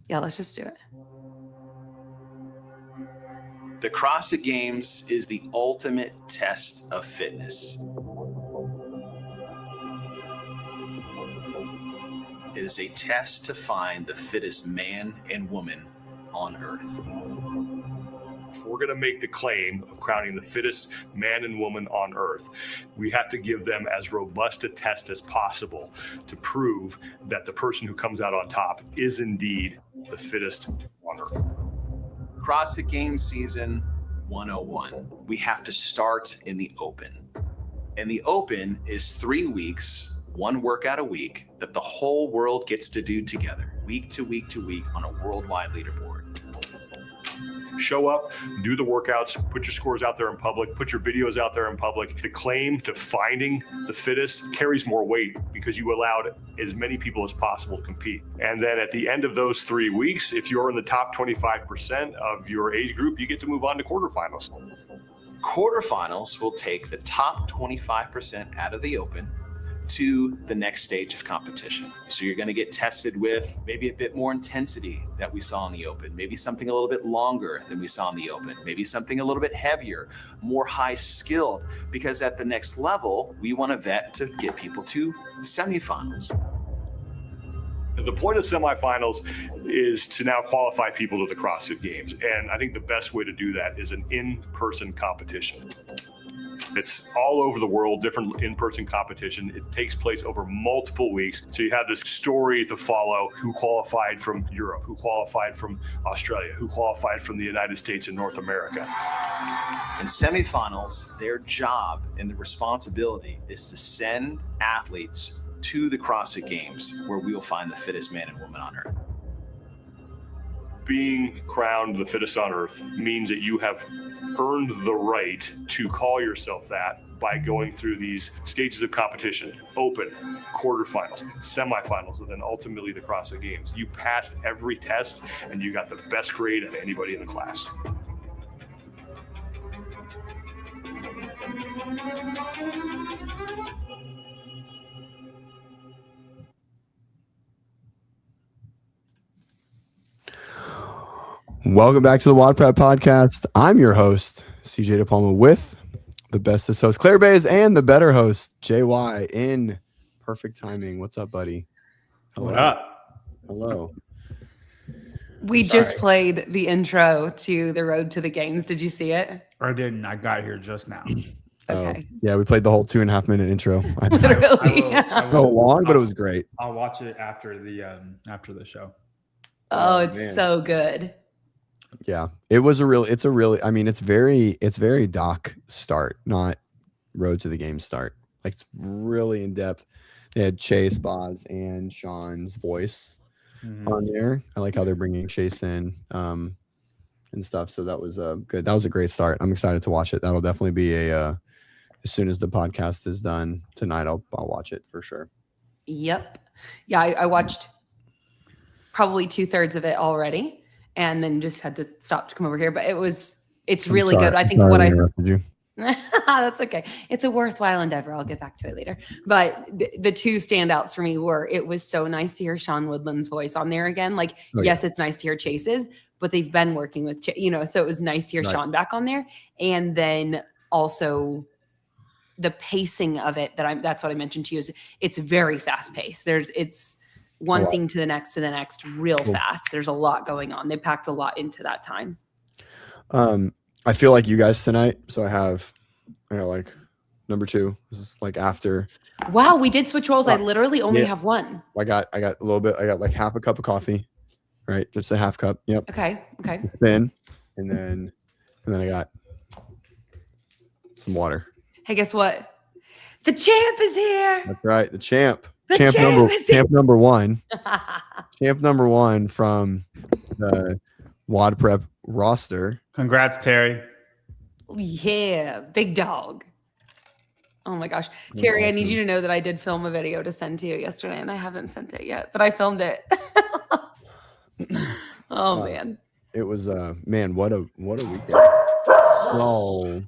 Yeah, let's just do it. The CrossFit Games is the ultimate test of fitness. It is a test to find the fittest man and woman on earth. If we're going to make the claim of crowning the fittest man and woman on earth, we have to give them as robust a test as possible to prove that the person who comes out on top is indeed the fittest on earth. CrossFit Games season 101. We have to start in the open. And the open is 3 weeks, one workout a week that the whole world gets to do together, week to week to week on a worldwide leaderboard. Show up, do the workouts, put your scores out there in public, put your videos out there in public. The claim to finding the fittest carries more weight because you allowed as many people as possible to compete. And then at the end of those 3 weeks, if you're in the top 25% of your age group, you get to move on to quarterfinals. Quarterfinals will take the top 25% out of the open to the next stage of competition. So you're going to get tested with maybe a bit more intensity that we saw in the open, maybe something a little bit longer than we saw in the open, maybe something a little bit heavier, more high skilled, because at the next level, we want to vet to get people to semifinals. The point of semifinals is to now qualify people to the CrossFit Games. And I think the best way to do that is an in-person competition. It's all over the world, different in-person competition. It takes place over multiple weeks. So you have this story to follow: who qualified from Europe, who qualified from Australia, who qualified from the United States and North America. In semifinals, their job and the responsibility is to send athletes to the CrossFit Games, where we will find the fittest man and woman on earth. Being crowned the fittest on earth means that you have earned the right to call yourself that by going through these stages of competition: open, quarterfinals, semifinals, and then ultimately the CrossFit Games. You passed every test and you got the best grade of anybody in the class. Welcome back to the WODprep podcast. I'm your host, CJ DePalma, with the bestest host, Claire Bays, and the better host, JY, in perfect timing. What's up, buddy? Hello. What up? Hello. We just played the intro to the Road to the Games. Did you see it? I didn't. I got here just now. Okay. Yeah, we played the whole 2.5-minute intro. Literally. So long, but it was great. I'll watch it after the show. Oh, it's so good. Yeah, it's very doc start, not Road to the Game start. Like, it's really in depth. They had Chase, Boz, and Sean's voice on there. I like how they're bringing Chase in and stuff. So that was good. That was a great start. I'm excited to watch it. That'll definitely be as soon as the podcast is done tonight, I'll watch it for sure. Yep. Yeah, I watched probably 2/3 of it already, and then just had to stop to come over here. But it's really good. I think that's okay. It's a worthwhile endeavor. I'll get back to it later. But the two standouts for me were, it was so nice to hear Sean Woodland's voice on there again. Like, yes, it's nice to hear Chase's, but they've been working with, so it was nice to hear Sean back on there. And then also the pacing of it, that's what I mentioned to you, is it's very fast paced. It's one scene to the next real fast. There's a lot going on. They packed a lot into that time. I feel like you guys tonight. So I got like number 2. This is like after. Wow, we did switch roles. I literally only have one. I got a little bit. I got like half a cup of coffee, right? Just a half cup. Yep. Okay. Spin, and then I got some water. Hey, guess what? The champ is here. That's right, the champ. Champ number one. Champ number 1 from the WODprep roster. Congrats, Terry. Yeah, big dog. Oh my gosh. Terry, I need you to know that I did film a video to send to you yesterday, and I haven't sent it yet, but I filmed it. Man. It was man, what a weekend. Oh,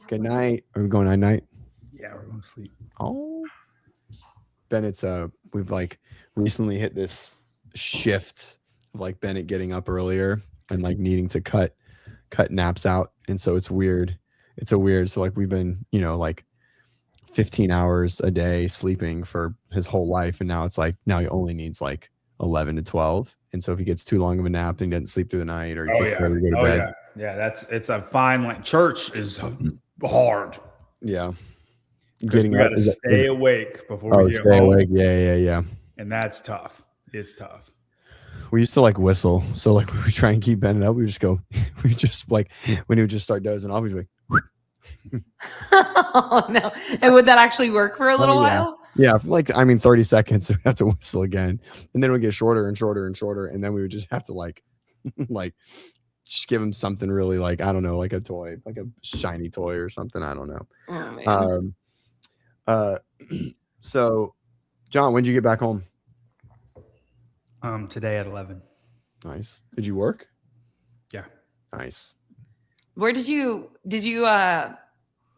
good night. Are we going night? Yeah, we're going to sleep. Oh. Ben, we've like recently hit this shift of like Bennett getting up earlier and like needing to cut naps out. And so it's weird. So like we've been, like 15 hours a day sleeping for his whole life. And now it's like, now he only needs like 11 to 12. And so if he gets too long of a nap and he doesn't sleep through the night or he takes forever to go to bed. Yeah. It's a fine line. Church is hard. Yeah. We got to stay awake before we get stay home. Awake. Yeah. And that's tough. It's tough. We used to like whistle. So like we would try and keep Bennett up. We just like, when he would just start dozing off, we'd be like, oh no. And would that actually work for a little while? Yeah, for like 30 seconds we have to whistle again. And then it would get shorter and shorter and shorter. And then we would just have to like just give him something really like, I don't know, like a toy, like a shiny toy or something. I don't know. Oh, man. So John, when did you get back home? Today at 11. Nice. Did you work? Yeah. Nice. Where did you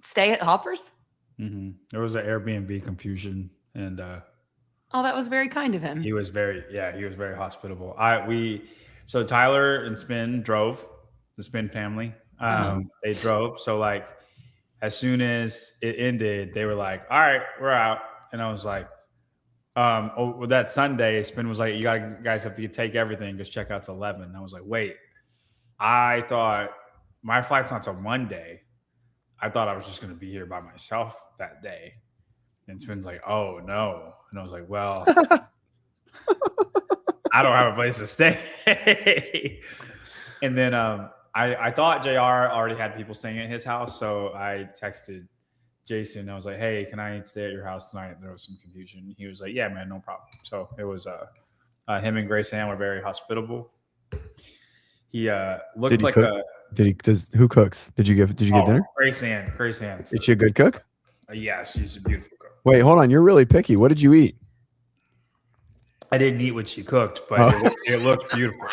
stay at Hoppers? Mm-hmm. There was an Airbnb confusion, and that was very kind of him. He was very hospitable. So Tyler and Spin drove, the Spin family. They drove. So like as soon as it ended, they were like, "All right, we're out." And I was like, that Sunday, Spin was like, "You guys have to take everything because checkout's 11." And I was like, "Wait, I thought my flight's not till Monday. I thought I was just going to be here by myself that day." And Spin's like, "Oh no." And I was like, "Well, I don't have a place to stay." And then I thought JR already had people staying at his house. So I texted Jason. I was like, "Hey, can I stay at your house tonight?" There was some confusion. He was like, "Yeah, man, no problem." So it was him and Grace Ann were very hospitable. He looked like cook? Who cooks? Did you get dinner? Grace Ann. Is she a good cook? Yeah, she's a beautiful cook. Wait, hold on. You're really picky. What did you eat? I didn't eat what she cooked, but it looked beautiful.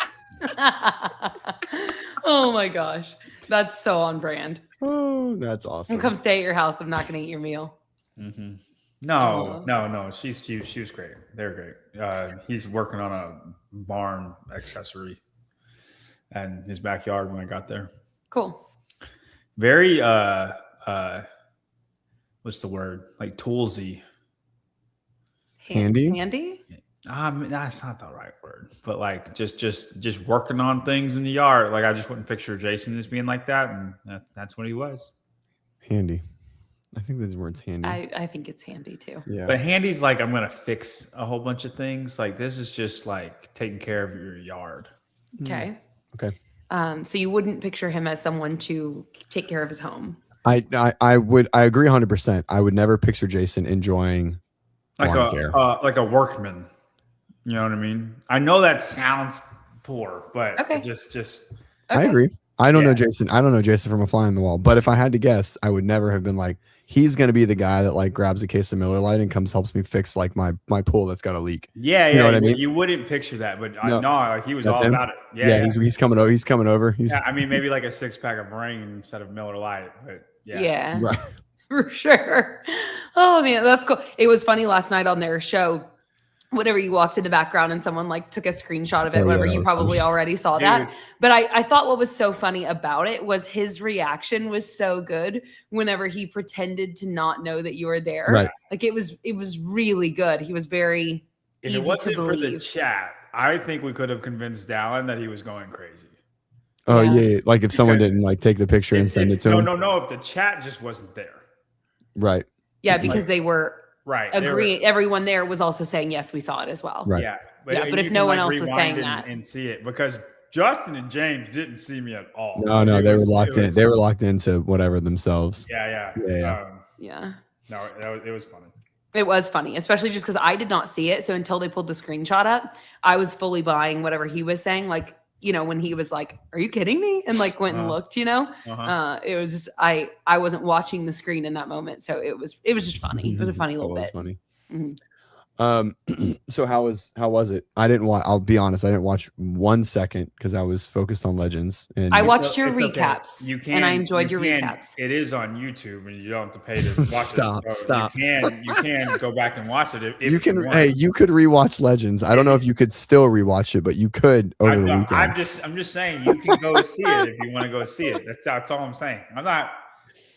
Oh my gosh. That's so on brand. Oh, that's awesome. Come stay at your house. I'm not going to eat your meal. Mm-hmm. No. She was great. They're great. He's working on a barn accessory in his backyard when I got there. Cool. Very what's the word? Like toolsy. Handy? That's not the right word. But like just working on things in the yard. Like I just wouldn't picture Jason as being like that, and that's what he was. Handy. I think the word's handy. I think it's handy too. Yeah. But handy's like, I'm gonna fix a whole bunch of things. Like this is just like taking care of your yard. Okay. Okay. So you wouldn't picture him as someone to take care of his home. I agree 100%. I would never picture Jason enjoying like a workman. You know what I mean? I know that sounds poor, but just okay. I agree. I don't know Jason. I don't know Jason from a fly on the wall. But if I had to guess, I would never have been like, he's going to be the guy that like grabs a case of Miller Lite and helps me fix like my pool that's got a leak. Yeah, you know what I mean? You wouldn't picture that, but no, like he was all him? about it. Yeah. He's coming over. He's coming over. I mean, maybe like a 6-pack of Brain instead of Miller Lite, but yeah, right. For sure. Oh man, that's cool. It was funny last night on their show. Whatever, you walked in the background and someone like took a screenshot of it, whatever, you probably already saw that. But I thought what was so funny about it was his reaction was so good whenever he pretended to not know that you were there. Right. Like it was really good. He was very easy to believe. If it wasn't for the chat, I think we could have convinced Dallin that he was going crazy. Oh yeah. Like if someone didn't like take the picture and send it to him. No. If the chat just wasn't there. Right. Yeah, because they were. Right. Agree. Everyone there was also saying, yes, we saw it as well. Right. Yeah. But if no one else was saying that. And see it, because Justin and James didn't see me at all. No, they were locked in. They were locked into whatever themselves. Yeah. No, it was funny. It was funny, especially just because I did not see it. So until they pulled the screenshot up, I was fully buying whatever he was saying. Like, you know, when he was like, "Are you kidding me?" and like went and looked, you know, it was just, I wasn't watching the screen in that moment, so it was just funny. It was a funny little bit. Funny. Mm-hmm. So how was it? I didn't watch. I'll be honest. I didn't watch 1 second because I was focused on Legends. And I watched your recaps, okay. and I enjoyed your recaps. It is on YouTube, and you don't have to pay to watch it. Stop. You can go back and watch it. If you can. Hey, you could rewatch Legends. I don't know if you could still rewatch it, but you could over the weekend. I'm just saying you can go see it if you want to go see it. That's all I'm saying.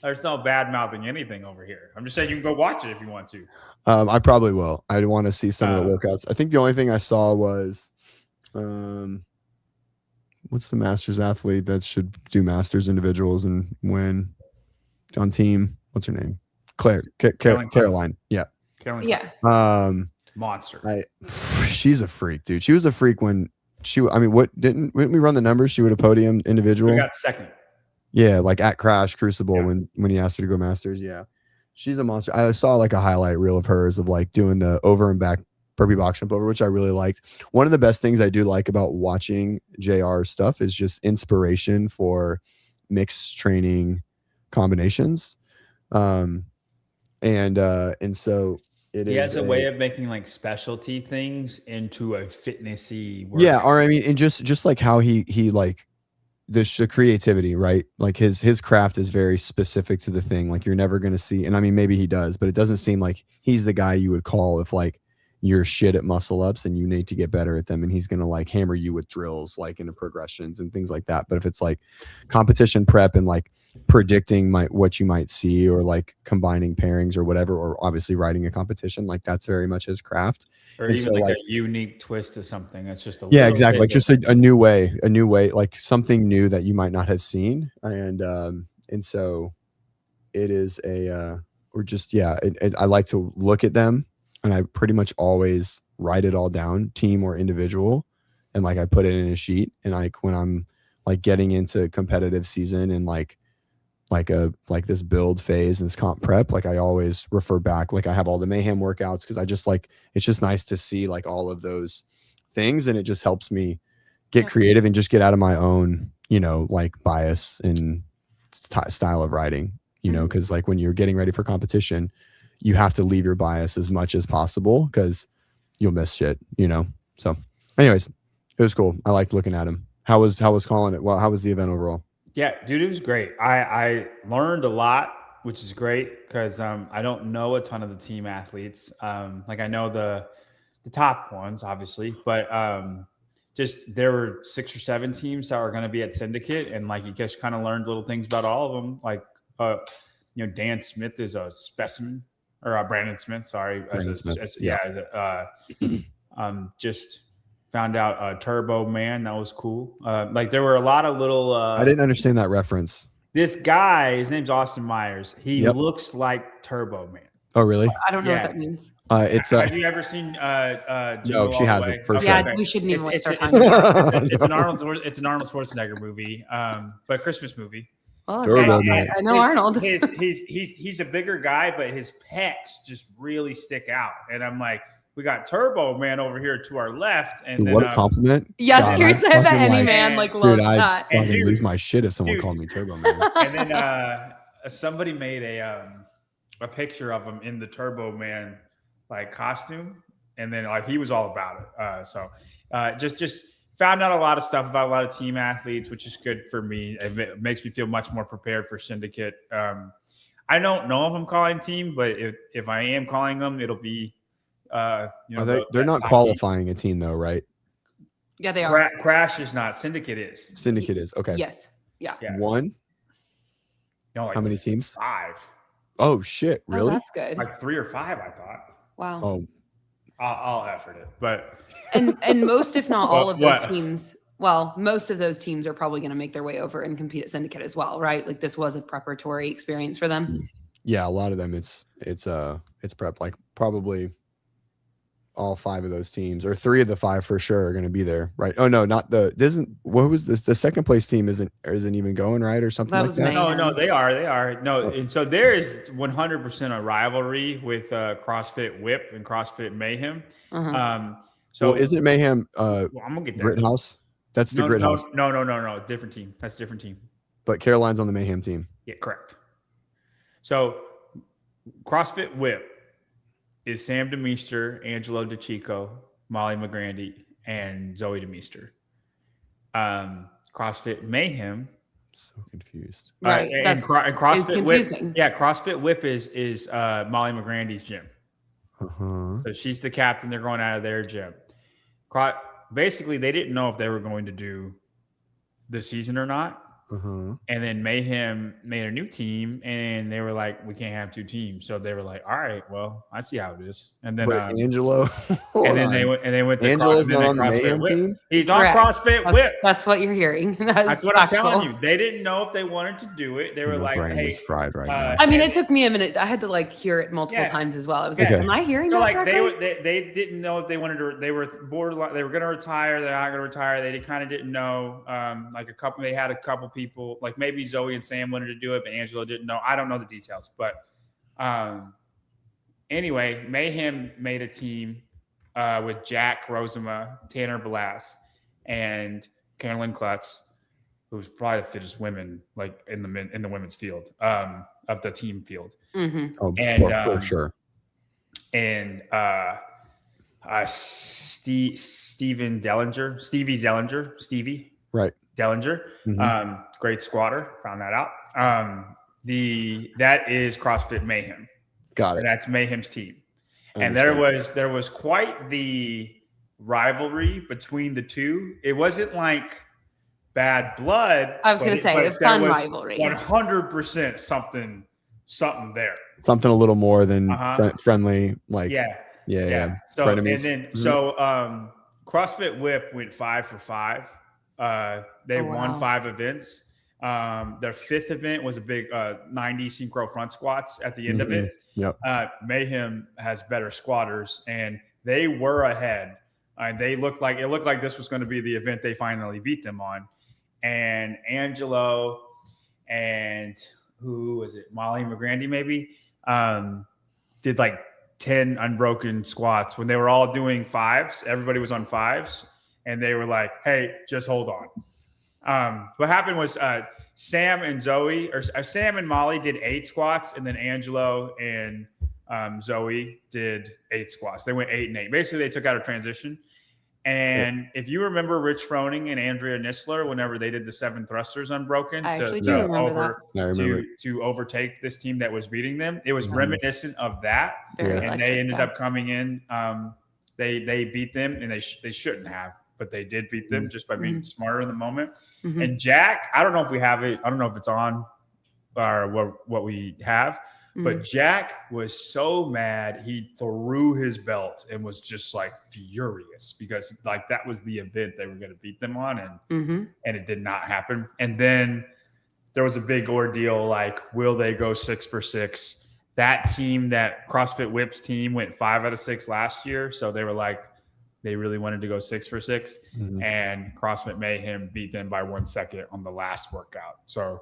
There's no bad mouthing anything over here. I'm just saying you can go watch it if you want to. I probably will. I want to see some of the workouts. I think the only thing I saw was, what's the Masters athlete that should do Masters individuals and win on team? What's her name? Caroline. Yeah. Caroline. Yeah. Monster. She's a freak, dude. She was a freak when wouldn't we run the numbers? She would have podium individual. We got second. Yeah, like at Crash Crucible when he asked her to go Masters. Yeah, she's a monster. I saw like a highlight reel of hers of like doing the over and back burpee box jump over, which I really liked. One of the best things I do like about watching JR's stuff is just inspiration for mixed training combinations. And so he has a way of making like specialty things into a fitnessy workout. Yeah, or I mean, and just like how he like the creativity, right? Like his craft is very specific to the thing. Like you're never going to see, and I mean, maybe he does, but it doesn't seem like he's the guy you would call if like you're shit at muscle ups and you need to get better at them. And he's going to like hammer you with drills, like into progressions and things like that. But if it's like competition prep and like predicting what you might see or like combining pairings or whatever, or obviously riding a competition, like that's very much his craft. Or and even so, like a unique twist to something. That's just exactly. Like just a new way, like something new that you might not have seen. And so it is I like to look at them and I pretty much always write it all down, team or individual. And like, I put it in a sheet, and like, when I'm like getting into competitive season and like this build phase and this comp prep, like I always refer back, like I have all the mayhem workouts because I just like, it's just nice to see like all of those things, and it just helps me get creative and just get out of my own, like bias and style of riding, because like when you're getting ready for competition, you have to leave your bias as much as possible because you'll miss shit, So anyways, it was cool. I liked looking at him. How was calling it? Well, how was the event overall? Yeah, dude, it was great. I learned a lot, which is great because I don't know a ton of the team athletes. Like I know the top ones, obviously, but just there were 6 or 7 teams that were going to be at Syndicate, and like you just kind of learned little things about all of them. Like Dan Smith is a specimen, or Brandon Smith, sorry, just found out Turbo Man. That was cool. Like there were a lot of little. I didn't understand that reference. This guy, his name's Austin Myers. He looks like Turbo Man. Oh, really? I don't know what that means. It's. Have you ever seen? No, she hasn't. For sure. Yeah, we shouldn't even waste our time. It's an Arnold Schwarzenegger movie, but a Christmas movie. Oh, okay. I know Arnold. He's a bigger guy, but his pecs just really stick out, and I'm like, we got Turbo Man over here to our left, and dude, then, what a compliment! Yes, seriously, I bet any man loves that. I'd fucking lose my shit if someone called me Turbo Man. And then somebody made a picture of him in the Turbo Man like costume, and then like he was all about it. So just found out a lot of stuff about a lot of team athletes, which is good for me. It makes me feel much more prepared for Syndicate. I don't know if I'm calling team, but if I am calling them, it'll be. They're not qualifying a team though, right? Yeah, they are. Crash is not. Syndicate is. Syndicate is. Okay. Yes. Yeah. One. No, like how many teams? 5. Oh shit! Really? Oh, that's good. Like 3 or 5, I thought. Wow. Oh. I'll effort it, but and most, if not all, of those teams. Well, most of those teams are probably going to make their way over and compete at Syndicate as well, right? Like this was a preparatory experience for them. Yeah, a lot of them. It's prep. Like probably all 5 of those teams, or 3 of the 5 for sure, are going to be there, right? Oh no, not the. What was this? The second place team isn't even going, right, or something like that. No, they are. No, and so there is 100% a rivalry with CrossFit Whip and CrossFit Mayhem. So isn't Mayhem? I'm gonna get that. Grithouse. That's the Grithouse. No. Different team. That's a different team. But Caroline's on the Mayhem team. Yeah, correct. So CrossFit Whip is Sam DeMeester, Angelo DeChico, Molly McGrandy, and Zoe DeMeester. CrossFit Mayhem. So confused. Right. And CrossFit Whip. confusing. CrossFit Whip is Molly McGrandy's gym. Uh-huh. So she's the captain. They're going out of their gym. Basically, they didn't know if they were going to do the season or not. Uh-huh. And then Mayhem made a new team, and they were like, "We can't have two teams." So they were like, "All right, well, I see how it is." And then Angelo, and then they went to Angelo's not on the CrossFit Mayhem Whip. team. He's on CrossFit Whip. That's what you're hearing. That's what I'm telling you. They didn't know if they wanted to do it. They were like, brain "Hey, is fried right now." I mean, it took me a minute. I had to like hear it multiple times as well. I was like, "Am I hearing so that like correctly?" they didn't know if they wanted to. They were borderline. They were going to retire. They're not going to retire. They kind of didn't know. They had a couple people, like maybe Zoe and Sam wanted to do it, but Angelo didn't know. I don't know the details, but anyway, Mayhem made a team with Jack Rosema, Tanner Blas, and Carolyn Klutz, who's probably the fittest women like in the women's field of the team field. Mm-hmm. Oh, and for sure. And Stevie Right. Dellinger, Mm-hmm. great squatter. Found that out. That is CrossFit Mayhem. Got it. And that's Mayhem's team. And there was quite the rivalry between the two. It wasn't like bad blood. I was going to say a fun rivalry. 100% something there. Something a little more than friendly. Like yeah. So frenemies. And then CrossFit Whip went 5 for 5. They won 5 events. Their 5th event was a big 90 synchro front squats at the end of it. Yep. Mayhem has better squatters, and they were ahead. It looked like this was going to be the event they finally beat them on. And Angelo and who was it? Molly McGrandy maybe did like 10 unbroken squats when they were all doing 5s. Everybody was on 5s. And they were like, "Hey, just hold on." What happened was Sam and Molly did 8 squats, and then Angelo and Zoe did 8 squats. They went 8 and 8. Basically, they took out a transition. And if you remember Rich Froning and Andrea Nisler, whenever they did the 7 thrusters unbroken to overtake this team that was beating them, it was reminiscent of that. And they ended up coming in. They beat them, and they shouldn't have. But they did beat them just by being smarter in the moment. Mm-hmm. And Jack, I don't know if we have it. I don't know if it's on or what we have. But Jack was so mad. He threw his belt and was just like furious because like that was the event they were going to beat them on. And it did not happen. And then there was a big ordeal. Like, will they go 6 for 6? That team, that CrossFit Whips team went 5 out of 6 last year. So they were like, they really wanted to go 6 for 6, and CrossFit Mayhem beat them by 1 second on the last workout. So,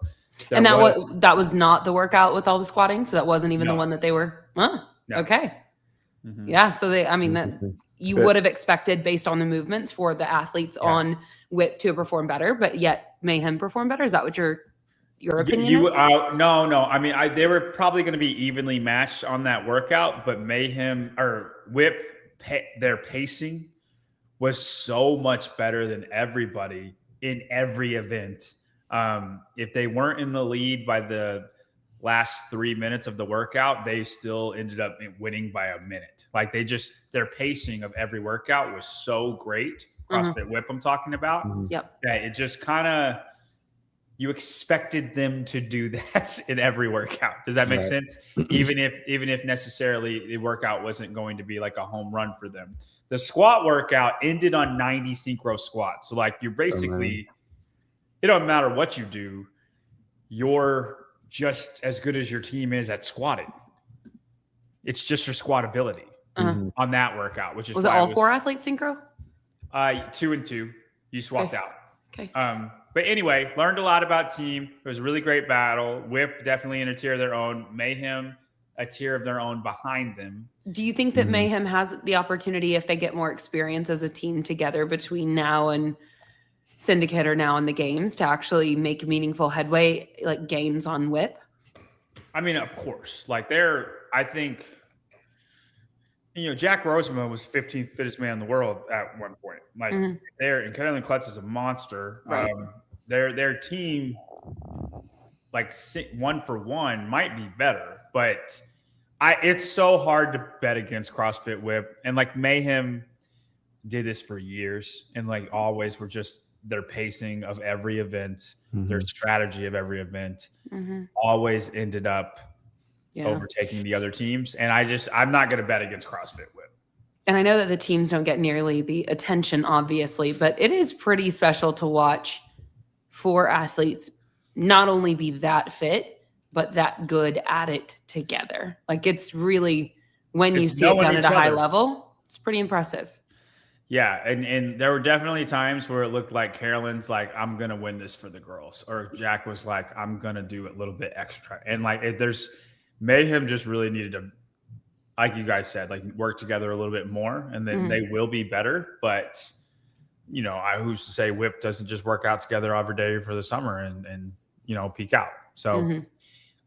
that was not the workout with all the squatting. So that wasn't even the one that they were. Okay, yeah. So that you would have expected based on the movements for the athletes on Whip to perform better, but yet Mayhem perform better. Is that what your opinion is? No. I mean, they were probably going to be evenly matched on that workout, but Mayhem or Whip, their pacing was so much better than everybody in every event. If they weren't in the lead by the last 3 minutes of the workout, they still ended up winning by a minute. Like their pacing of every workout was so great. CrossFit Whip I'm talking about. Yep. That it just kind of, you expected them to do that in every workout. Does that make sense? Even if necessarily the workout wasn't going to be like a home run for them. The squat workout ended on 90 synchro squats. So like you're basically, it don't matter what you do, you're just as good as your team is at squatting. It's just your squat ability on that workout, which is was it all 4 athletes synchro? 2 and 2. You swapped out. Okay. But anyway, learned a lot about team. It was a really great battle. Whip definitely in a tier of their own. Mayhem, a tier of their own behind them. Do you think that Mayhem has the opportunity, if they get more experience as a team together between now and Syndicate or now in the games, to actually make meaningful headway, like gains on Whip? I mean, of course. Like I think Jack Roseman was 15th fittest man in the world at one point. Like there, and Carolyn Klutz is a monster. Right. Their team, like 1-for-1, might be better, but it's so hard to bet against CrossFit Whip, and like Mayhem did this for years, and like always were just their pacing of every event, their strategy of every event, always ended up overtaking the other teams. And I'm not going to bet against CrossFit Whip. And I know that the teams don't get nearly the attention, obviously, but it is pretty special to watch 4 athletes not only be that fit, but that good at it together. Like it's really, when you see it done at a high level, it's pretty impressive. Yeah. And there were definitely times where it looked like Carolyn's like, I'm going to win this for the girls. Or Jack was like, I'm going to do a little bit extra. And like, Mayhem just really needed to, like you guys said, like work together a little bit more, and then they will be better. But, who's to say Whip doesn't just work out together every day for the summer and peak out. So,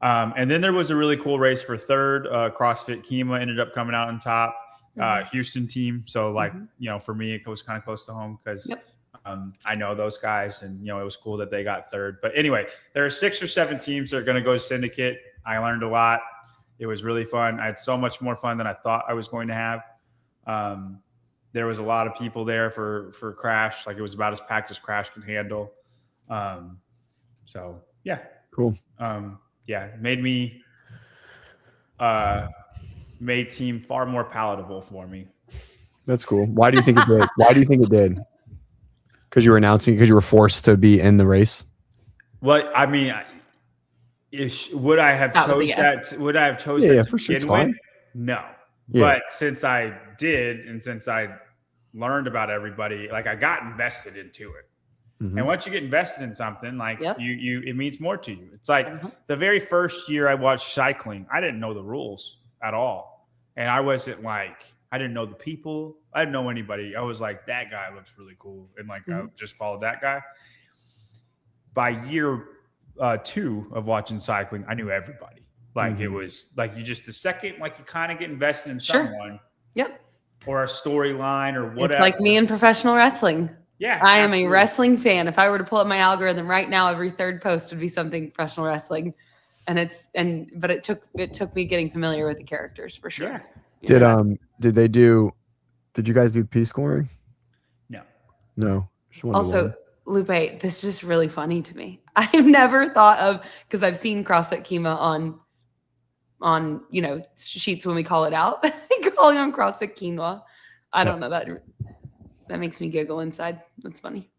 and then there was a really cool race for third. CrossFit Kima ended up coming out on top. Houston team. So like, for me, it was kind of close to home because I know those guys, and, it was cool that they got third. But anyway, there are 6 or 7 teams that are going to go to Syndicate. I learned a lot. It was really fun. I had so much more fun than I thought I was going to have. There was a lot of people there for Crash. Like it was about as packed as Crash could handle. So yeah. Cool. Made team far more palatable for me. That's cool. Why do you think it did? Why do you think it did? Because you were forced to be in the race? Well, I mean, would I have chose that? Would I have chosen that for sure. It's win? fine. No. Yeah. But since I did, and since I learned about everybody, like I got invested into it. And once you get invested in something, like you it means more to you. It's like the very first year I watched cycling, I didn't know the rules at all. And I wasn't like, I didn't know the people. I didn't know anybody. I was like, that guy looks really cool. And like, I just followed that guy. By year 2 of watching cycling, I knew everybody. Like it was like, the second, like you kind of get invested in someone. Yep. Or a storyline or whatever. It's like me in professional wrestling. Yeah. I am a wrestling fan. If I were to pull up my algorithm right now, every third post would be something professional wrestling. But it took me getting familiar with the characters for sure. Yeah. Did you guys do P scoring? No. Also, Lupe, this is just really funny to me. I've never thought of, because I've seen CrossFit Kima on sheets when we call it out, calling on CrossFit Quinoa. I don't know, that makes me giggle inside. That's funny.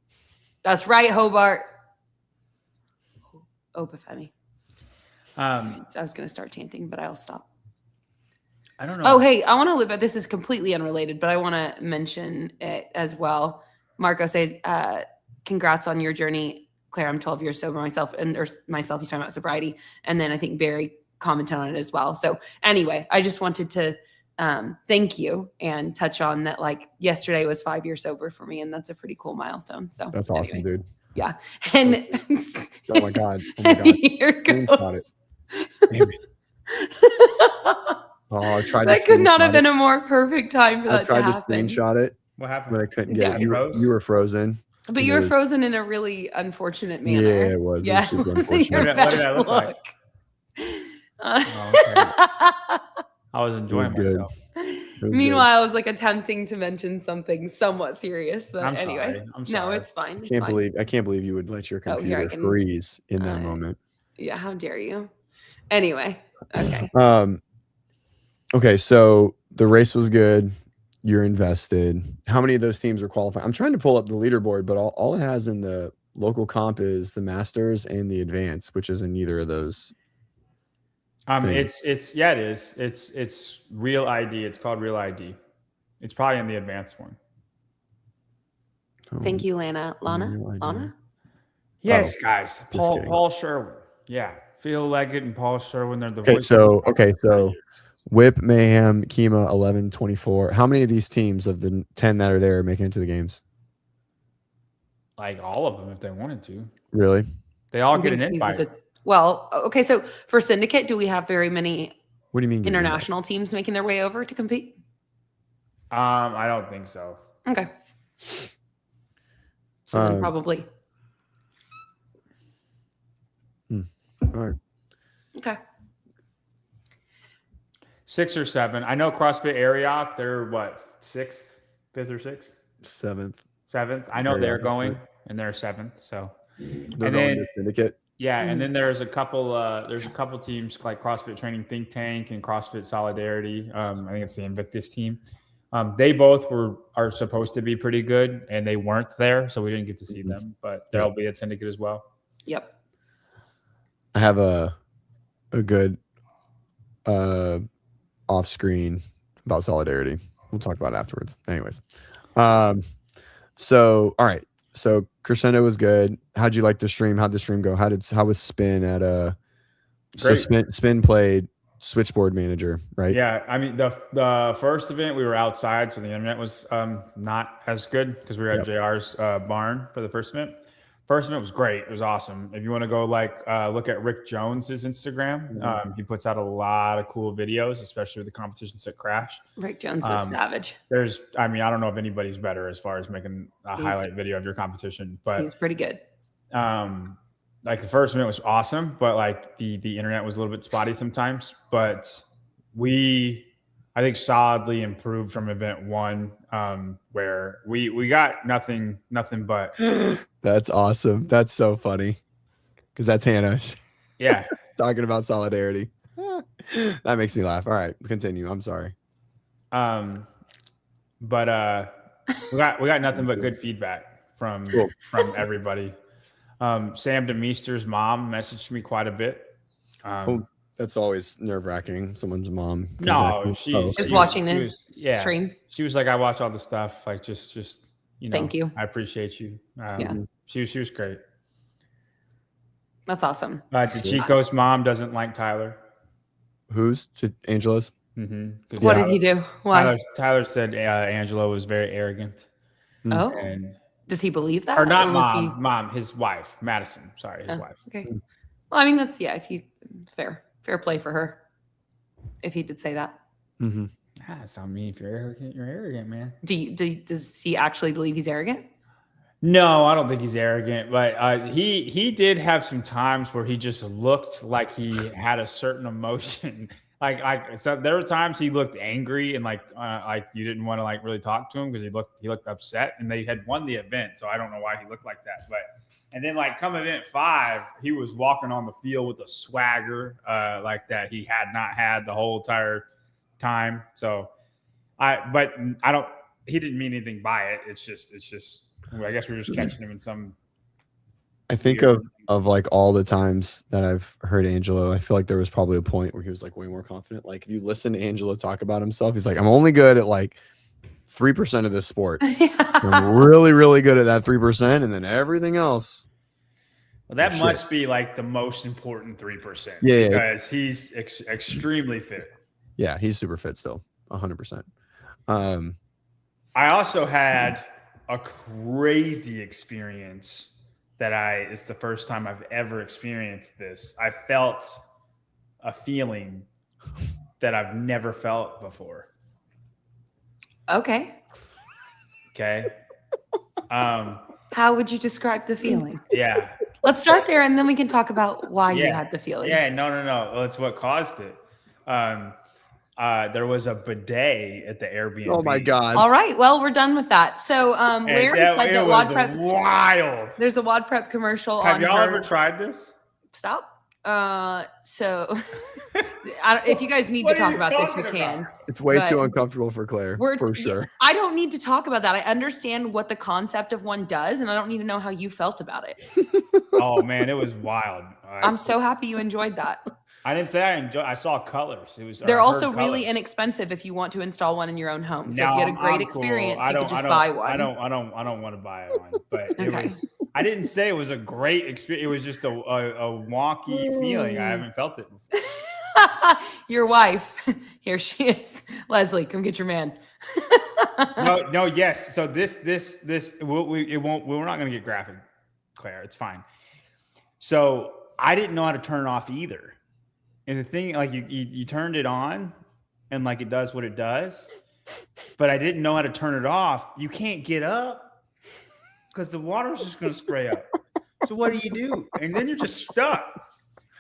That's right, Hobart. Opifemi. I was going to start chanting, but I'll stop. I don't know. Oh, hey, I want to look at this. Is completely unrelated, but I want to mention it as well. Marco said, congrats on your journey. Claire, I'm 12 years sober myself, he's talking about sobriety. And then I think Barry commented on it as well. So anyway, I just wanted to thank you and touch on that. Like yesterday was 5 years sober for me, and that's a pretty cool milestone. So that's awesome, dude. Yeah. And oh my God. Here goes. Damn it. I tried that could not have been a more perfect time for that to happen. I tried to screenshot it. What happened? But I couldn't get it. You were frozen. But you were frozen in a really unfortunate manner. Yeah, it was. Yeah, it was super What unfortunate. did I look like? I was enjoying myself. Meanwhile, I was like attempting to mention something somewhat serious, but I'm anyway, sorry. No, it's fine. I can't believe you would let your computer freeze in that moment. Yeah, how dare you? Anyway, okay. Okay, so the race was good. You're invested. How many of those teams are qualified? I'm trying to pull up the leaderboard, but all it has in the local comp is the Masters and the Advanced, which isn't neither of those. It is. It's Real ID. It's called Real ID. It's probably in the Advanced one. Thank you, Lana. Yes, guys. Paul Sherwin. Yeah. Phil Leggett and Paul Sherwin. They're the So Whip, Mayhem, Kima, 11, 24. How many of these teams of the 10 that are there are making it to the games? Like all of them, if they wanted to. Really? They all get an invite. Well, okay. So for Syndicate, do we have very many what do you mean international teams making their way over to compete? I don't think so. Okay. So then probably. All right. Okay. 6 or 7. I know CrossFit Ariok, they're what, 6th, 5th or 6th? 7th. I know they're going and they're 7th. So They're going to Syndicate. Yeah, and then there's a couple teams like CrossFit Training Think Tank and CrossFit Solidarity. I think it's the Invictus team. They both are supposed to be pretty good, and they weren't there, so we didn't get to see them. But they'll be at Syndicate as well. Yep. I have a good off screen about Solidarity. We'll talk about it afterwards. Anyways, so all right. So Crescendo was good. How'd you like the stream? How'd the stream go? How was Spin at so Spin played Switchboard Manager, right? Yeah, I mean the first event we were outside, so the internet was not as good because we were at JR's barn for the first event. First event was great. It was awesome. If you want to go look at Rick Jones's Instagram, he puts out a lot of cool videos, especially with the competitions that crash. Rick Jones is savage. I don't know if anybody's better as far as making a highlight video of your competition, but he's pretty good. Like the first event was awesome, but like the internet was a little bit spotty sometimes. But I think solidly improved from event 1, where we got nothing but. That's awesome. That's so funny because that's Hannah. Yeah, talking about Solidarity. That makes me laugh. All right, continue. I'm sorry. But we got nothing but good feedback from everybody. Sam DeMeester's mom messaged me quite a bit. That's always nerve-wracking. Someone's mom. No, she is watching the stream. She was like, I watch all the stuff. Like, just thank you. I appreciate you. She was great. That's awesome. DeChico's mom doesn't like Tyler. Who's Angela's? Mm-hmm. What did he do? Why? Tyler said Angela was very arrogant. Oh. And does he believe that? Or not mom, his wife, Madison. Sorry, his wife. Okay. Well, I mean, that's fair play for her. If he did say that. Mm-hmm. That's not me. If you're arrogant, you're arrogant, man. Does he actually believe he's arrogant? No, I don't think he's arrogant, but he did have some times where he just looked like he had a certain emotion. So there were times he looked angry and like you didn't want to like really talk to him because he looked upset, and they had won the event, so I don't know why he looked like that. And then like come event 5, he was walking on the field with a swagger like that he had not had the whole entire time. So he didn't mean anything by it. It's just I guess we're just catching him in some. I think of like all the times that I've heard Angelo, I feel like there was probably a point where he was like way more confident. Like if you listen to Angelo talk about himself, he's like, I'm only good at like 3% of this sport. I'm really, really good at that 3%. And then everything else. Well, that must be like the most important 3%. Yeah. Because he's extremely fit. Yeah. He's super fit still. 100%. I also had a crazy experience it's the first time I've ever experienced this. I felt a feeling that I've never felt before. Okay. How would you describe the feeling? Yeah. Let's start there, and then we can talk about why you had the feeling. Yeah, no. Well, it's what caused it. There was a bidet at the Airbnb. Oh my God. All right. Well, we're done with that. So Larry said that WODprep. Wild. There's a WODprep commercial. Have y'all ever tried this? Stop. So if you guys need to talk about this, we can. It's way too uncomfortable for Claire, for sure. I don't need to talk about that. I understand what the concept of one does, and I don't need to know how you felt about it. Oh man, it was wild. I'm so happy you enjoyed that. I didn't say I enjoyed. I saw colors. They're also really inexpensive if you want to install one in your own home. So if you had a great experience, you could just buy one. I don't want to buy one, but okay. I didn't say it was a great experience. It was just a wonky feeling. I haven't felt it before. Your wife, here she is. Leslie, come get your man. No, yes. So we're not going to get graphic, Claire. It's fine. So I didn't know how to turn it off either. And the thing, like you turned it on and like it does what it does. but I didn't know how to turn it off. You can't get up because the water's just going to spray up. So what do? And then you're just stuck.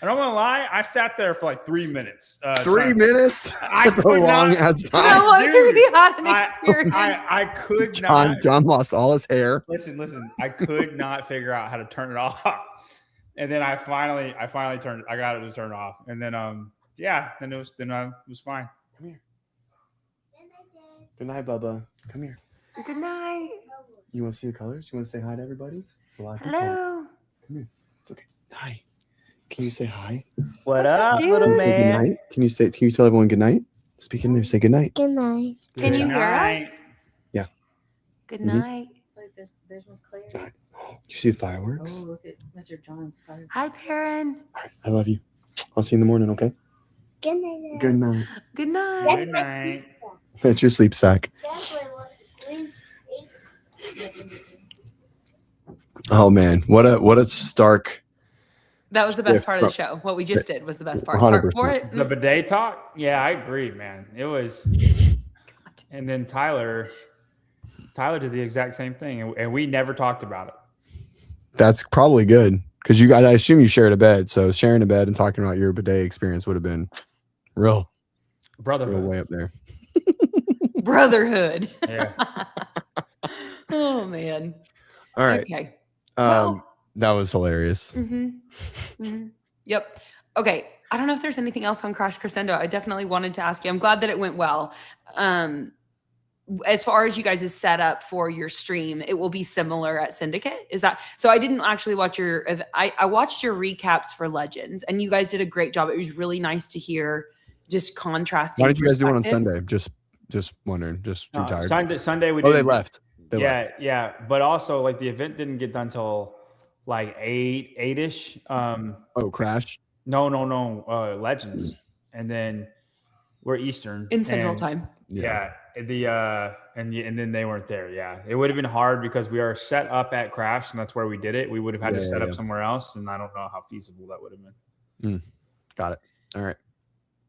And I'm gonna lie, I sat there for like 3 minutes. 3 minutes? That's a long ass time. No wonder he had an experience. I could not. John lost all his hair. Listen. I could not figure out how to turn it off. And then I finally turned. I got it to turn off. And then then it was fine. Come here. Good night, Bubba. Come here. Good night. You want to see the colors? You want to say hi to everybody? Hello. Come here. It's okay. Hi. Can you say hi? What up, little Can man? you tell everyone good night? Speak in there. Say good night. Good night. Can you hear us? Yeah. Good Mhm. night. This one's clear. Did you see the fireworks? Oh, look at Mr. John's fire. Hi, Perrin. All right. I love you. I'll see you in the morning, okay? Good night. Good night. Good night. Good night. That's your sleep sack. Oh man, what a stark. That was the best part of the show. What we just did was the best part. Part 100%. for it. The bidet talk? Yeah, I agree, man. It was. And then Tyler did the exact same thing, and we never talked about it. That's probably good because you guys. I assume you shared a bed, so sharing a bed and talking about your bidet experience would have been real Brotherhood. way up there. Brotherhood. Yeah. Oh man. All right. Okay. That was hilarious. Yep. Okay. I don't know if there's anything else on Crescendo. I definitely wanted to ask you. I'm glad that it went well. As far as you guys' setup for your stream, it will be similar at Syndicate. Is that so? I didn't actually watch I watched your recaps for Legends, and you guys did a great job. It was really nice to hear just contrasting. Why did you guys do it on Sunday? Just wondering. Just too tired. Sunday we. Oh, they left. Yeah. But also, like, the event didn't get done till like 8-ish. Crash. No. Legends, and then we're Eastern in Central Time. Yeah. And then they weren't there. Yeah, it would have been hard because we are set up at Crash, and that's where we did it. We would have had to set up somewhere else, and I don't know how feasible that would have been. Got it. All right.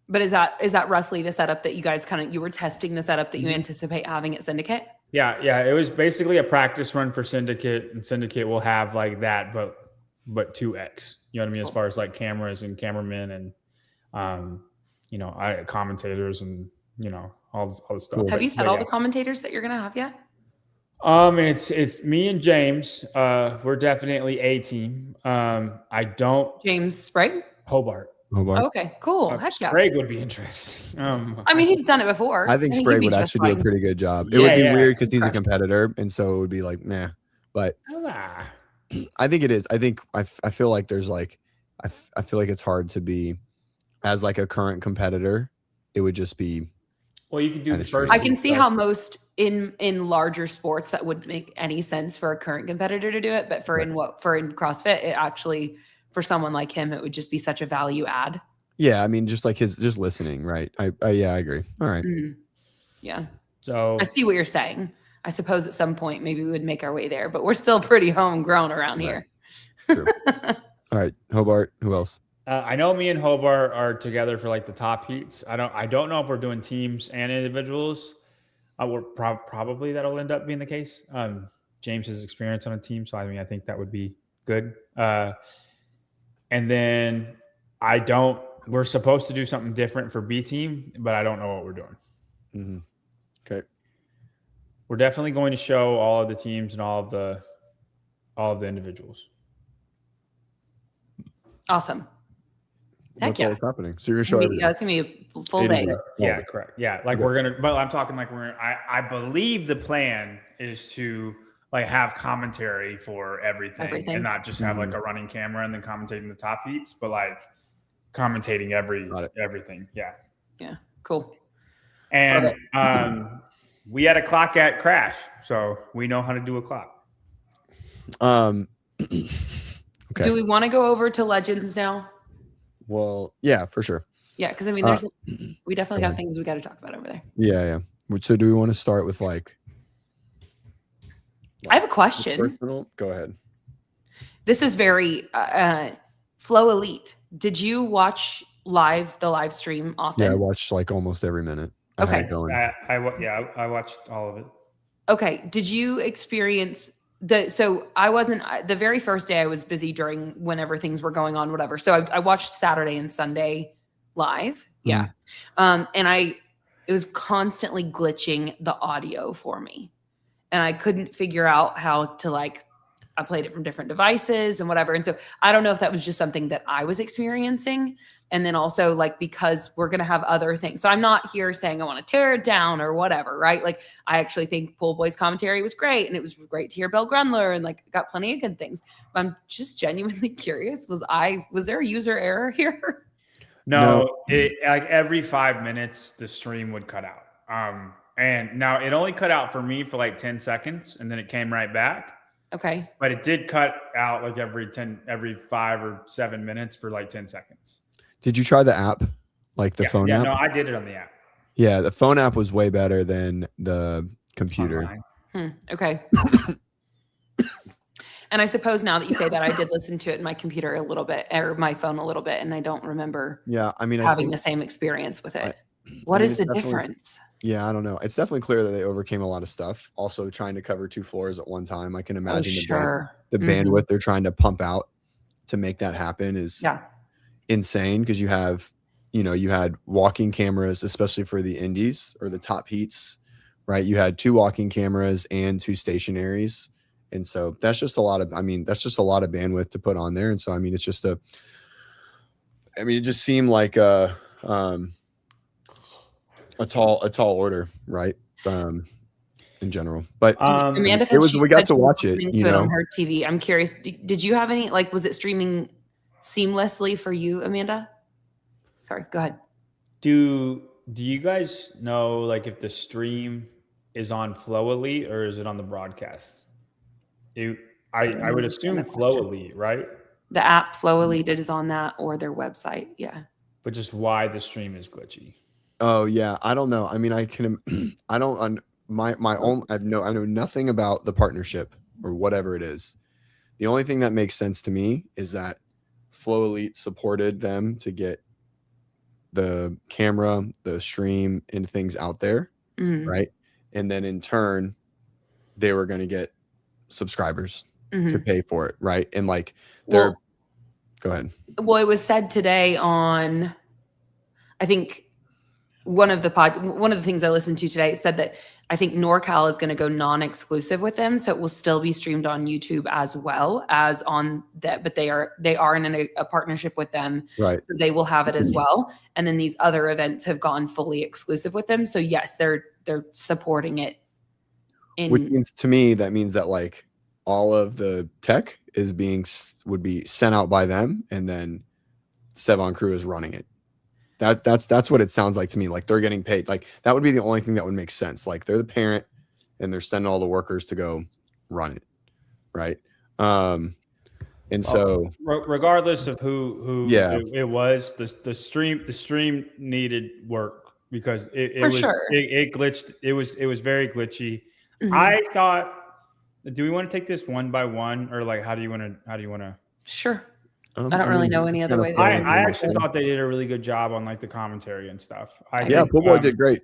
But is that roughly the setup that you guys you were testing the setup that you anticipate having at Syndicate? Yeah. It was basically a practice run for Syndicate, and Syndicate will have like that, but 2x. You know what I mean? As far as like cameras and cameramen and commentators and all the stuff. Have you set all the commentators that you're gonna have yet? It's me and James. We're definitely a team. I don't. James Sprague? Hobart. Okay, cool. Heck yeah. Sprague would be interesting. I mean, he's done it before. I think Sprague would actually do a pretty good job. It would be weird because he's a competitor, and so it would be like, meh. But I think it is. I think I feel like there's like I feel like it's hard to be as like a current competitor. It would just be. Well, you can do the first. I can see how most in larger sports that would make any sense for a current competitor to do it, but for in CrossFit, it actually. For someone like him, it would just be such a value add. Yeah, I mean, just like just listening, right? I agree. All right. Yeah. So I see what you're saying. I suppose at some point maybe we would make our way there, but we're still pretty homegrown around here. True. All right, Hobart. Who else? I know me and Hobart are together for like the top heats. I don't know if we're doing teams and individuals. We're probably that'll end up being the case. James has experience on a team, so I think that would be good. And then we're supposed to do something different for B team, but I don't know what we're doing. Okay. We're definitely going to show all of the teams and all of the individuals. Awesome. What's all happening? So you're gonna show everything. Yeah, it's gonna be a full day. Yeah, correct. Yeah, like but I'm talking like I believe the plan is to like have commentary for everything and not just have like a running camera and then commentating the top heats, but like commentating everything. Yeah. Yeah. Cool. And we had a clock at Crash, so we know how to do a clock. Okay. Do we want to go over to Legends now? Well, yeah, for sure. Yeah, because I mean, we definitely got things we got to talk about over there. Yeah. So do we want to start with like? I have a question. Go ahead. This is very Flow Elite. Did you watch the live stream often? Yeah, I watched like almost every minute. Okay. I watched all of it. Okay. Did you experience so I wasn't, the very first day I was busy during whenever things were going on, whatever. So I watched Saturday and Sunday live. Yeah. And it was constantly glitching the audio for me. And I couldn't figure out how to I played it from different devices and whatever. And so I don't know if that was just something that I was experiencing. And then also because we're going to have other things. So I'm not here saying I want to tear it down or whatever, right? I actually think Pool Boy's commentary was great. And it was great to hear Bill Grunler and got plenty of good things. But I'm just genuinely curious. Was there a user error here? No. Every 5 minutes, the stream would cut out. And now it only cut out for me for 10 seconds and then it came right back. Okay. But it did cut out every 5 or 7 minutes for 10 seconds. Did you try the app? The phone app? No, I did it on the app. Yeah, the phone app was way better than the computer. Okay. And I suppose now that you say that, I did listen to it in my computer a little bit or my phone a little bit, and I don't remember having the same experience with it. What is the difference? Yeah, I don't know. It's definitely clear that they overcame a lot of stuff. Also trying to cover 2 floors at one time. I can imagine the bandwidth they're trying to pump out to make that happen is insane, because you have, you had walking cameras, especially for the indies or the top heats, right? You had 2 walking cameras and 2 stationaries. And so that's just a lot of bandwidth to put on there. And so, it's just it just seemed like a tall order, right? In general, but Amanda, we got to watch it, on her TV. I'm curious. Did you have any, was it streaming seamlessly for you, Amanda? Sorry, go ahead. Do you guys know if the stream is on Flow Elite or is it on the broadcast? I would assume Flow Elite, right? The app Flow Elite is on that, or their website. Yeah. But just why the stream is glitchy. Oh yeah. I don't know. I know nothing about the partnership or whatever it is. The only thing that makes sense to me is that Flow Elite supported them to get the camera, the stream, and things out there. Right. And then in turn, they were going to get subscribers to pay for it, right? And go ahead. Well, it was said today on, I think one of the things I listened to today, it said that I think NorCal is going to go non-exclusive with them, so it will still be streamed on YouTube as well as on that. But they are in a partnership with them, right? So they will have it as well. And then these other events have gone fully exclusive with them. So yes, they're supporting it. Which means to me that all of the tech would be sent out by them, and then Sevon Crew is running it. That's what it sounds like to me. They're getting paid. That would be the only thing that would make sense. They're the parent and they're sending all the workers to go run it, right? So regardless of who it was, the stream needed work because it glitched. It was very glitchy. I thought, do we want to take this one by one, or how do you want to? Sure. I don't really know any other way. I actually thought they did a really good job on the commentary and stuff. Pool Boy did great.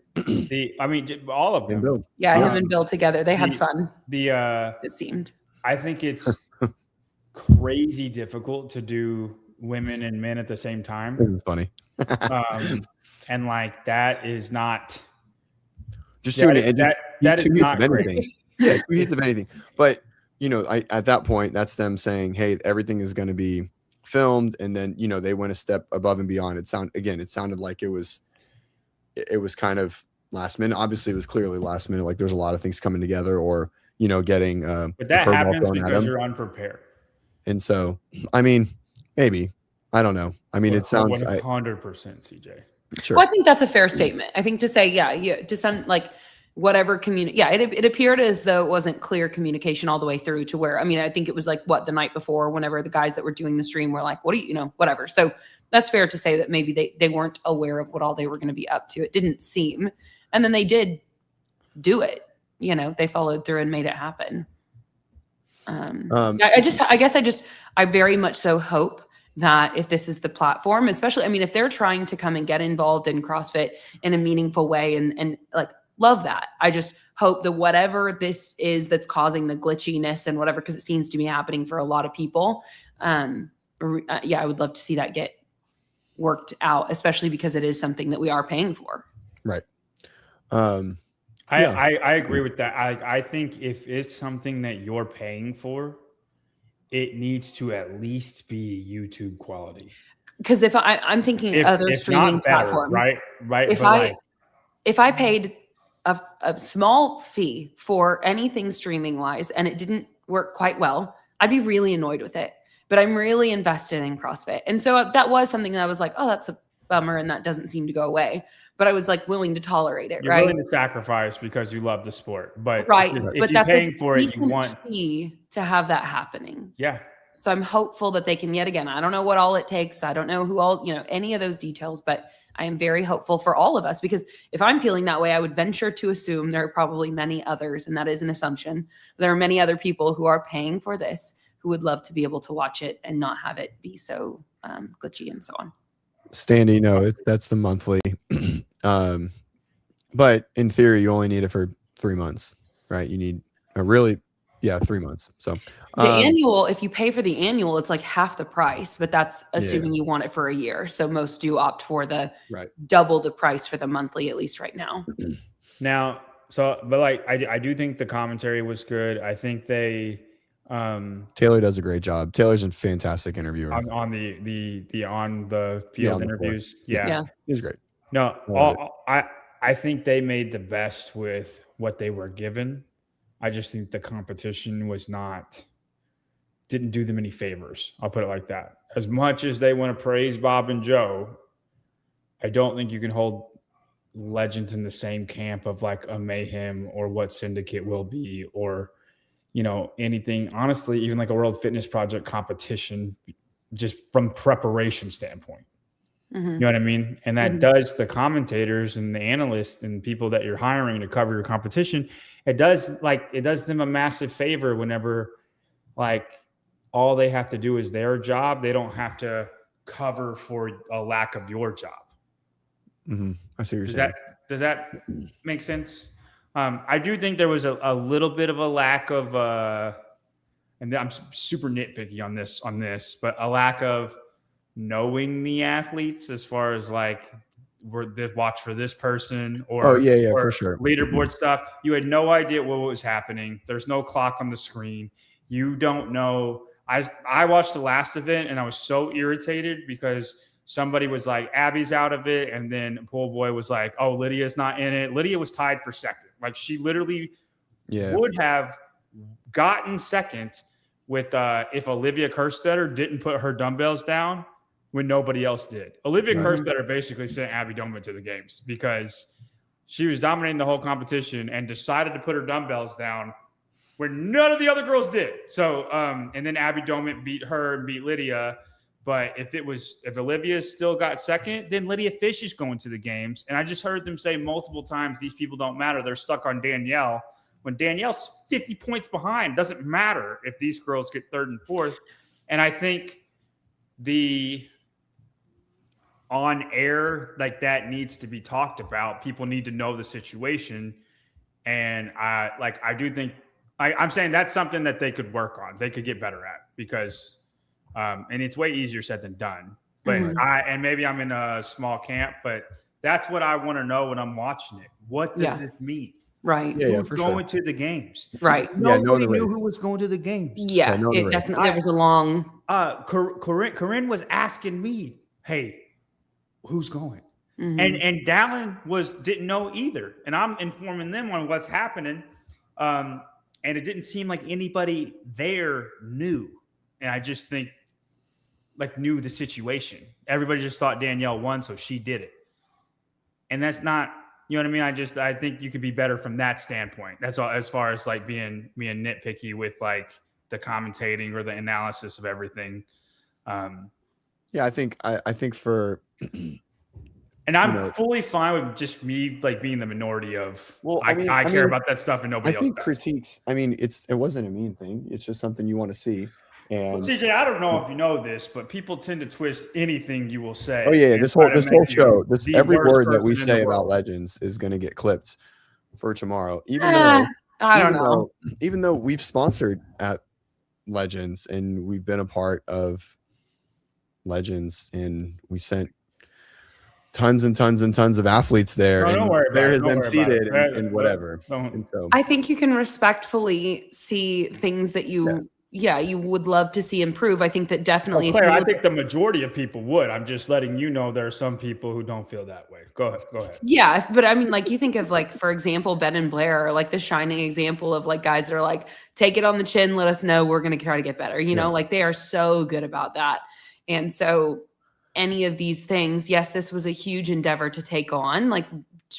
All of them. And Bill. Yeah, him and Bill together, they had fun. It seemed. I think it's crazy difficult to do women and men at the same time. It's funny. And that is not just doing it. That is not great. Yeah, two heats of anything. But at that point, that's them saying, "Hey, everything is going to be filmed," and then they went a step above and beyond. It sounded like it was kind of last minute. Obviously, it was clearly last minute. There's a lot of things coming together, or getting. But that happens because you're unprepared. And so, maybe I don't know. It sounds 100% CJ. Sure. Well, I think that's a fair statement. I think to say, to some whatever it appeared as though it wasn't clear communication all the way through to where, I think it was the night before, whenever the guys that were doing the stream were what do you, whatever. So that's fair to say that maybe they weren't aware of what all they were going to be up to. It didn't seem, and then they did do it, they followed through and made it happen. I very much so hope that if this is the platform, especially, I mean, if they're trying to come and get involved in CrossFit in a meaningful way and like, love that. I just hope that whatever this is that's causing the glitchiness and whatever, because it seems to be happening for a lot of people. I would love to see that get worked out, especially because it is something that we are paying for. Right. I agree with that. I think if it's something that you're paying for, it needs to at least be YouTube quality. Because if I'm thinking other streaming platforms, right. If I paid a small fee for anything streaming wise and it didn't work quite well, I'd be really annoyed with it. But I'm really invested in CrossFit. And so that was something that I was like, oh, that's a bummer. And that doesn't seem to go away. But I was like willing to tolerate it. You're willing to sacrifice because you love the sport. But if but you're that's paying for it, you want fee to have that happening. Yeah. So I'm hopeful that they can, yet again, I don't know what all it takes. I don't know who all, any of those details, but I am very hopeful for all of us, because if I'm feeling that way, I would venture to assume there are probably many others, and that is an assumption. There are many other people who are paying for this who would love to be able to watch it and not have it be so glitchy and so on. Standy, no, that's the monthly. But in theory, you only need it for 3 months, right? You need 3 months. So the annual, if you pay for the annual, it's like half the price, but that's assuming you want it for a year. So most do opt for the double the price for the monthly, at least right now. I do think the commentary was good. I think they Taylor does a great job. Taylor's a fantastic interviewer on the on the field interviews. Yeah, he's great. No, I think they made the best with what they were given. I just think the competition didn't do them any favors. I'll put it like that. As much as they want to praise Bob and Joe, I don't think you can hold legends in the same camp of like a Mayhem or what Syndicate will be, or anything, honestly, even like a World Fitness Project competition, just from preparation standpoint. Mm-hmm. You know what I mean? And that does the commentators and the analysts and people that you're hiring to cover your competition. It does them a massive favor whenever like all they have to do is their job. They don't have to cover for a lack of your job. Mm-hmm. I see what you're saying. Does that make sense? I do think there was a little bit of a lack of, and I'm super nitpicky on this, but a lack of knowing the athletes as far as like watch for this person or for sure, leaderboard stuff. You had no idea what was happening. There's no clock on the screen. You don't know. I watched the last event and I was so irritated because somebody was like, Abby's out of it. And then Pool Boy was like, oh, Lydia's not in it. Lydia was tied for second. Like she literally would have gotten second with if Olivia Kerstetter didn't put her dumbbells down when nobody else did. Olivia Kerstetter basically sent Abby Doman to the games because she was dominating the whole competition and decided to put her dumbbells down where none of the other girls did. So, and then Abby Doman beat her and beat Lydia. But if Olivia still got second, then Lydia Fish is going to the games. And I just heard them say multiple times, these people don't matter. They're stuck on Danielle. When Danielle's 50 points behind, doesn't matter if these girls get third and fourth. And I think the on air like that needs to be talked about. People need to know the situation. And I do think I'm saying that's something that they could work on. They could get better at because and it's way easier said than done. But and maybe I'm in a small camp, but that's what I want to know when I'm watching it. What does this mean? Right. Who's going to the games? Right. Nobody knew who was going to the games. Yeah, it definitely there was a long Corinne was asking me, hey, who's going? Mm-hmm. And Dallin didn't know either. And I'm informing them on what's happening. And it didn't seem like anybody there knew. And I just think knew the situation. Everybody just thought Danielle won, so she did it. And that's not, you know what I mean? I think you could be better from that standpoint. That's all, as far as like being nitpicky with like the commentating or the analysis of everything. I think for, and I'm fully fine with just me like being the minority of, I care about that stuff and nobody else does. Critiques. I mean, it wasn't a mean thing. It's just something you want to see. And well, CJ, I don't know if you know this, but people tend to twist anything you will say. Oh yeah, this whole show, every word that we say about Legends is going to get clipped for tomorrow. Even though we've sponsored at Legends and we've been a part of Legends and we sent tons and tons and tons of athletes there, and there has been seated and whatever. And so I think you can respectfully see things that you would love to see improve. I think that definitely. Claire, I think the majority of people would. I'm just letting you know there are some people who don't feel that way. Go ahead. Yeah, but I mean, like, you think of, like, for example, Ben and Blair are like the shining example of like guys that are like, take it on the chin, let us know, we're going to try to get better. You know, like they are so good about that. And so any of these things, yes, this was a huge endeavor to take on, like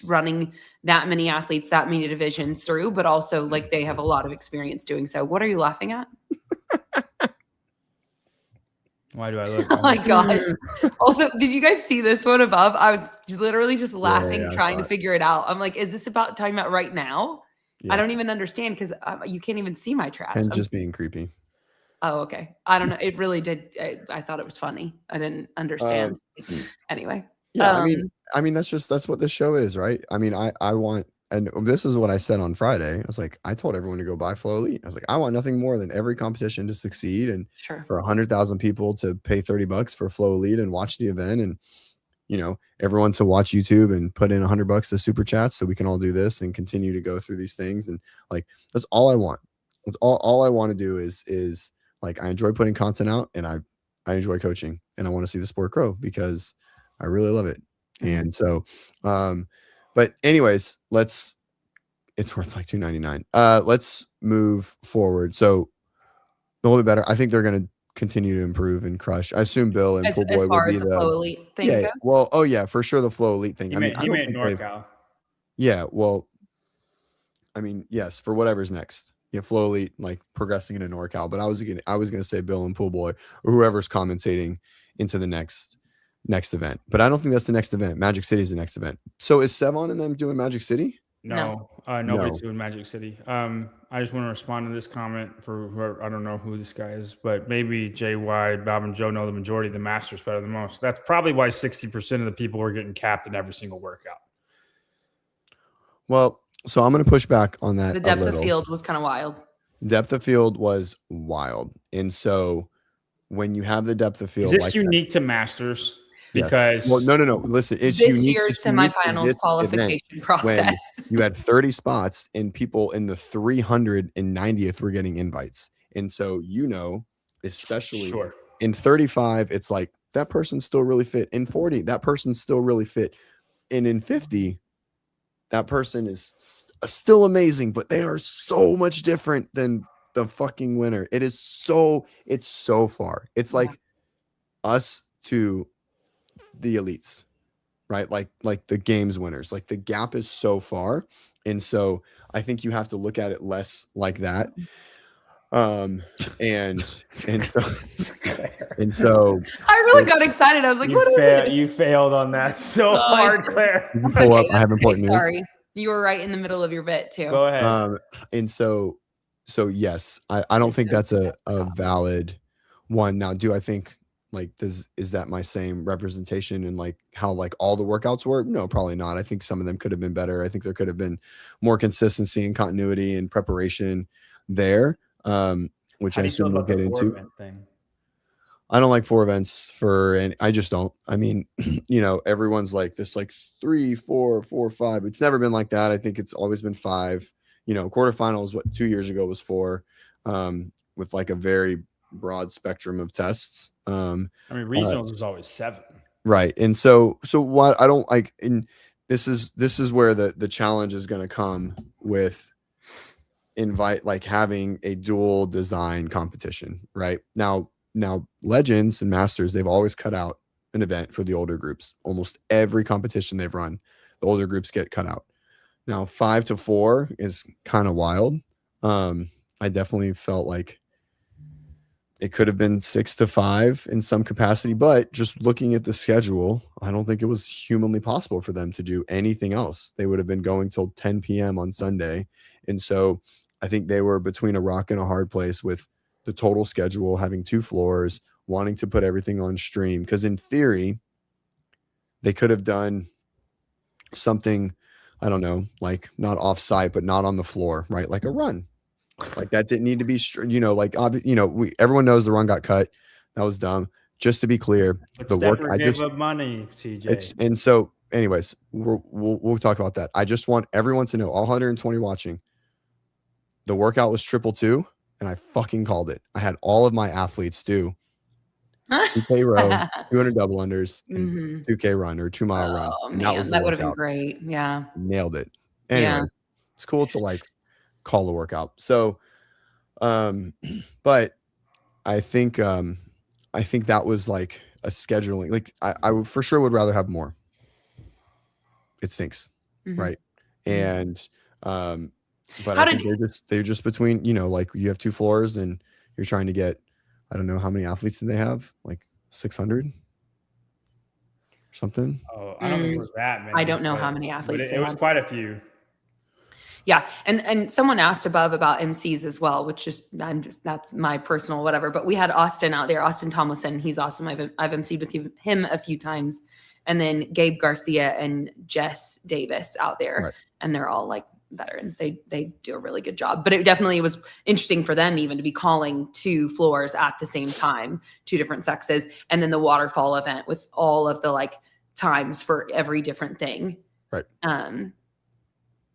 running that many athletes, that many divisions through, but also like they have a lot of experience doing so. What are you laughing at? Why do I look? Oh my gosh. Also, did you guys see this one above? I was literally just laughing, trying to figure it out. I'm like, is this about talking about right now? I don't even understand because you can't even see my traps. And just being creepy. Oh, okay. I don't know. It really did. I thought it was funny. I didn't understand. Anyway. Yeah, I mean, that's what this show is, right? I mean, I want, and this is what I said on Friday. I was like, I told everyone to go buy Flow Elite. I was like, I want nothing more than every competition to succeed, and for 100,000 people to pay $30 for Flow Elite and watch the event, and everyone to watch YouTube and put in $100 to super chats so we can all do this and continue to go through these things. And like, that's all I want. That's all I want to do is like, I enjoy putting content out, and I enjoy coaching, and I want to see the sport grow because I really love it. And so, but anyways, it's worth like $2.99. Let's move forward. So a little bit better. I think they're going to continue to improve and crush. I assume Bill and Pool Boy will be the Flow Elite thing. Yeah. Well, for sure. The Flow Elite thing. He made NorCal. Yeah. Well, I mean, yes, for whatever's next. Yeah. Flow Elite, like progressing into NorCal, but I was going to say Bill and Pool Boy or whoever's commentating into the next event, but I don't think that's the next event. Magic City is the next event. So is Sevon and them doing Magic City? No, nobody's doing Magic City. I just want to respond to this comment for whoever, I don't know who this guy is, but maybe JY, Bob, and Joe know the majority of the Masters better than most. That's probably why 60% of the people were getting capped in every single workout. Well, so I'm going to push back on that. The depth of field was kind of wild. Depth of field was wild. And so when you have the depth of field, is this unique to Masters? Because no. Listen, it's this unique, year's semifinals qualification process. You had 30 spots, and people in the 390th were getting invites, and so especially in 35, it's like that person's still really fit. In 40, that person's still really fit, and in 50, that person is still amazing, but they are so much different than the fucking winner. It's so far. It's like us to the elites, right? Like the games winners. Like the gap is so far, and so I think you have to look at it less like that. And so I really got excited. I was like, "What is it?" You failed on that so hard, Claire. Pull up. I have important news. Sorry, you were right in the middle of your bit too. Go ahead. And so yes, I don't think that's a valid one. Now, do I think like is that my same representation and like how like all the workouts were? No, probably not. I think some of them could have been better. I think there could have been more consistency and continuity and preparation there, which I assume we'll get into. I don't like 4 events and I just don't. I mean, everyone's like this, like 3, 4, 4, 5. It's never been like that. I think it's always been 5. Quarterfinals, 2 years ago was 4, with like a very broad spectrum of tests. Regionals was always 7. Right. And so what I don't like, and this is where the challenge is going to come with having a dual design competition, right? Now Legends and Masters, they've always cut out an event for the older groups. Almost every competition they've run, the older groups get cut out. Now 5 to 4 is kind of wild. I definitely felt like it could have been 6 to 5 in some capacity, but just looking at the schedule, I don't think it was humanly possible for them to do anything else. They would have been going till 10 p.m. on Sunday. And so I think they were between a rock and a hard place with the total schedule, having 2 floors, wanting to put everything on stream. Because in theory, they could have done something, I don't know, like not off site, but not on the floor, right? Like a run. Like that didn't need to be, everyone knows the run got cut. That was dumb. Just to be clear, the work I just up money, TJ. And so, anyways, we'll talk about that. I just want everyone to know, all 120 watching, the workout was 222, and I fucking called it. I had all of my athletes do 2K row, 200 double unders, and 2K run or 2 mile run. Oh And man, that would have been great. Yeah, nailed it. Anyway, it's cool to like call the workout. So, but I think that was like a scheduling. Like I would for sure would rather have more. It stinks, right? And but I think they're just between, like you have 2 floors and you're trying to get, I don't know how many athletes did they have, like 600 or something. Oh, I don't think it was that many. I don't know how many athletes. It was quite a few. Yeah, and someone asked above about MCs as well, which is that's my personal whatever. But we had Austin out there, Austin Tomlinson. He's awesome. I've MC'd with him a few times, and then Gabe Garcia and Jess Davis out there, right. And they're all like veterans. They do a really good job. But it definitely was interesting for them even to be calling 2 floors at the same time, 2 different sexes, and then the waterfall event with all of the like times for every different thing. Right.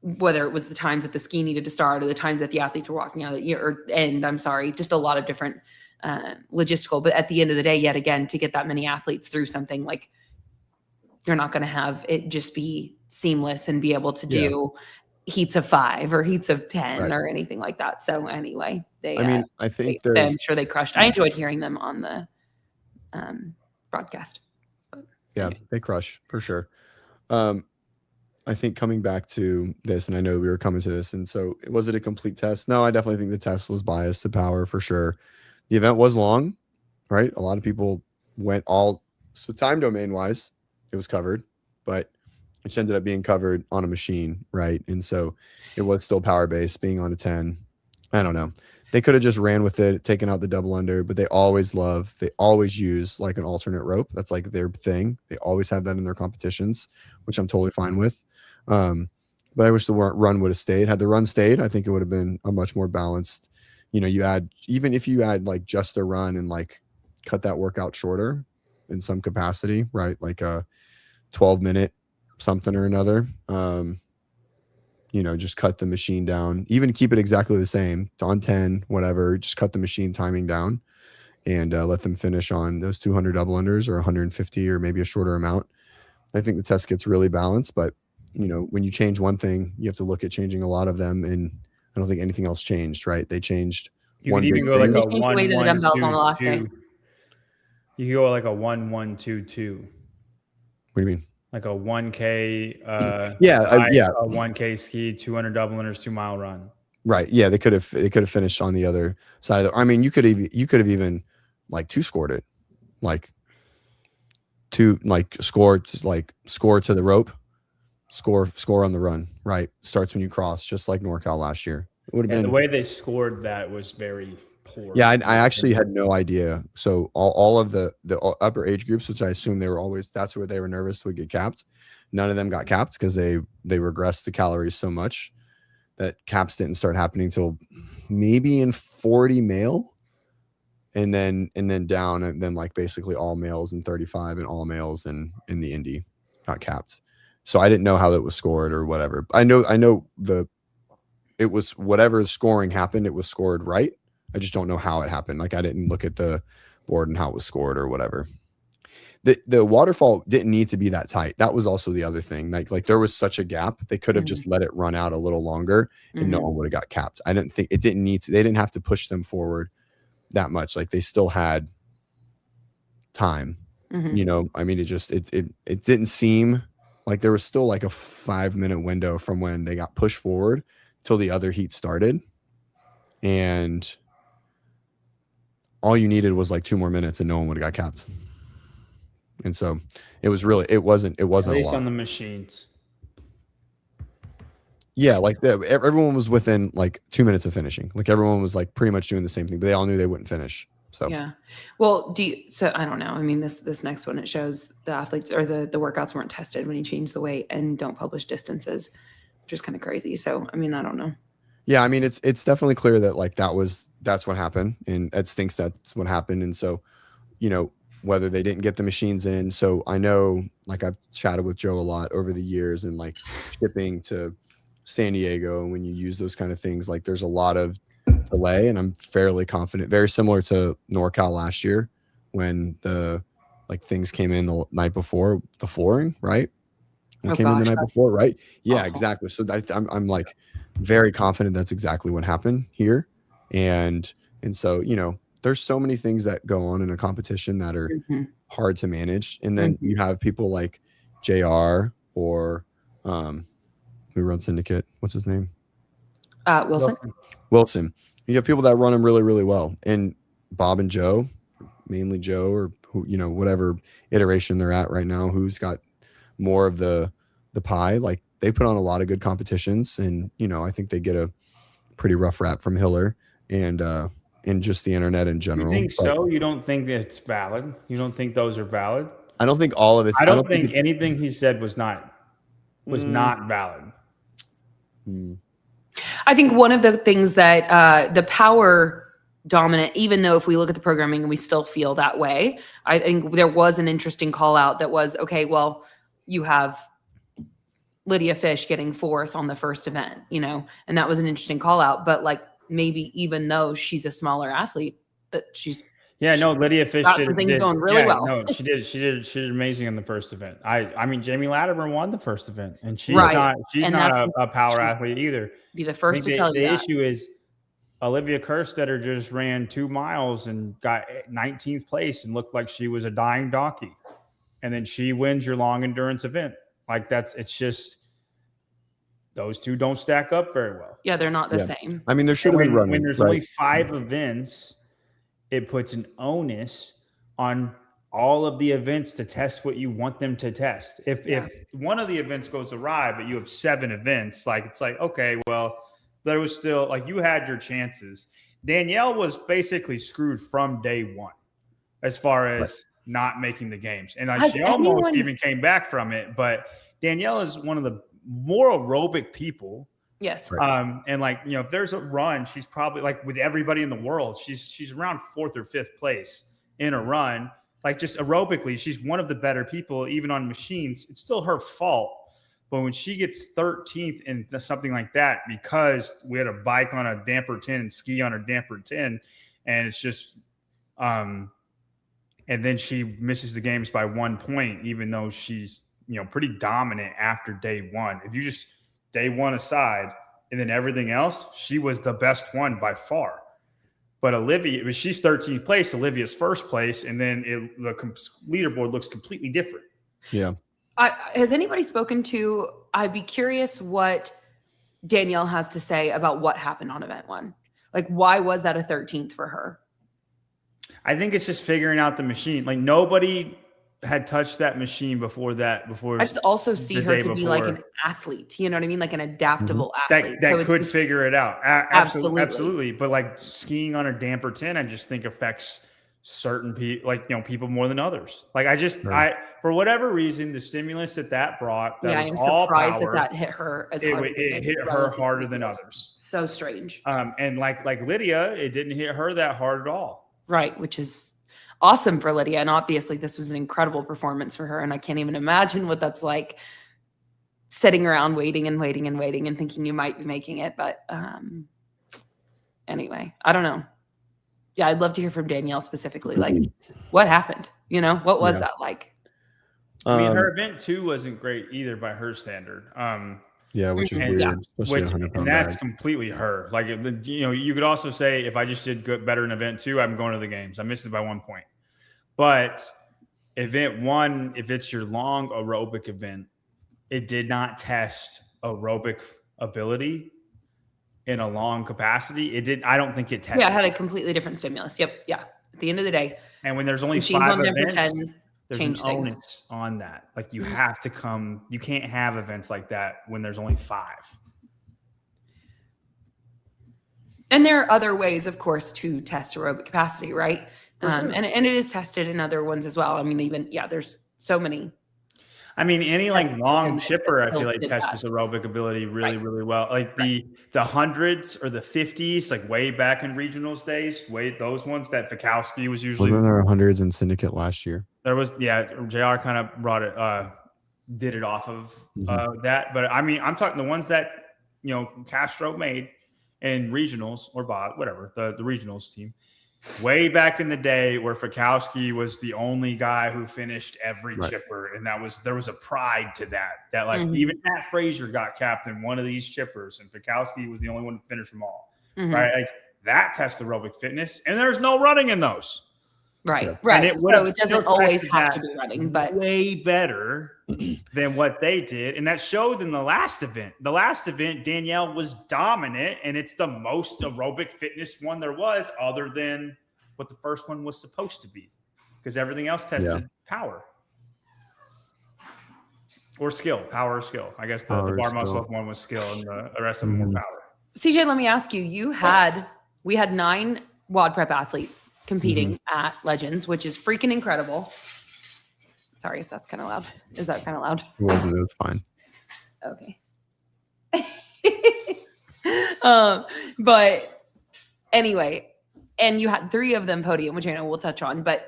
Whether it was the times that the ski needed to start or the times that the athletes were walking out or end, I'm sorry, just a lot of different logistical. But at the end of the day, yet again, to get that many athletes through something, like you're not going to have it just be seamless and be able to do heats of 5 or heats of 10 or anything like that. So anyway, I think I'm sure they crushed. I enjoyed hearing them on the broadcast. Yeah, they crush for sure. I think coming back to this, and I know we were coming to this, and so was it a complete test? No, I definitely think the test was biased to power for sure. The event was long, right? A lot of people went so time domain wise, it was covered, but it ended up being covered on a machine, right? And so it was still power based, being on a 10. I don't know. They could have just ran with it, taken out the double under, but they always use like an alternate rope. That's like their thing. They always have that in their competitions, which I'm totally fine with. But I wish the run would have stayed. Had the run stayed, I think it would have been a much more balanced, even if you add like just a run and like cut that workout shorter in some capacity, right? Like a 12-minute something or another, just cut the machine down, even keep it exactly the same on 10, whatever, just cut the machine timing down and let them finish on those 200 double unders or 150 or maybe a shorter amount. I think the test gets really balanced, but when you change one thing, you have to look at changing a lot of them, and I don't think anything else changed, right? They changed. You could even go like a 1 1 dumbbells on the last day. You could go like a 1 1 2 2. What do you mean? Like a 1K, a 1K ski, 200 double unders, 2 mile run. Right. Yeah, they could have finished on the other side of the. I mean, you could have even like 2 scored it, like 2 like score to the rope. Score on the run, right? Starts when you cross, just like NorCal last year. It would have been the way they scored that was very poor. Yeah, I actually had no idea. So all of the upper age groups, which I assume that's where they were nervous would get capped. None of them got capped because they regressed the calories so much that caps didn't start happening till maybe in 40 male, and then down, and then like basically all males in 35 and all males in the Indy got capped. So I didn't know how it was scored or whatever. I know it was whatever scoring happened, it was scored right. I just don't know how it happened. Like I didn't look at the board and how it was scored or whatever. The waterfall didn't need to be that tight. That was also the other thing. Like there was such a gap. They could have just let it run out a little longer and no one would have got capped. I didn't think it didn't need to. They didn't have to push them forward that much. Like they still had time. I mean, it didn't seem like there was still like a 5-minute window from when they got pushed forward till the other heat started. And all you needed was like 2 more minutes and no one would have got capped. And so it wasn't At least a lot. on the machines. Yeah, like everyone was within like 2 minutes of finishing. Like everyone was like pretty much doing the same thing, but they all knew they wouldn't finish. So yeah. Well, so I don't know. I mean, this next one, it shows the athletes or the workouts weren't tested when you change the weight and don't publish distances, which is kind of crazy. So I mean, I don't know. Yeah, I mean it's definitely clear that like that's what happened, and it stinks that's what happened. And so, you know, whether they didn't get the machines in. So I know, like I've chatted with Joe a lot over the years, and like shipping to San Diego, and when you use those kind of things, like there's a lot of delay, and I'm fairly confident, very similar to NorCal last year when the like things came in the night before, the flooring, right? It came in the night before, right? Yeah, awful. exactly. So I'm like very confident that's exactly what happened here. And so, you know, there's so many things that go on in a competition that are hard to manage. And then you have people like JR or who runs Syndicate. What's his name? Wilson. You have people that run them really, really well. And Bob and Joe, mainly Joe, or who, you know, whatever iteration they're at right now, who's got more of the pie, like they put on a lot of good competitions. And, you know, I think they get a pretty rough rap from Hiller and just the internet in general. You think so? You don't think that it's valid? You don't think those are valid? I don't think all of it. I don't think anything he said was not valid. I think one of the things that the power dominant, even though if we look at the programming and we still feel that way, I think there was an interesting call out that was, okay, well, you have Lydia Fish getting 4th on the first event, you know, and that was an interesting call out. But like maybe even though she's a smaller athlete, that Lydia Fish got some things going really well. No, she did amazing in the first event. I mean, Jamie Latimer won the first event, and she's not a power athlete either. Be the first to tell you that. The issue is Olivia Kerstetter just ran 2 miles and got 19th place and looked like she was a dying donkey. And then she wins your long endurance event. Like it's just, those two don't stack up very well. Yeah, they're not the same. I mean, there should have been running. When there's only 5 events, it puts an onus on all of the events to test what you want them to test. If one of the events goes awry, but you have 7 events, like it's like, okay, well, there was still like you had your chances. Danielle was basically screwed from day one as far as not making the games. And she almost even came back from it. But Danielle is one of the more aerobic people. Yes. And like, you know, if there's a run, she's probably like with everybody in the world, she's around 4th or 5th place in a run. Like just aerobically, she's one of the better people, even on machines. It's still her fault. But when she gets 13th in something like that, because we had a bike on a damper 10 and ski on a damper 10, and it's just, and then she misses the games by 1 point, even though she's, you know, pretty dominant after day one. If you just day one aside, and then everything else, she was the best one by far. But Olivia, she's 13th place, Olivia's first place, and then the leaderboard looks completely different. Yeah. Has anybody spoken to, I'd be curious what Danielle has to say about what happened on event 1. Like, why was that a 13th for her? I think it's just figuring out the machine. Like, nobody had touched that machine before that. I just also see her to be like an athlete. You know what I mean? Like an adaptable athlete. That could figure it out. Absolutely. But like skiing on a damper 10, I just think affects certain people, like, you know, people more than others. Like for whatever reason, the stimulus that brought, that was all surprised power, that hit her as hard as it hit her harder than others. So strange. And like Lydia, it didn't hit her that hard at all. Right, which is awesome for Lydia. And obviously this was an incredible performance for her. And I can't even imagine what that's like, sitting around waiting and thinking you might be making it. But anyway, I don't know. Yeah, I'd love to hear from Danielle specifically. Like, what happened? You know, what was that like? I mean, her event 2 wasn't great either by her standard. Which is weird. And that's completely her. Like, you know, you could also say if I just did better in event 2, I'm going to the games. I missed it by 1 point. But event 1, if it's your long aerobic event, it did not test aerobic ability in a long capacity. It did. I don't think it tested. Yeah, it had a completely different stimulus. Yep. Yeah. At the end of the day. And when there's only machines 5 on events, there's change an onus on that. Like you have to come. You can't have events like that when there's only 5. And there are other ways, of course, to test aerobic capacity, right? Sure. And it is tested in other ones as well. I mean, even, there's so many. I mean, any like long chipper, I feel like did tests aerobic ability really, really well. Like the hundreds or the 50s, like way back in regionals days, those ones that Fikowski was usually. Wasn't there hundreds in syndicate last year? There was, JR kind of brought it, did it off of that. But I mean, I'm talking the ones that, Castro made in regionals or Bob, whatever, the regionals team. Way back in the day where Fikowski was the only guy who finished every chipper. And there was a pride to that like even Matt Frazier got capped in one of these chippers and Fikowski was the only one to finish them all. Right. Like that tests aerobic fitness and there's no running in those. Right. Right. So it doesn't always have to be running, but way better than what they did. And that showed in the last event. The last event, Danielle was dominant, and it's the most aerobic fitness one there was, other than what the first one was supposed to be, because everything else tested power or skill, power or skill. I guess the bar muscle up one was skill, and the rest of them were power. CJ, let me ask you, we had 9 WODprep athletes competing at Legends, which is freaking incredible. Sorry if that's kind of loud. Is that kind of loud? It wasn't. It was fine. Okay. But anyway, and you had 3 of them podium, which I know we'll touch on, but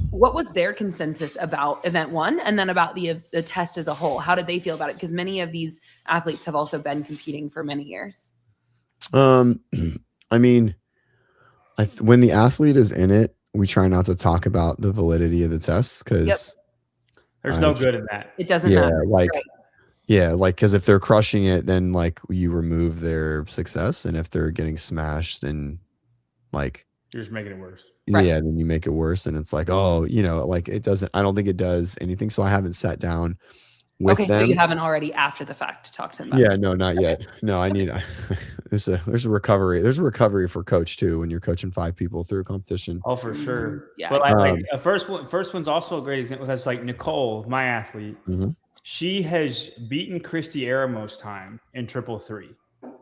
what was their consensus about event 1 and then about the test as a whole? How did they feel about it? Because many of these athletes have also been competing for many years. I mean, when the athlete is in it, we try not to talk about the validity of the tests because there's no good in that. It doesn't matter. Because if they're crushing it, then like you remove their success, and if they're getting smashed, then like you're just making it worse. Yeah, then you make it worse, and it's like, like it doesn't. I don't think it does anything. So I haven't sat down with them. So you haven't already after the fact talked to them about it? No, not yet. No, I need. There's a recovery. There's a recovery for coach too when you're coaching 5 people through a competition. Oh, for sure. Yeah. But first one's also a great example. That's like Nicole, my athlete. She has beaten Christy Aramos time in 333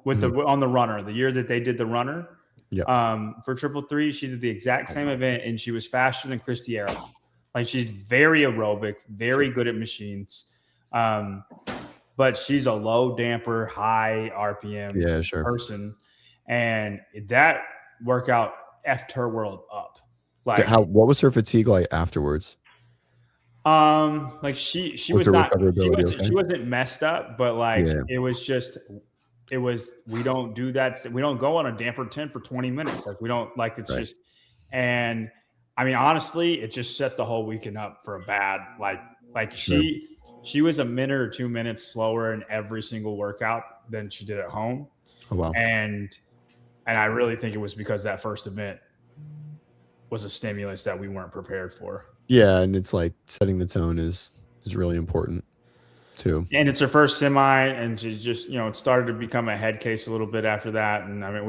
with on the runner. The year that they did the runner. Yeah. For 333, she did the exact same event and she was faster than Christy Aramos. Like she's very aerobic, very good at machines. But she's a low damper, high RPM person. And that workout effed her world up. Like what was her fatigue like afterwards? Like she was not, she wasn't messed up, but like it was we don't do that. We don't go on a damper 10 for 20 minutes. Like we don't like it's just, and I mean, honestly, it just set the whole weekend up for a bad, she was a minute or 2 minutes slower in every single workout than she did at home. Oh, wow. And I really think it was because that first event was a stimulus that we weren't prepared for. Yeah. And it's like setting the tone is really important too. And it's her first semi, and she just, it started to become a head case a little bit after that. And I mean,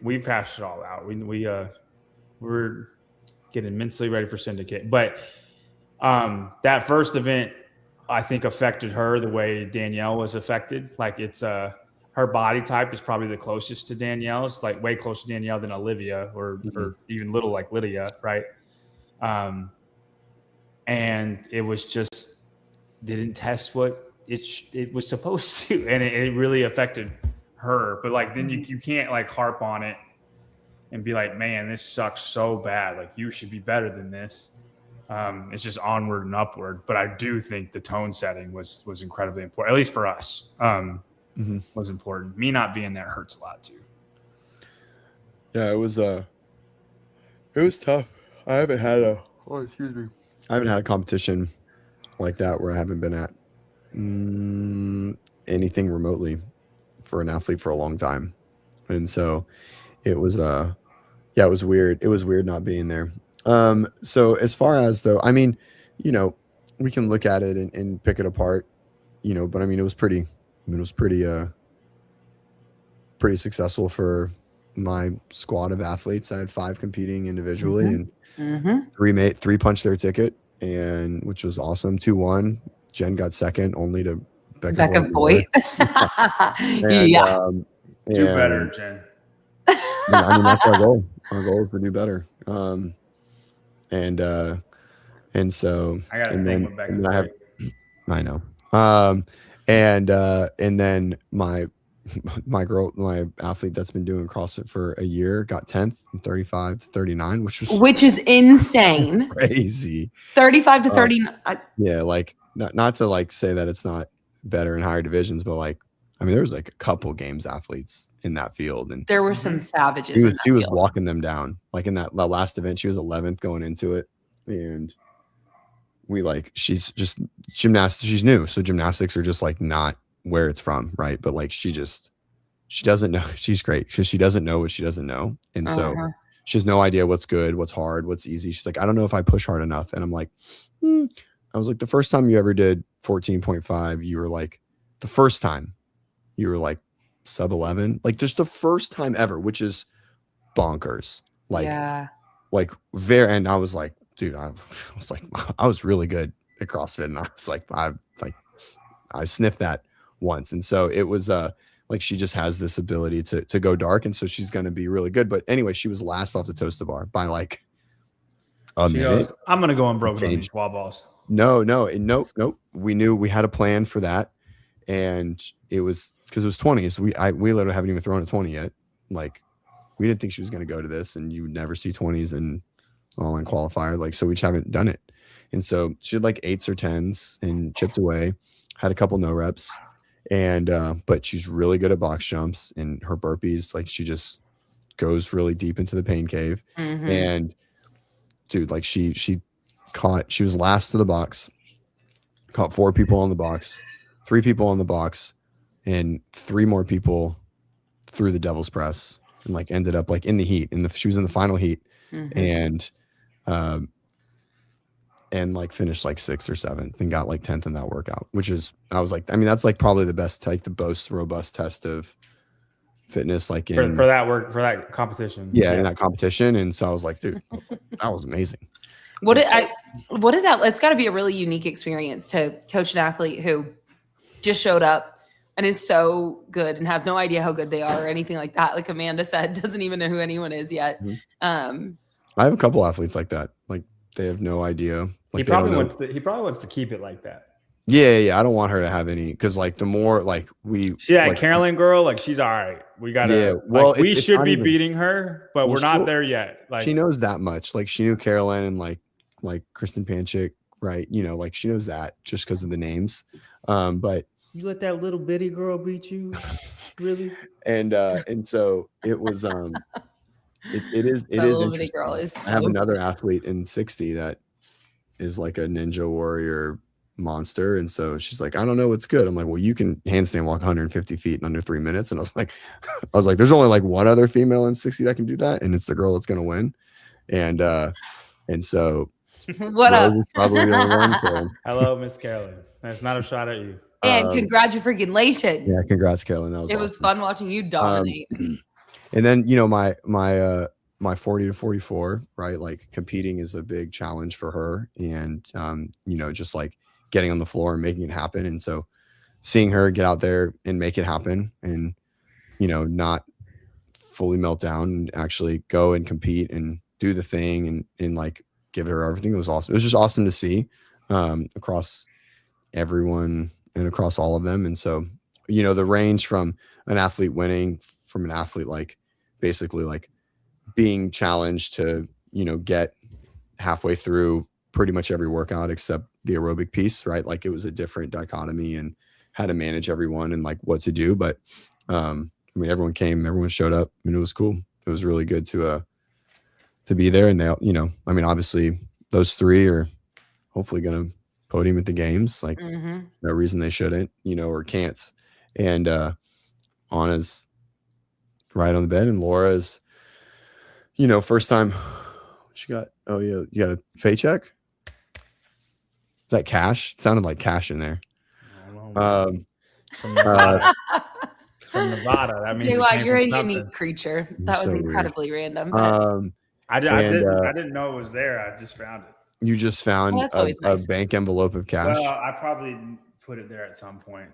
we've hashed it all out. We're getting mentally ready for syndicate, but that first event, I think, affected her the way Danielle was affected. Like it's her body type is probably the closest to Danielle's, like way closer to Danielle than Olivia or even little like Lydia, right? And it was just didn't test what it was supposed to, and it really affected her. But like then you can't like harp on it and be like, man, this sucks so bad. Like you should be better than this. It's just onward and upward. But I do think the tone setting was incredibly important, at least for us. Was important. Me not being there hurts a lot too. Yeah, it was tough. I haven't had a competition like that where I haven't been at anything remotely for an athlete for a long time. And so it was it was weird. It was weird not being there. So as far as though, I mean, we can look at it and pick it apart, but I mean, it was pretty successful for my squad of athletes. I had 5 competing individually and 3 punched their ticket, and which was awesome. 2-1. Jen got second only to Becca Voigt. Do better, Jen. I mean, that's our goal. Our goal is to do better. And so, I got a and thing then, with back and and then I have, forth. I know. And then my athlete that's been doing CrossFit for a year got 10th and 35 to 39, which is insane. Crazy. 35 to 39. Yeah, like not to like say that it's not better in higher divisions, but like, I mean, there was like a couple games athletes in that field, and there were some savages. She was walking them down. Like in that last event, she was 11th going into it, and we like, she's just gymnastics. She's new, so gymnastics are just like not where it's from, right? But like she doesn't know. She's great because she doesn't know what she doesn't know, and so she has no idea what's good, what's hard, what's easy. She's like, I don't know if I push hard enough, and I'm like, I was like, the first time you ever did 14.5, you were like, the first time you were like sub 11, like just the first time ever, which is bonkers. Like, like very, and I was like, dude, I was like, I was really good at CrossFit, and I was like, I sniffed that once, and so it was like she just has this ability to go dark, and so she's going to be really good. But anyway, she was last off the toaster bar by like a minute. Goes, I'm going to go unbroken on these wall balls. Nope. We knew we had a plan for that, and it was because it was 20. So we literally haven't even thrown a 20 yet. Like we didn't think she was going to go to this, and you would never see 20s in all in qualifier. Like, so we just haven't done it. And so she had like 8s or 10s and chipped away, had a couple no reps, and but she's really good at box jumps and her burpees. Like she just goes really deep into the pain cave. And dude, like she was last to the box, caught 4 people on the box, 3 people on the box, and 3 more people through the devil's press, and like ended up like in the heat. She was in the final heat, and like finished like 6th or 7th and got like 10th in that workout, which is, I was like, I mean, that's like probably the best, like the most robust test of fitness, like in for that competition. Yeah, in that competition. And so I was like, dude, that was amazing. What is that? It's got to be a really unique experience to coach an athlete who just showed up and is so good and has no idea how good they are or anything like that. Like Amanda said, doesn't even know who anyone is yet. I have a couple athletes like that. Like they have no idea. Like he probably wants to keep it like that. Yeah. I don't want her to have any, because like the more like see that like, Carolyn girl, like she's all right. We gotta well, like, we should be beating her, but we're not there yet. Like she knows that much. Like she knew Carolyn and like Kristen Panchik, right? You know, like she knows that just because of the names. But you let that little bitty girl beat you, really? And so it was it is interesting. Girl I have another athlete in 60 that is like a ninja warrior monster, and so she's like, I don't know what's good. I'm like, well, you can handstand walk 150 feet in under 3 minutes. And I was like, there's only like one other female in 60 that can do that, and it's the girl that's gonna win. And so what up? Probably the only one. So. Hello, Miss Carolyn. That's not a shot at you. And congratulations. Yeah, congrats, Carolyn. That was it was fun watching you dominate. And then my 40 to 44, right? Like competing is a big challenge for her, and just like getting on the floor and making it happen. And so seeing her get out there and make it happen, and not fully melt down and actually go and compete and do the thing and like give it her everything. It was awesome. It was just awesome to see across everyone and across all of them. And so, the range from an athlete winning, from an athlete like basically like being challenged to, get halfway through pretty much every workout except the aerobic piece, right? Like it was a different dichotomy and how to manage everyone and like what to do. But everyone came, everyone showed up, and it was cool. It was really good to be there. And they, obviously those 3 are hopefully going to podium at the games. Like no reason they shouldn't, or can't. And Anna's right on the bed, and Laura's, first time she got, you got a paycheck? Is that cash? It sounded like cash in there. From Nevada. That means you're a unique creature. That was incredibly random. I didn't know it was there. I just found it. You just found a bank envelope of cash? Well, I probably put it there at some point.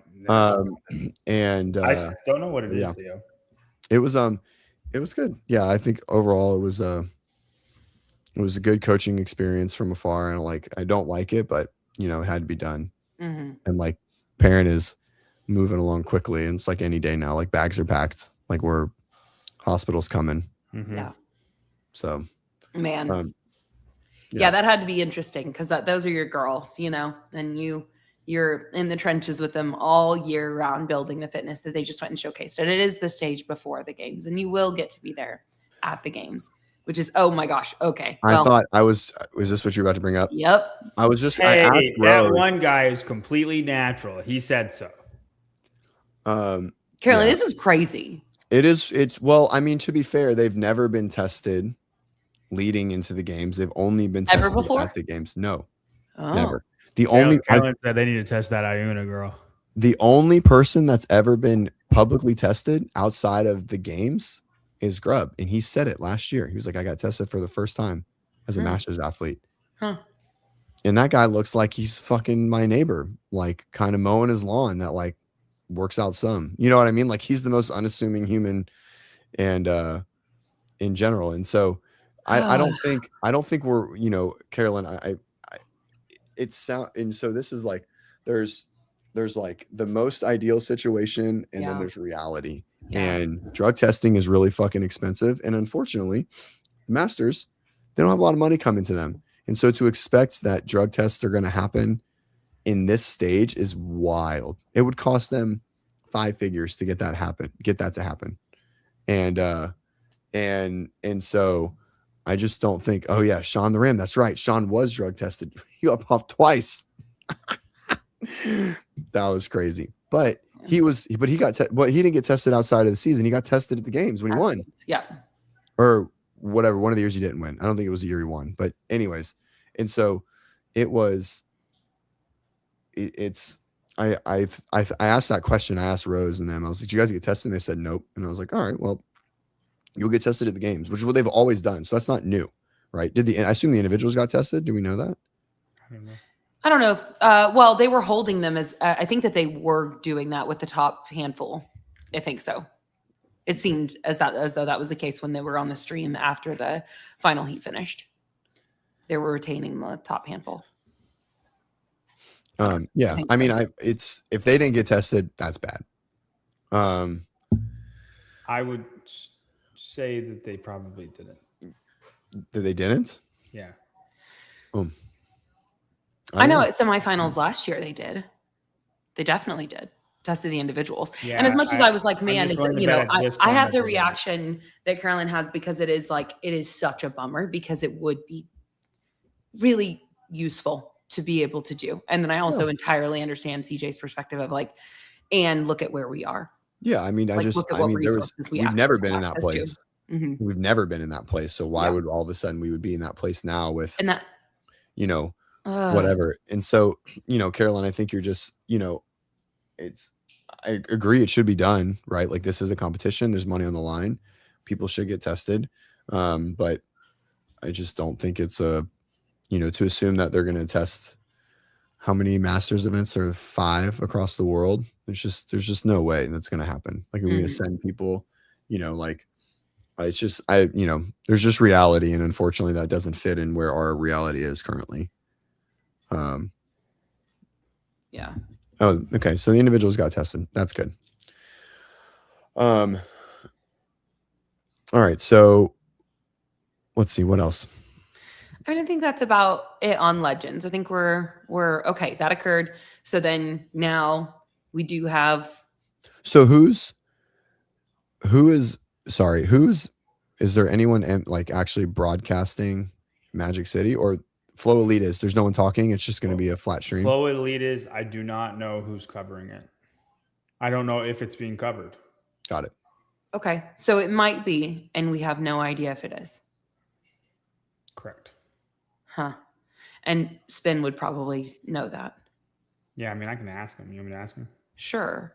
And I don't know what it is, Theo. It was It was good. Yeah, I think overall it was a good coaching experience from afar, and I don't like it, but it had to be done. Mm-hmm. And parent is moving along quickly, and it's like any day now. Like bags are packed. Like we're hospital's coming. Mm-hmm. Yeah. So, man, yeah, that had to be interesting because those are your girls, and you're in the trenches with them all year round, building the fitness that they just went and showcased. And it is the stage before the games, and you will get to be there at the games, which is, oh my gosh. Okay. I thought was this what you were about to bring up? Yep. I was just, hey, that one guy is completely natural. He said so. Carolyn, yeah. this is crazy. Well, I mean, to be fair, they've never been tested leading into the games. They've only been tested Ever before at the games. No, Oh. never. Carolyn said they need to test that Iuna girl. The only person that's ever been publicly tested outside of the games is Grubb. And he said it last year. He was like, I got tested for the first time as a master's athlete. Huh. And that guy looks like he's fucking my neighbor, like kind of mowing his lawn that works out some. You know what I mean? Like he's the most unassuming human and in general. And so I don't think we're, Carolyn, and so this is there's the most ideal situation and then there's reality. And drug testing is really fucking expensive. And unfortunately, the masters, they don't have a lot of money coming to them. And so to expect that drug tests are going to happen in this stage is wild. It would cost them 5 figures to get that to happen. And so I just don't think, oh yeah, Sean the Ram. That's right. Sean was drug tested. He got popped twice. That was crazy. But he didn't get tested outside of the season. He got tested at the games when he won. Yeah. Or whatever. One of the years he didn't win. I don't think it was the year he won. But anyways, and so I asked that question. I asked Rose and them. I was like, "Did you guys get tested?" And they said nope. And I was like, all right, well, you'll get tested at the games, which is what they've always done. So that's not new, right? I assume the individuals got tested? Do we know that? I don't know if, they were holding them as, I think that they were doing that with the top handful. I think so. It seemed as though that was the case when they were on the stream after the final heat finished. They were retaining the top handful. Yeah. I mean, if they didn't get tested, that's bad. I would say that they probably didn't. That they didn't? Yeah. I know at semifinals last year they did. They definitely did. Tested the individuals. Yeah, and as much as I was like, man, it's, I have the reaction that Carolyn has because it is such a bummer because it would be really useful to be able to do. And then I also entirely understand CJ's perspective of and look at where we are. Yeah. I mean, we've never been in that place. Mm-hmm. We've never been in that place. So why would all of a sudden we would be in that place now with, and that, whatever. And so, Carolyn, I think you're just, I agree. It should be done, right? Like this is a competition. There's money on the line. People should get tested. But I just don't think it's to assume that they're going to test how many masters events are 5 across the world. There's just no way that's going to happen. Like, we're going to send people, it's just, there's just reality. And unfortunately that doesn't fit in where our reality is currently. Yeah. Oh, okay. So the individuals got tested. That's good. All right. So let's see what else. I mean, I think that's about it on Legends. I think we're okay. That occurred. So then now we do have. So is there anyone actually broadcasting Magic City, or Flow Elite is? There's no one talking. It's just going to be a flat stream. Flow Elite is. I do not know who's covering it. I don't know if it's being covered. Got it. Okay. So it might be, and we have no idea if it is. Correct. Huh. And Spin would probably know that. Yeah, I mean, I can ask him. You want me to ask him? Sure.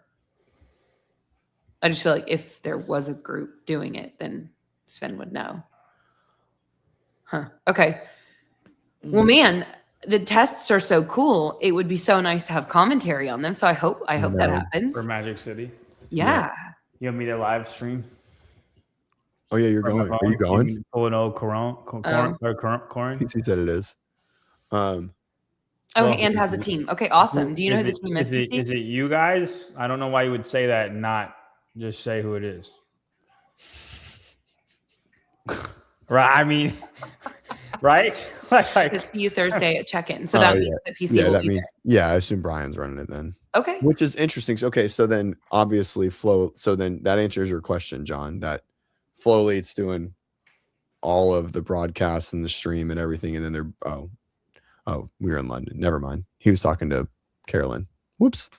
I just feel like if there was a group doing it, then Spin would know. Huh. Okay. Well, man, the tests are so cool. It would be so nice to have commentary on them. So I hope that happens. For Magic City? Yeah. You want me to live stream? Oh yeah, you're going. Are you going? Pull an old Corin. PC said it is. And has a team. Okay, awesome. Do you know who the team is? Is it you guys? I don't know why you would say that and not just say who it is. Right? I mean, right? like it's you Thursday at check-in. So that means that PC will be there. I assume Brian's running it then. Okay. Which is interesting. Okay, so then obviously Flo. So then that answers your question, John. That Flo Elite's doing all of the broadcasts and the stream and everything, and then they're we were in London. Never mind. He was talking to Carolyn. Whoops.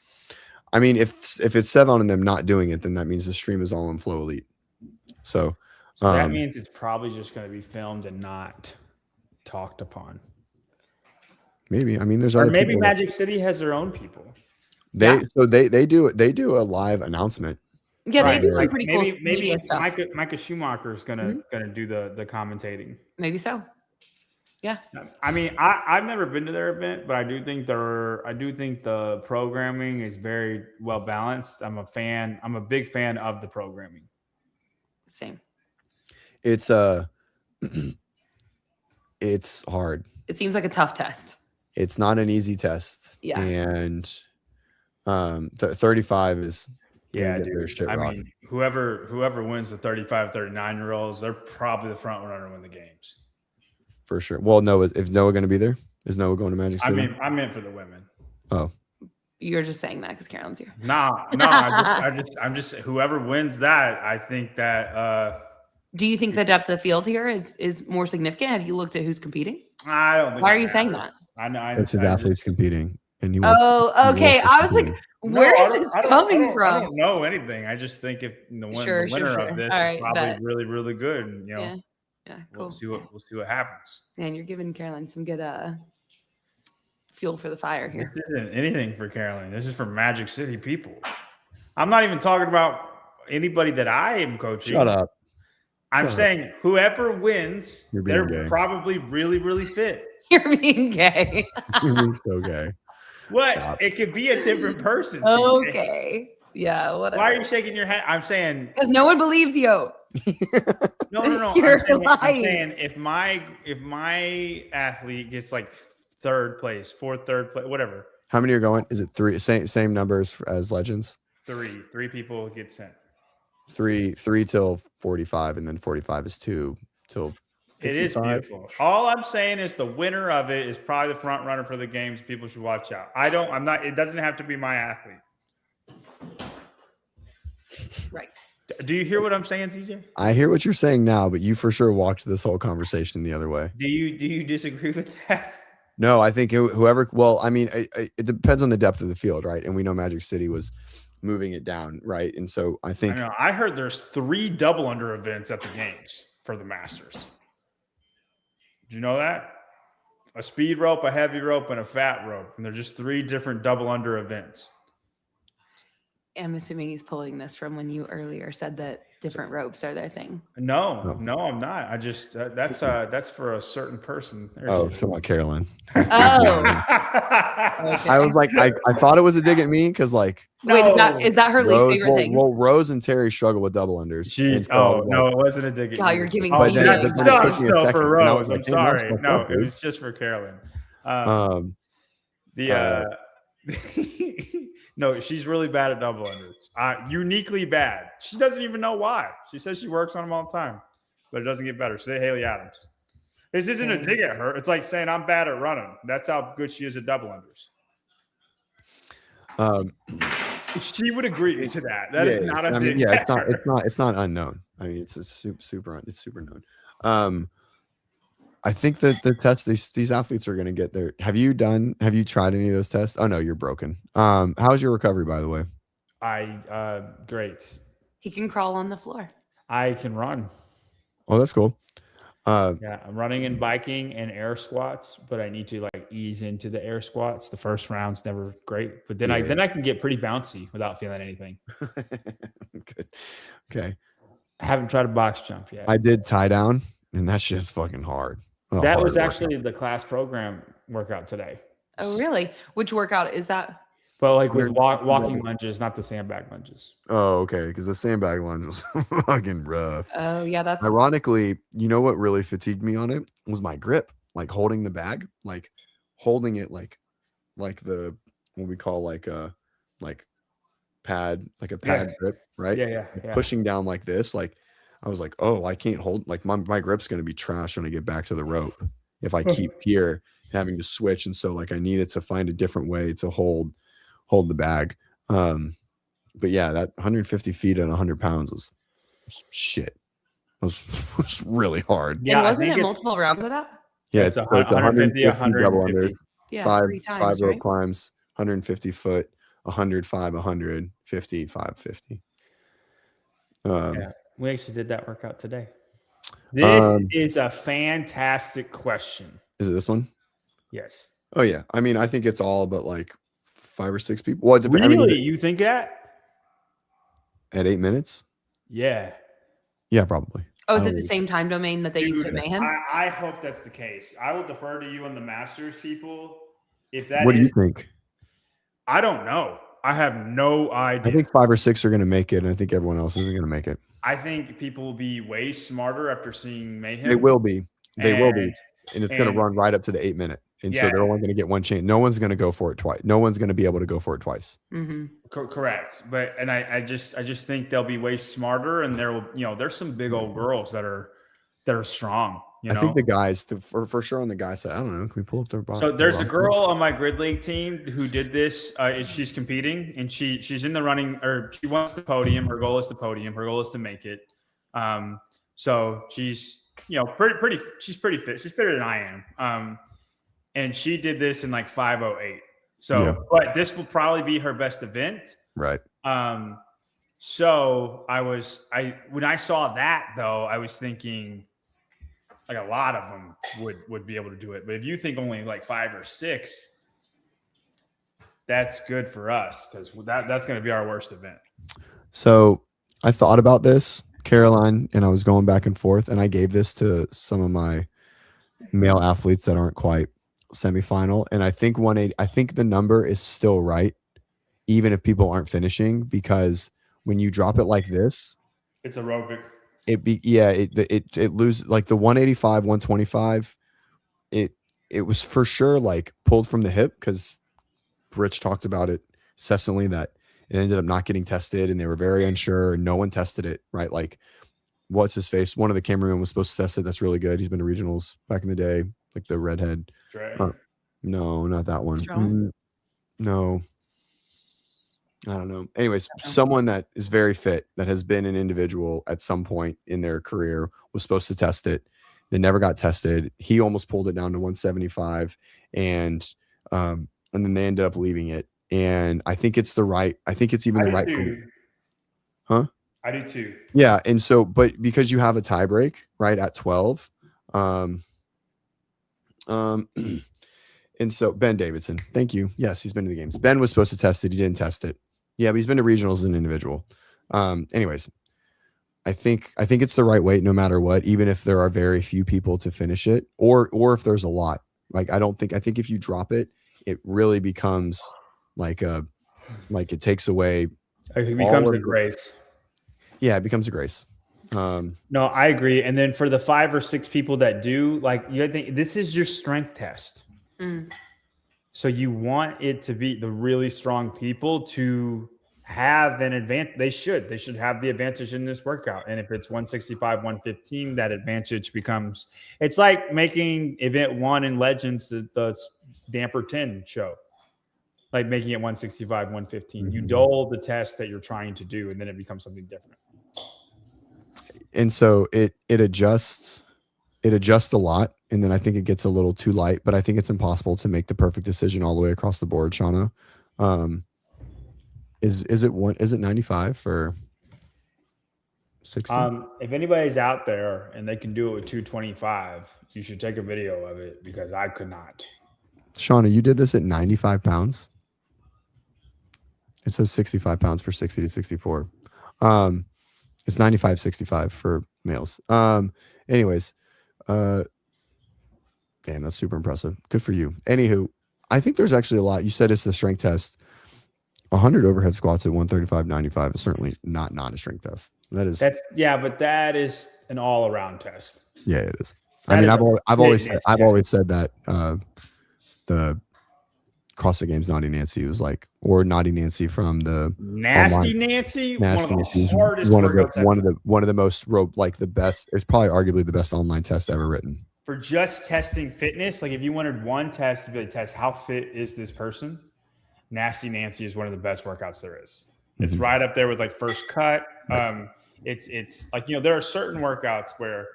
I mean, if it's Sevon and them not doing it, then that means the stream is all in Flo Elite. So that means it's probably just going to be filmed and not talked upon. Maybe. I mean, there's or other maybe people Magic City has their own people. They do a live announcement. Yeah, they do some pretty cool maybe stuff. Micah Schumacher is gonna do the commentating. Maybe so. Yeah. I mean, I've never been to their event, but I do think the programming is very well balanced. I'm a big fan of the programming. Same. It's it's hard. It seems like a tough test. It's not an easy test. Yeah. And 35 is dude. I mean, whoever wins the 35, 39-year-olds, they're probably the front runner to win the games. For sure. Well, is Noah going to be there? Is Noah going to Magic City? I meant for the women. Oh. You're just saying that because Carolyn's here. No. I'm just whoever wins that. I think that. Do you think the depth of the field here is more significant? Have you looked at who's competing? I don't think. Why are you saying that? I know. It's his athletes competing, and he wants. Oh, okay. I was like, where is this coming from? I don't know anything. I just think if the winner of this is probably really, really good. And, yeah, cool. We'll see what happens. Man, you're giving Carolyn some good fuel for the fire here. This isn't anything for Carolyn. This is for Magic City people. I'm not even talking about anybody that I am coaching. Shut up. I'm saying whoever wins, they're probably really, really fit. You're being gay. You're being so gay. What? Stop. It could be a different person. Okay. Yeah, whatever. Why are you shaking your head? I'm saying because no one believes you. No. You're I'm saying if my athlete gets like third place, third place, whatever. How many are going? Is it 3? Same numbers as legends? 3. 3 people get sent. 3 till 45, and then 45 is 2 till 55. It is beautiful. All I'm saying is the winner of it is probably the front runner for the games. People should watch out. It doesn't have to be my athlete. Right. Do you hear what I'm saying, CJ? I hear what you're saying now, but you for sure walked this whole conversation the other way. Do you disagree with that? No, I think whoever. Well, I mean, it depends on the depth of the field, right? And we know Magic City was moving it down, right? And so I think I heard there's 3 double under events at the games for the Masters. Did you know that? A speed rope, a heavy rope, and a fat rope, and they're just 3 different double under events. I'm assuming he's pulling this from when you earlier said that different ropes are their thing. No, I'm not. I just that's for a certain person. Someone Carolyn. Okay. I was like, I thought it was a dig at me because like. Wait, is that her least favorite thing? Well, Rose and Terry struggle with double unders. No, it wasn't a dig at God, you're giving that's still for Rose. I'm sorry. No, it was just for Carolyn. No, she's really bad at double unders. Uniquely bad. She doesn't even know why. She says she works on them all the time, but it doesn't get better. Say Haley Adams. This isn't a dig at her. It's like saying I'm bad at running. That's how good she is at double unders. She would agree to that. That is not a dig. Yeah, it's not unknown. I mean, it's a super known. I think that the tests these athletes are going to get there. Have you tried any of those tests? Oh no, you're broken. How's your recovery, by the way? Great. He can crawl on the floor. I can run. Oh, that's cool. I'm running and biking and air squats, but I need to like ease into the air squats. The first round's never great, but then I can get pretty bouncy without feeling anything. Good. Okay. I haven't tried a box jump yet. I did tie down, and that shit's fucking hard. That was actually the class program workout today. Oh, really? Which workout is that? But like with walking lunges, not the sandbag lunges. Oh, okay. Because the sandbag lunge was fucking rough. Oh yeah, that's ironically. You know what really fatigued me on it was my grip, like holding the bag, like holding it like the what we call like a pad grip, right? Yeah. Pushing down like this, like I was like, oh, I can't hold, like my grip's gonna be trash when I get back to the rope if I keep here having to switch. And so like I needed to find a different way to hold the bag. But yeah, that 150 feet at 100 pounds was shit. It was really hard. Yeah, and wasn't it multiple rounds of that? Yeah, it's 150 double under, yeah, five rope climbs, 150 foot, 105, 150, 550. Yeah, we actually did that workout today. This is a fantastic question. Is it this one? Yes. Oh yeah. I mean, I think it's all but like 5 or 6 people. Well, really? I mean, you think that? At 8 minutes? Yeah. Yeah, probably. Oh, is it the same time domain that they used at Mayhem? I hope that's the case. I will defer to you and the Masters people. If that what do you think? I don't know. I have no idea. I think 5 or 6 are going to make it, and I think everyone else isn't going to make it. I think people will be way smarter after seeing Mayhem. They will be. And it's going to run right up to the 8 minute. And so they're only going to get one chance. No one's going to go for it twice. No one's going to be able to go for it twice. Mm-hmm. Correct. But I just think they'll be way smarter, and there's some big old girls that are strong. I think the guys for sure on the guy side. I don't know. Can we pull up their body? So there's a girl on my grid league team who did this. She's competing, and she's in the running, or she wants the podium. Her goal is the podium. Her goal is to make it. So she's pretty. She's pretty fit. She's fitter than I am. And she did this in like 5:08. So, but this will probably be her best event. Right. So when I saw that though, I was thinking like a lot of them would be able to do it. But if you think only like 5 or 6, that's good for us because that's going to be our worst event. So I thought about this, Caroline, and I was going back and forth, and I gave this to some of my male athletes that aren't quite semifinal, and I think 180. I think the number is still right, even if people aren't finishing, because when you drop it like this, it's aerobic. It loses like the 185, 125. It was for sure like pulled from the hip because Rich talked about it incessantly that it ended up not getting tested, and they were very unsure, and no one tested it right. Like, what's his face? One of the cameramen was supposed to test it. That's really good. He's been to regionals back in the day. Like the redhead. No, not that one. No. I don't know. Anyways, someone that is very fit, that has been an individual at some point in their career, was supposed to test it. They never got tested. He almost pulled it down to 175, and then they ended up leaving it. And I think it's even the right. Huh? I do too. Yeah, and so, but because you have a tie break right at 12. And so Ben Davidson, thank you. Yes, he's been to the games. Ben was supposed to test it. He didn't test it. Yeah, but he's been to regionals as an individual. Anyways, I think it's the right weight no matter what, even if there are very few people to finish it, or if there's a lot. Like, I think if you drop it, it really becomes like it takes away. It becomes a grace. Yeah, it becomes a grace. No, I agree. And then for the 5 or 6 people that do, like, you think this is your strength test. So you want it to be the really strong people to have an advantage. They should have the advantage in this workout. And if it's 165, 115, that advantage becomes, it's like making event 1 in Legends, the Damper 10 show, like making it 165, 115. Mm-hmm. You dull the test that you're trying to do, and then it becomes something different. And so it adjusts a lot, and then I think it gets a little too light, but I think it's impossible to make the perfect decision all the way across the board. Shauna, is it 95 or 60? If anybody's out there and they can do it with 225, you should take a video of it, because I could not. Shauna, you did this at 95 pounds. It says 65 pounds for 60 to 64. It's 95-65 for males. Anyways, damn, that's super impressive. Good for you. Anywho, I think there's actually a lot. You said it's the strength test. 100 overhead squats at 135.95 is certainly not a strength test. But that is an all-around test. Yeah, it is. I've always said that the CrossFit Games Naughty Nancy was like, or Naughty Nancy from the Nasty online, Nancy, Nasty one of the Nancy hardest one of the most like the best. It's probably arguably the best online test ever written. For just testing fitness, like if you wanted one test to be like test how fit is this person, Nasty Nancy is one of the best workouts there is. It's right up there with like First Cut. It's like, there are certain workouts where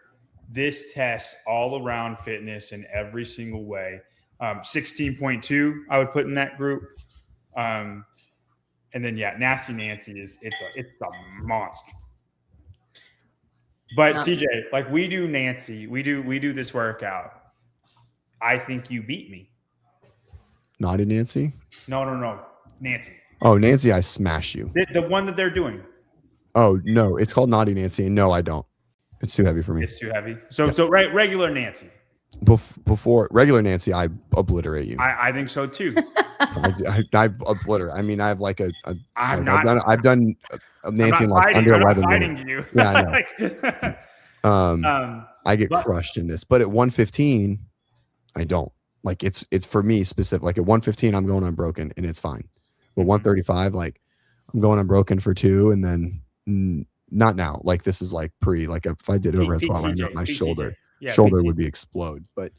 this tests all around fitness in every single way. 16.2 I would put in that group. And then Nasty Nancy it's a monster. But CJ, like we do Nancy, we do this workout. I think you beat me. Naughty Nancy? No. Nancy. Oh, Nancy, I smash you. The one that they're doing. Oh, no, it's called Naughty Nancy. And no, I don't. It's too heavy for me. It's too heavy. So regular Nancy. Before regular Nancy, I obliterate you. I think so too. I obliterate. I mean, I have like I've done Nancy in like under 11 minutes. You. Yeah, I know. I get crushed in this, but at 115, I don't. Like it's for me specific. Like at 115, I'm going unbroken and it's fine. But 135, like I'm going unbroken for 2, and then not now. Like this is like like if I did overhead squat right now, my shoulder would be explode. But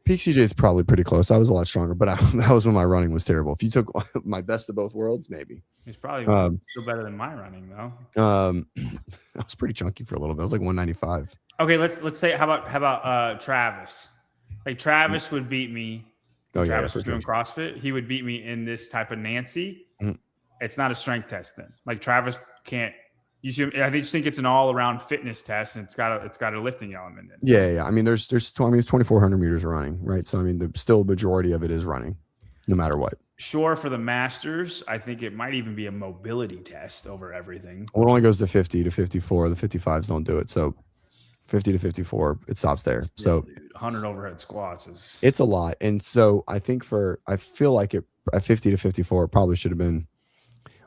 peak CJ is probably pretty close. I was a lot stronger, but that was when my running was terrible. If you took my best of both worlds, maybe it's probably still better than my running though. I was pretty chunky for a little bit. I was like 195. Okay, let's say how about Travis? Like Travis would beat me. Travis was doing CrossFit. He would beat me in this type of Nancy. It's not a strength test then. Like Travis can't. I just think it's an all-around fitness test, and it's got a lifting element in it. Yeah. I mean, it's 2,400 meters of running, right? So I mean, the still majority of it is running, no matter what. Sure, for the masters, I think it might even be a mobility test over everything. Well, it only goes to 50 to 54. The 55s don't do it. So 50 to 54, it stops there. Yeah, so dude, 100 overhead squats it's a lot. And so I feel like it at 50 to 54, it probably should have been,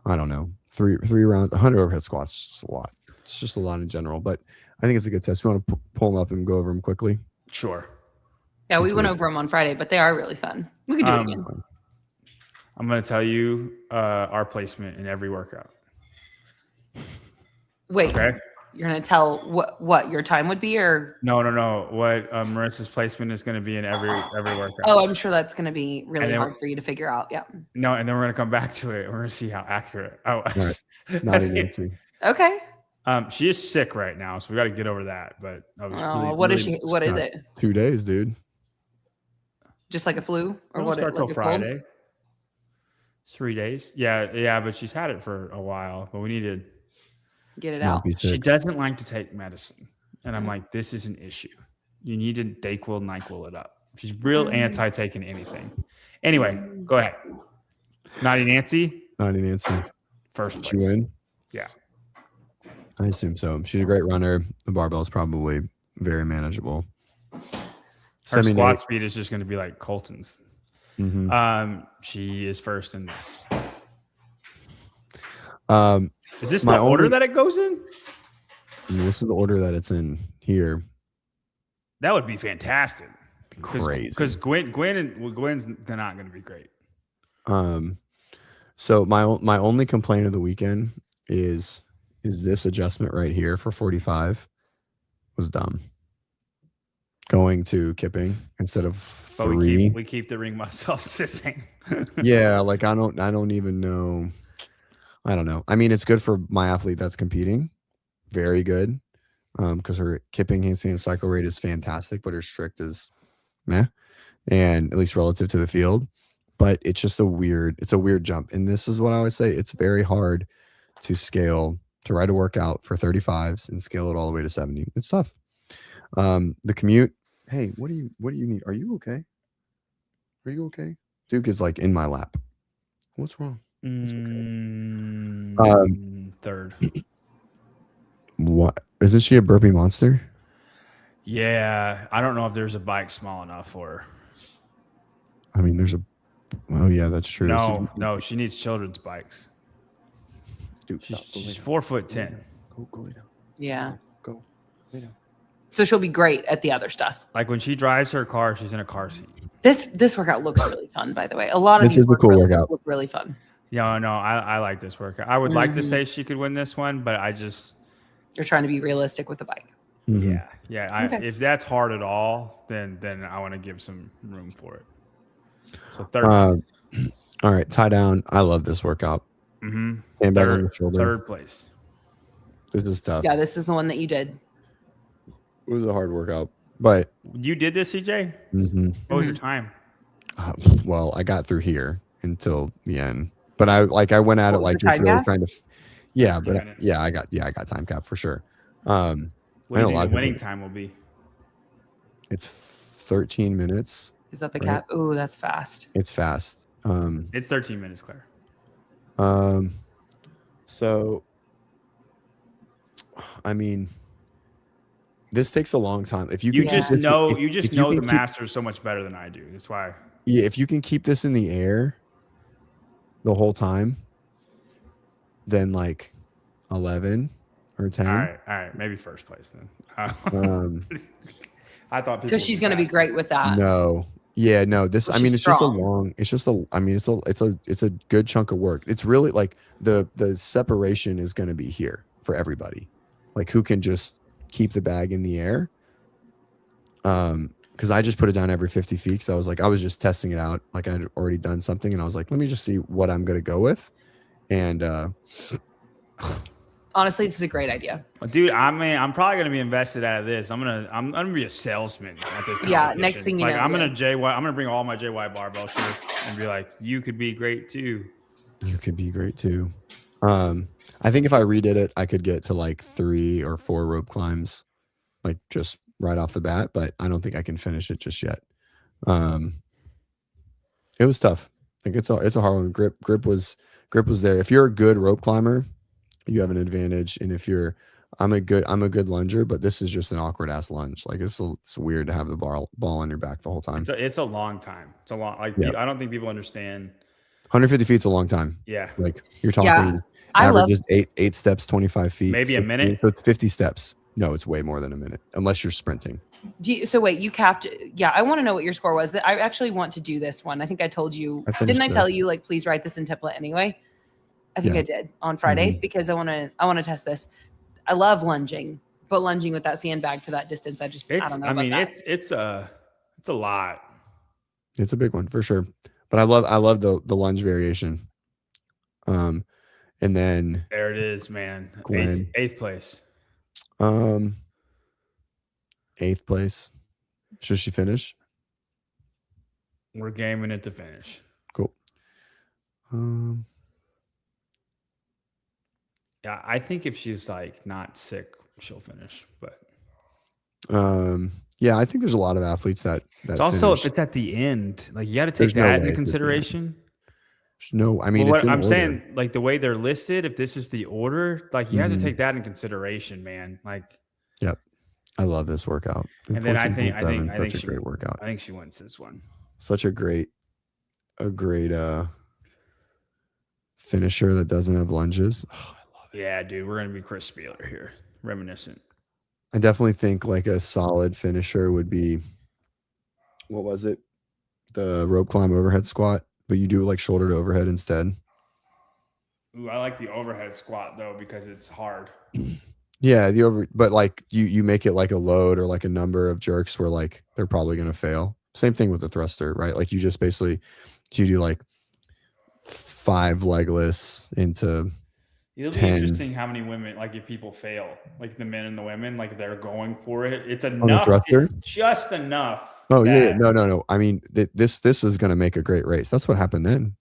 I don't know, three rounds. 100 overhead squats is just a lot. It's just a lot in general, but I think it's a good test. You want to pull them up and go over them quickly? Sure. Yeah, we went over them on Friday, but they are really fun. We can do it again. I'm going to tell you our placement in every workout. Wait, okay. You're going to tell what your time would be, or no. What Marissa's placement is going to be in every workout. Oh, I'm sure that's going to be really hard for you to figure out. Yeah. No, and then we're going to come back to it. We're going to see how accurate I was. Right. Not Nancy. Okay. She is sick right now, so we got to get over that. But I was what is she? What is it? 2 days, dude. Just like a flu, or what? Start till Friday. Cold? 3 days. Yeah, but she's had it for a while. But we need to get it out. She doesn't like to take medicine, and I'm like, this is an issue. You need to Dayquil, NyQuil it up. She's real anti taking anything. Anyway, go ahead. Naughty Nancy. First place. She win? Yeah. I assume so. She's a great runner. The barbell is probably very manageable. Her squat speed is just going to be like Colton's. Mm-hmm. She is first in this. Is this the order that it goes in? This is the order that it's in here. That would be fantastic. Crazy. Because Gwen's not going to be great. So my only complaint of the weekend is this adjustment right here for 45 was dumb. Going to kipping instead of 3. We keep the ring muscles the same. Yeah, like I don't even know. I don't know. I mean, it's good for my athlete that's competing. Very good. Because her kipping handstand cycle rate is fantastic, but her strict is meh. And at least relative to the field. But it's just a weird jump. And this is what I always say. It's very hard to scale, to write a workout for 35s and scale it all the way to 70. It's tough. The commute. Hey, what do you need? Are you okay? Duke is like in my lap. What's wrong? Third. What? Isn't she a burpee monster? Yeah, I don't know if there's a bike small enough for her. I mean, there's Oh yeah, that's true. No, she needs children's bikes. Dude, She's 4'10". Go lay down. Yeah. Go lay down. So she'll be great at the other stuff. Like when she drives her car, she's in a car seat. This workout looks really fun, by the way. A lot of This these is a cool workout. look really fun. Yeah, no, I like this workout. I would like to say she could win this one, but I just You're trying to be realistic with the bike. yeah. Okay. If that's hard at all, then I want to give some room for it. So third. All right, tie down. I love this workout. Sandbag on the shoulder. Third place. This is tough. Yeah, this is the one that you did. It was a hard workout, but You did this, CJ? What was your time? well, I got through here until the end. But I went at it like just really trying to. Yeah, but I got time cap for sure. What do you think the winning time will be? It's 13 minutes. Is that the cap? Oh, that's fast. It's fast. It's 13 minutes, Claire. So, I mean, this takes a long time. If you just know the Masters so much better than I do. That's why. Yeah, if you can keep this in the air the whole time, then like 11 or 10. All right, maybe first place then. I thought because she's going to be great with that. No. Yeah, no, this, Well, I mean, she's it's just a strong. long, it's just a, I mean, it's a good chunk of work. It's really like the separation is going to be here for everybody. Like who can just keep the bag in the air. Cause I just put it down every 50 feet. So I was just testing it out. Like I'd already done something and I was like, let me just see what I'm going to go with. And, honestly, this is a great idea. Dude, I mean, I'm probably gonna be invested out of this. I'm gonna be a salesman at this. Yeah, next thing you know, I'm gonna bring all my JY barbells here and be like, you could be great too. You could be great too. I think if I redid it, I could get to like 3 or 4 rope climbs, like just right off the bat. But I don't think I can finish it just yet. It was tough. Like it's a hard one. Grip was there. If you're a good rope climber, you have an advantage. And if I'm a good lunger, but this is just an awkward ass lunge. Like it's weird to have the ball on your back the whole time. It's a long time. It's a long, like I don't think people understand. 150 feet is a long time. Yeah. Like you're talking average is 8 steps, 25 feet. Maybe a minute. So it's 50 steps. No, it's way more than a minute unless you're sprinting. So wait, you capped. Yeah, I want to know what your score was. I actually want to do this one. I think I told you. Didn't I tell you like please write this in template anyway? I think I did on Friday because I want to test this. I love lunging, but lunging with that sandbag for that distance, I don't know. I mean, it's a lot. It's a big one for sure. But I love the lunge variation. And then there it is, man. Eighth place. 8th place. Should she finish? We're gaming it to finish. Cool. Yeah, I think if she's like not sick, she'll finish. But yeah, I think there's a lot of athletes that it's also if it's at the end, like you got to take that into consideration. No, I mean, well, what I'm saying, like the way they're listed, if this is the order, like you have to take that in consideration, man. Like, yep, I love this workout. And then I think such a great workout. I think she wins this one. Such a great finisher that doesn't have lunges. Oh, I love it. Yeah, dude, we're gonna be Chris Spieler here, reminiscent. I definitely think like a solid finisher would be, what was it? The rope climb overhead squat, but you do like shoulder to overhead instead. Ooh, I like the overhead squat though because it's hard. Yeah, but like you make it like a load or like a number of jerks where like they're probably gonna fail. Same thing with the thruster, right? Like you just basically you do like 5 legless into. It'll be interesting how many women, like if people fail, like the men and the women, like they're going for it. It's enough. It's just enough. Oh yeah, no. I mean, this is going to make a great race. That's what happened then.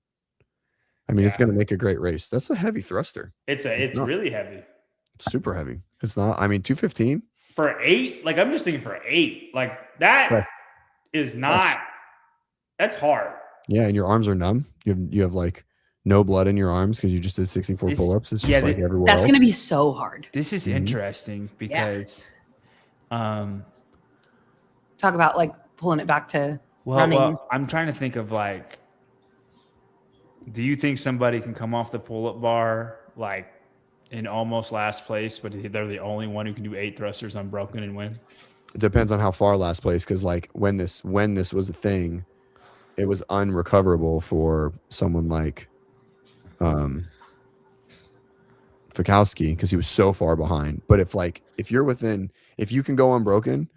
I mean, it's going to make a great race. That's a heavy thruster. It's really heavy. It's super heavy. It's not. I mean, 215 for 8. Like I'm just thinking for 8. Like that is not. That's hard. Yeah, and your arms are numb. You have like no blood in your arms because you just did 64 pull-ups. It's just like everywhere. That's going to be so hard. This is interesting because talk about like pulling it back to running. Well, I'm trying to think of like Do you think somebody can come off the pull-up bar like in almost last place, but they're the only one who can do 8 thrusters unbroken and win? It depends on how far last place, because like when this was a thing, it was unrecoverable for someone like Fikowski because he was so far behind. But if you can go unbroken,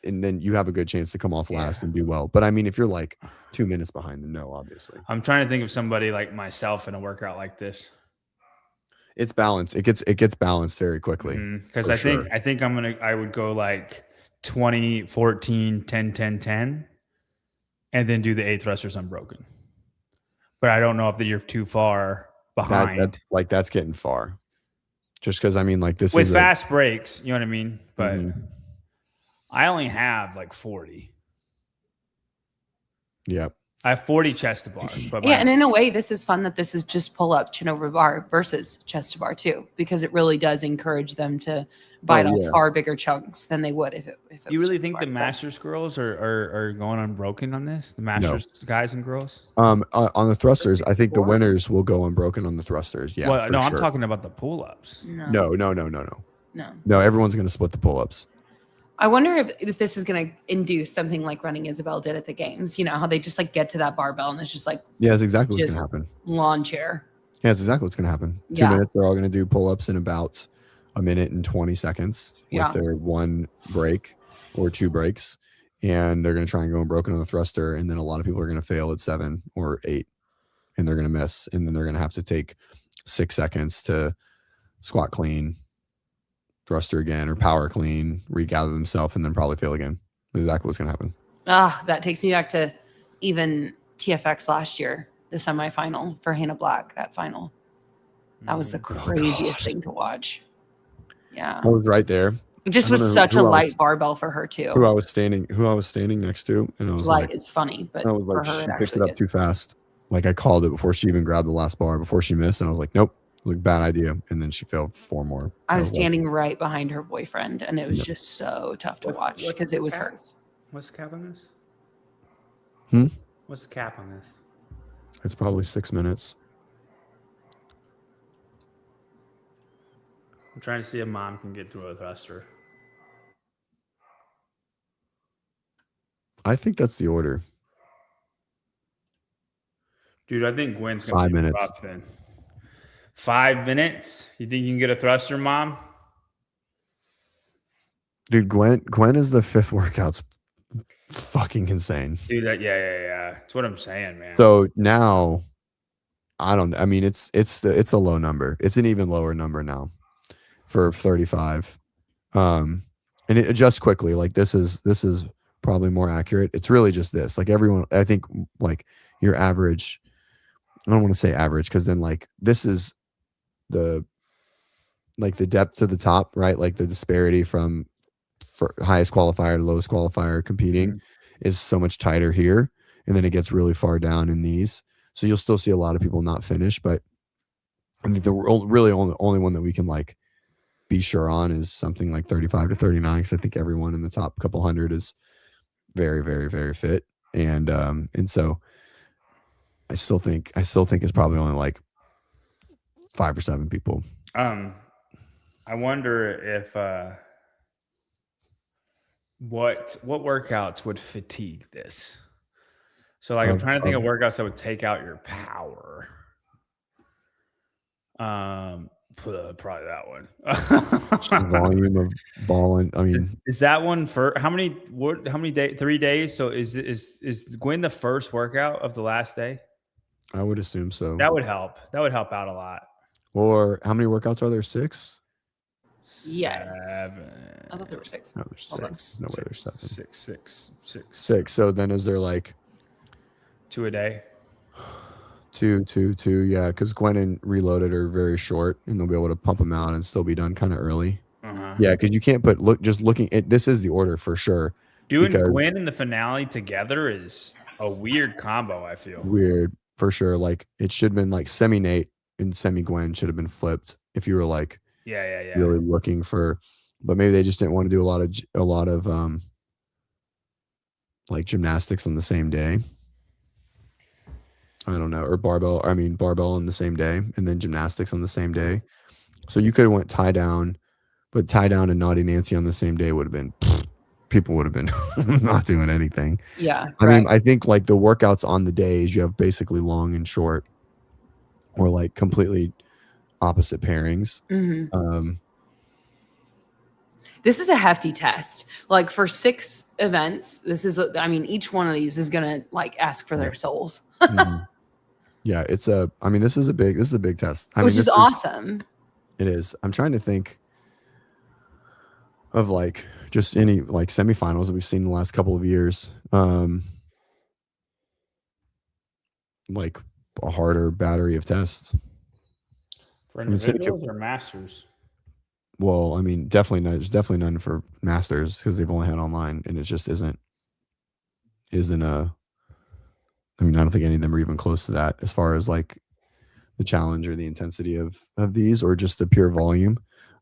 and then you have a good chance to come off last and do well. But I mean, if you're like 2 minutes behind, then no, obviously. I'm trying to think of somebody like myself in a workout like this. It's balanced. It gets balanced very quickly. Because I think I would go like 20, 14, 10, 10, 10, and then do the 8 thrusters unbroken. But I don't know if you're too far behind. That's getting far. Just because I mean, like this with is fast breaks, you know what I mean? But I only have like 40. Yep. I have 40 chest to bar. But and in a way, this is fun that this is just pull up, chin over bar versus chest to bar too, because it really does encourage them to bite off far bigger chunks than they would if it you really think the Masters girls are going unbroken on this? The Masters guys and girls? On the thrusters, I think the winners will go unbroken on the thrusters. Yeah. Well, no, I'm talking about the pull-ups. No. No, everyone's going to split the pull-ups. I wonder if this is going to induce something like Running Isabel did at the games. You know, how they just like get to that barbell and it's just like, yeah, that's exactly what's going to happen. Lawn chair. Yeah, that's exactly what's going to happen. 2 minutes, they're all going to do pull-ups in about a minute and 20 seconds with their 1 break or 2 breaks. And they're going to try and go unbroken on the thruster. And then a lot of people are going to fail at 7 or 8 and they're going to miss. And then they're going to have to take 6 seconds to squat clean, thruster again, or power clean, regather themselves, and then probably fail again. Exactly what's going to happen. That takes me back to even TFX last year, the semifinal for Hannah Black, that final. That was the craziest thing to watch. Yeah. I was right there. It just was such a light barbell for her too. Who I was standing next to, and I was light is funny, but I was like, for her, she picked it up too fast. Like I called it before she even grabbed the last bar, before she missed, and I was like, nope. Like bad idea, and then she failed 4 more. I was standing right behind her boyfriend, and it was just so tough to watch because it was hers. What's the cap on this? What's the cap on this? It's probably 6 minutes. I'm trying to see if mom can get through a thruster. I think that's the order. Dude, I think Gwen's going to 5 minutes. 5 minutes? You think you can get a thruster, mom? Dude, Gwen is the 5th workout's fucking insane. Dude, yeah. That's what I'm saying, man. So now, I mean, it's a low number. It's an even lower number now for 35. And it adjusts quickly. Like this is probably more accurate. It's really just this. Like everyone, I think like your average, I don't want to say average because then like this is the depth to the top, right? Like the disparity from highest qualifier to lowest qualifier competing is so much tighter here. And then it gets really far down in these. So you'll still see a lot of people not finish, but I think the really only one that we can like be sure on is something like 35 to 39. Because I think everyone in the top couple hundred is very, very, very fit. And so I still think it's probably only like 5 or 7 people. I wonder if what workouts would fatigue this. So like I'm trying to think of workouts that would take out your power. Probably that one. Volume of balling. I mean, is that one for how many days? 3 days. So is Gwen the first workout of the last day? I would assume so. That would help. That would help out a lot. Or how many workouts are there? 6? Yes. 7. I thought there were 6. No, there's 6. No way, there's 7. 6. So then is there like 2 a day? 2. Yeah, because Gwen and Reloaded are very short, and they'll be able to pump them out and still be done kind of early. Yeah, because you can't put looking at this is the order for sure. Doing Gwen and the finale together is a weird combo. I feel weird for sure. Like it should have been like semi Nate and semi Gwen should have been flipped if you were like really looking for, but maybe they just didn't want to do a lot of like gymnastics on the same day. I don't know, or barbell on the same day, and then gymnastics on the same day. So you could have went tie down, but tie down and Naughty Nancy on the same day would have been, people would have been not doing anything. Yeah. I mean, I think like the workouts on the days, you have basically long and short, or like completely opposite pairings. This is a hefty test. Like for 6 events, this is, I mean, each one of these is going to like ask for their souls. Yeah, this is a big test. Which is awesome. It is. I'm trying to think of like just any like semifinals that we've seen in the last couple of years. Like a harder battery of tests. For individuals or masters? Well, I mean, there's definitely none for masters because they've only had online, and it just isn't a. I mean, I don't think any of them are even close to that as far as like the challenge or the intensity of these, or just the pure volume.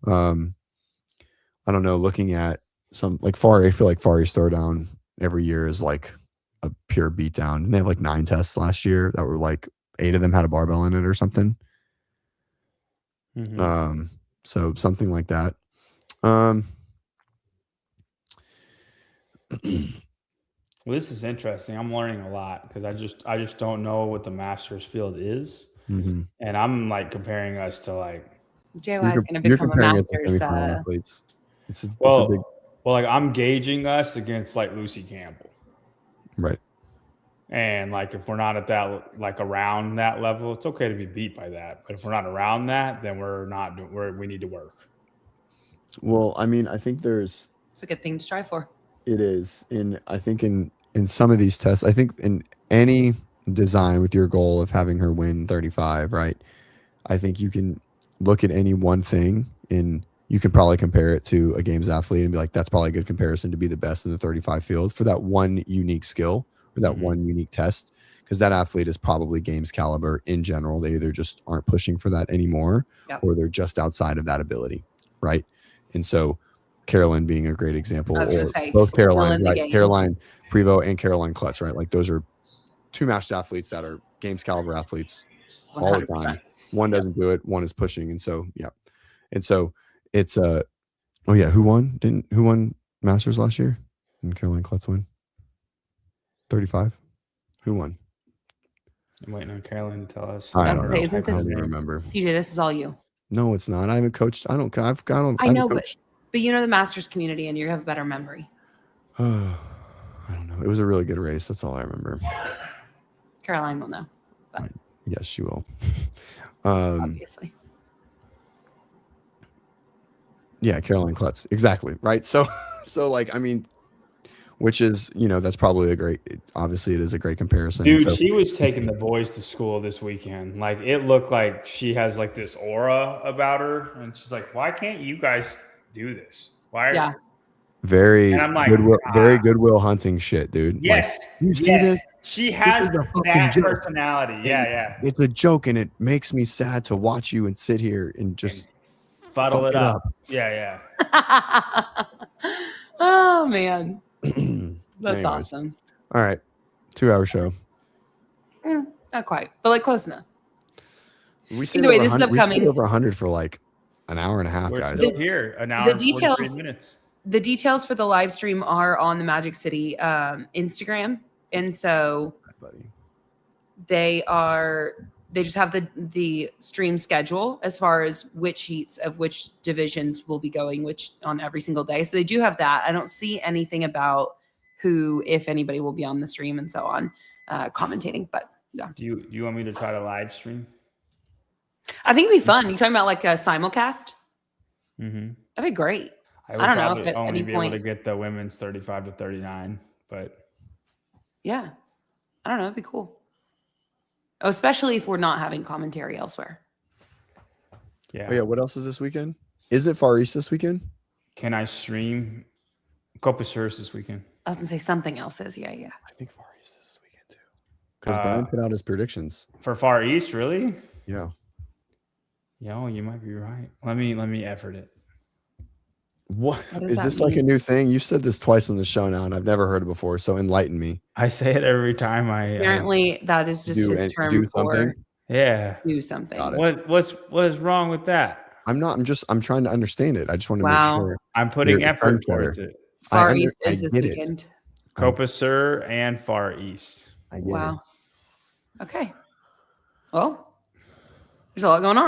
I don't know. Looking at some like Far, I feel like Far East Throwdown every year is like a pure beatdown. And they have like 9 tests last year that were like 8 of them had a barbell in it or something. So something like that. Well, this is interesting. I'm learning a lot because I just don't know what the masters field is, and I'm like comparing us to like JY is going to become a masters. Athletes. Well, like I'm gauging us against like Lucy Campbell, right? And like if we're not at that like around that level, it's okay to be beat by that. But if we're not around that, then we need to work. Well, I mean, I think it's a good thing to strive for. It is. I think in some of these tests, I think in any design with your goal of having her win 35, right? I think you can look at any one thing and you can probably compare it to a games athlete and be like, that's probably a good comparison to be the best in the 35 field for that one unique skill or that one unique test. Because that athlete is probably games caliber in general. They either just aren't pushing for that anymore, or they're just outside of that ability, right? And so Carolyn being a great example, or both Caroline, right? Caroline Prevost and Caroline Klutz, right? Like those are 2 matched athletes that are games caliber athletes 100%. All the time. One doesn't do it, one is pushing, and so it's who won Masters last year? Didn't Caroline Klutz win 35? Who won? I'm waiting on Caroline to tell us. I don't even remember. CJ, this is all you. No, it's not. I haven't coached. I know, but you know the Masters community, and you have a better memory. I don't know. It was a really good race. That's all I remember. Caroline will know. But. Yes, she will. Obviously. Yeah, Caroline Klutz. Exactly. Right. So like, I mean, which is, that's probably obviously it is a great comparison. Dude, she was taking the boys to school this weekend. Like it looked like she has like this aura about her. And she's like, why can't you guys do this? Why? Yeah. Very, and I'm like, very Goodwill Hunting shit, dude. Yes. Like, you see this? She has that personality. Yeah. It's a joke, and it makes me sad to watch you and sit here and just fuddle it up. Yeah. Oh, man. That's Anyways. awesome. All right. 2-hour show. Not quite, but like close enough. Anyway, this is upcoming. We stayed over 100 for like an hour and a half, We're guys. Still here, an hour and 43 minutes. The details for the live stream are on the Magic City Instagram. And so they just have the stream schedule as far as which heats of which divisions will be going, which on every single day. So they do have that. I don't see anything about who, if anybody, will be on the stream and so on, commentating. But yeah. Do you want me to try to live stream? I think it'd be fun. You talking about like a simulcast? Mm-hmm. That'd be great. I don't know if at any point able to get the women's 35 to 39, but yeah, I don't know. It'd be cool. Oh, especially if we're not having commentary elsewhere. Yeah. Oh, yeah. What else is this weekend? Is it Far East this weekend? Can I stream Copacurus this weekend? I was gonna say something else is. Yeah. I think Far East this weekend too. Because Brian put out his predictions for Far East. Really? Yeah. Yo, you might be right. Let me effort it. What does is that this like a mean? new thing? You said this twice on the show now, and I've never heard it before. So enlighten me. I say it every time Apparently, that is just his term Do for something. yeah. do something. Got it. What is wrong with that? I'm trying to understand it. I just want to make Wow. sure. I'm putting You're a effort trendsetter. towards it. Far I East is this get it. weekend. Copa Sur and Far East. I get Wow. it. Okay. Well, there's a lot going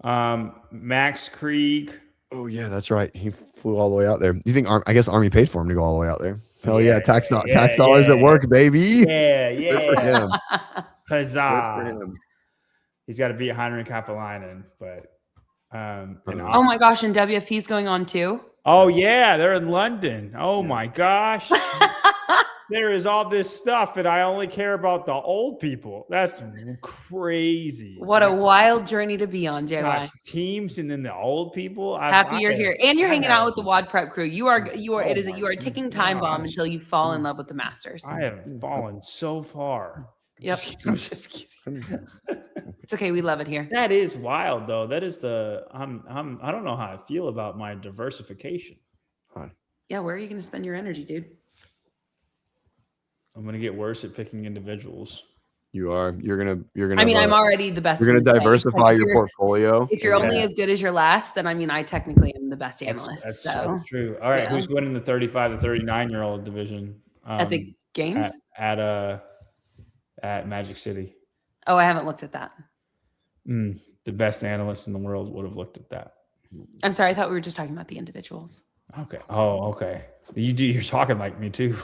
on. Max Krieg. Oh yeah, that's right. He flew all the way out there. You think? I guess Army paid for him to go all the way out there. Hell yeah, tax dollars at work, baby. Yeah, Good for him. Huzzah. Good for him. He's got to beat Heinrich Kapelainen, but Oh my gosh, and WFP's going on too. oh yeah, they're in London. Oh my gosh. There is all this stuff, and I only care about the old people. That's crazy. What a wild journey to be on, JY. Gosh, teams and then the old people. Happy you're here, and you're hanging out with the WODprep crew. You are Oh a ticking time bomb until you fall in love with the Masters. I have fallen so far. Yep. I'm just kidding. It's okay. We love it here. That is wild, though. That is I don't know how I feel about my diversification. Yeah, where are you going to spend your energy, dude? I'm gonna get worse at picking individuals. You are. You're gonna. I mean, I'm already the best. You're gonna diversify your portfolio. If you're only as good as your last, then I mean, I technically am the best analyst. That's true. All right, who's winning the 35 to 39-year-old division at the games? At Magic City. Oh, I haven't looked at that. The best analyst in the world would have looked at that. I'm sorry. I thought we were just talking about the individuals. Okay. Oh, okay. You're talking like me too.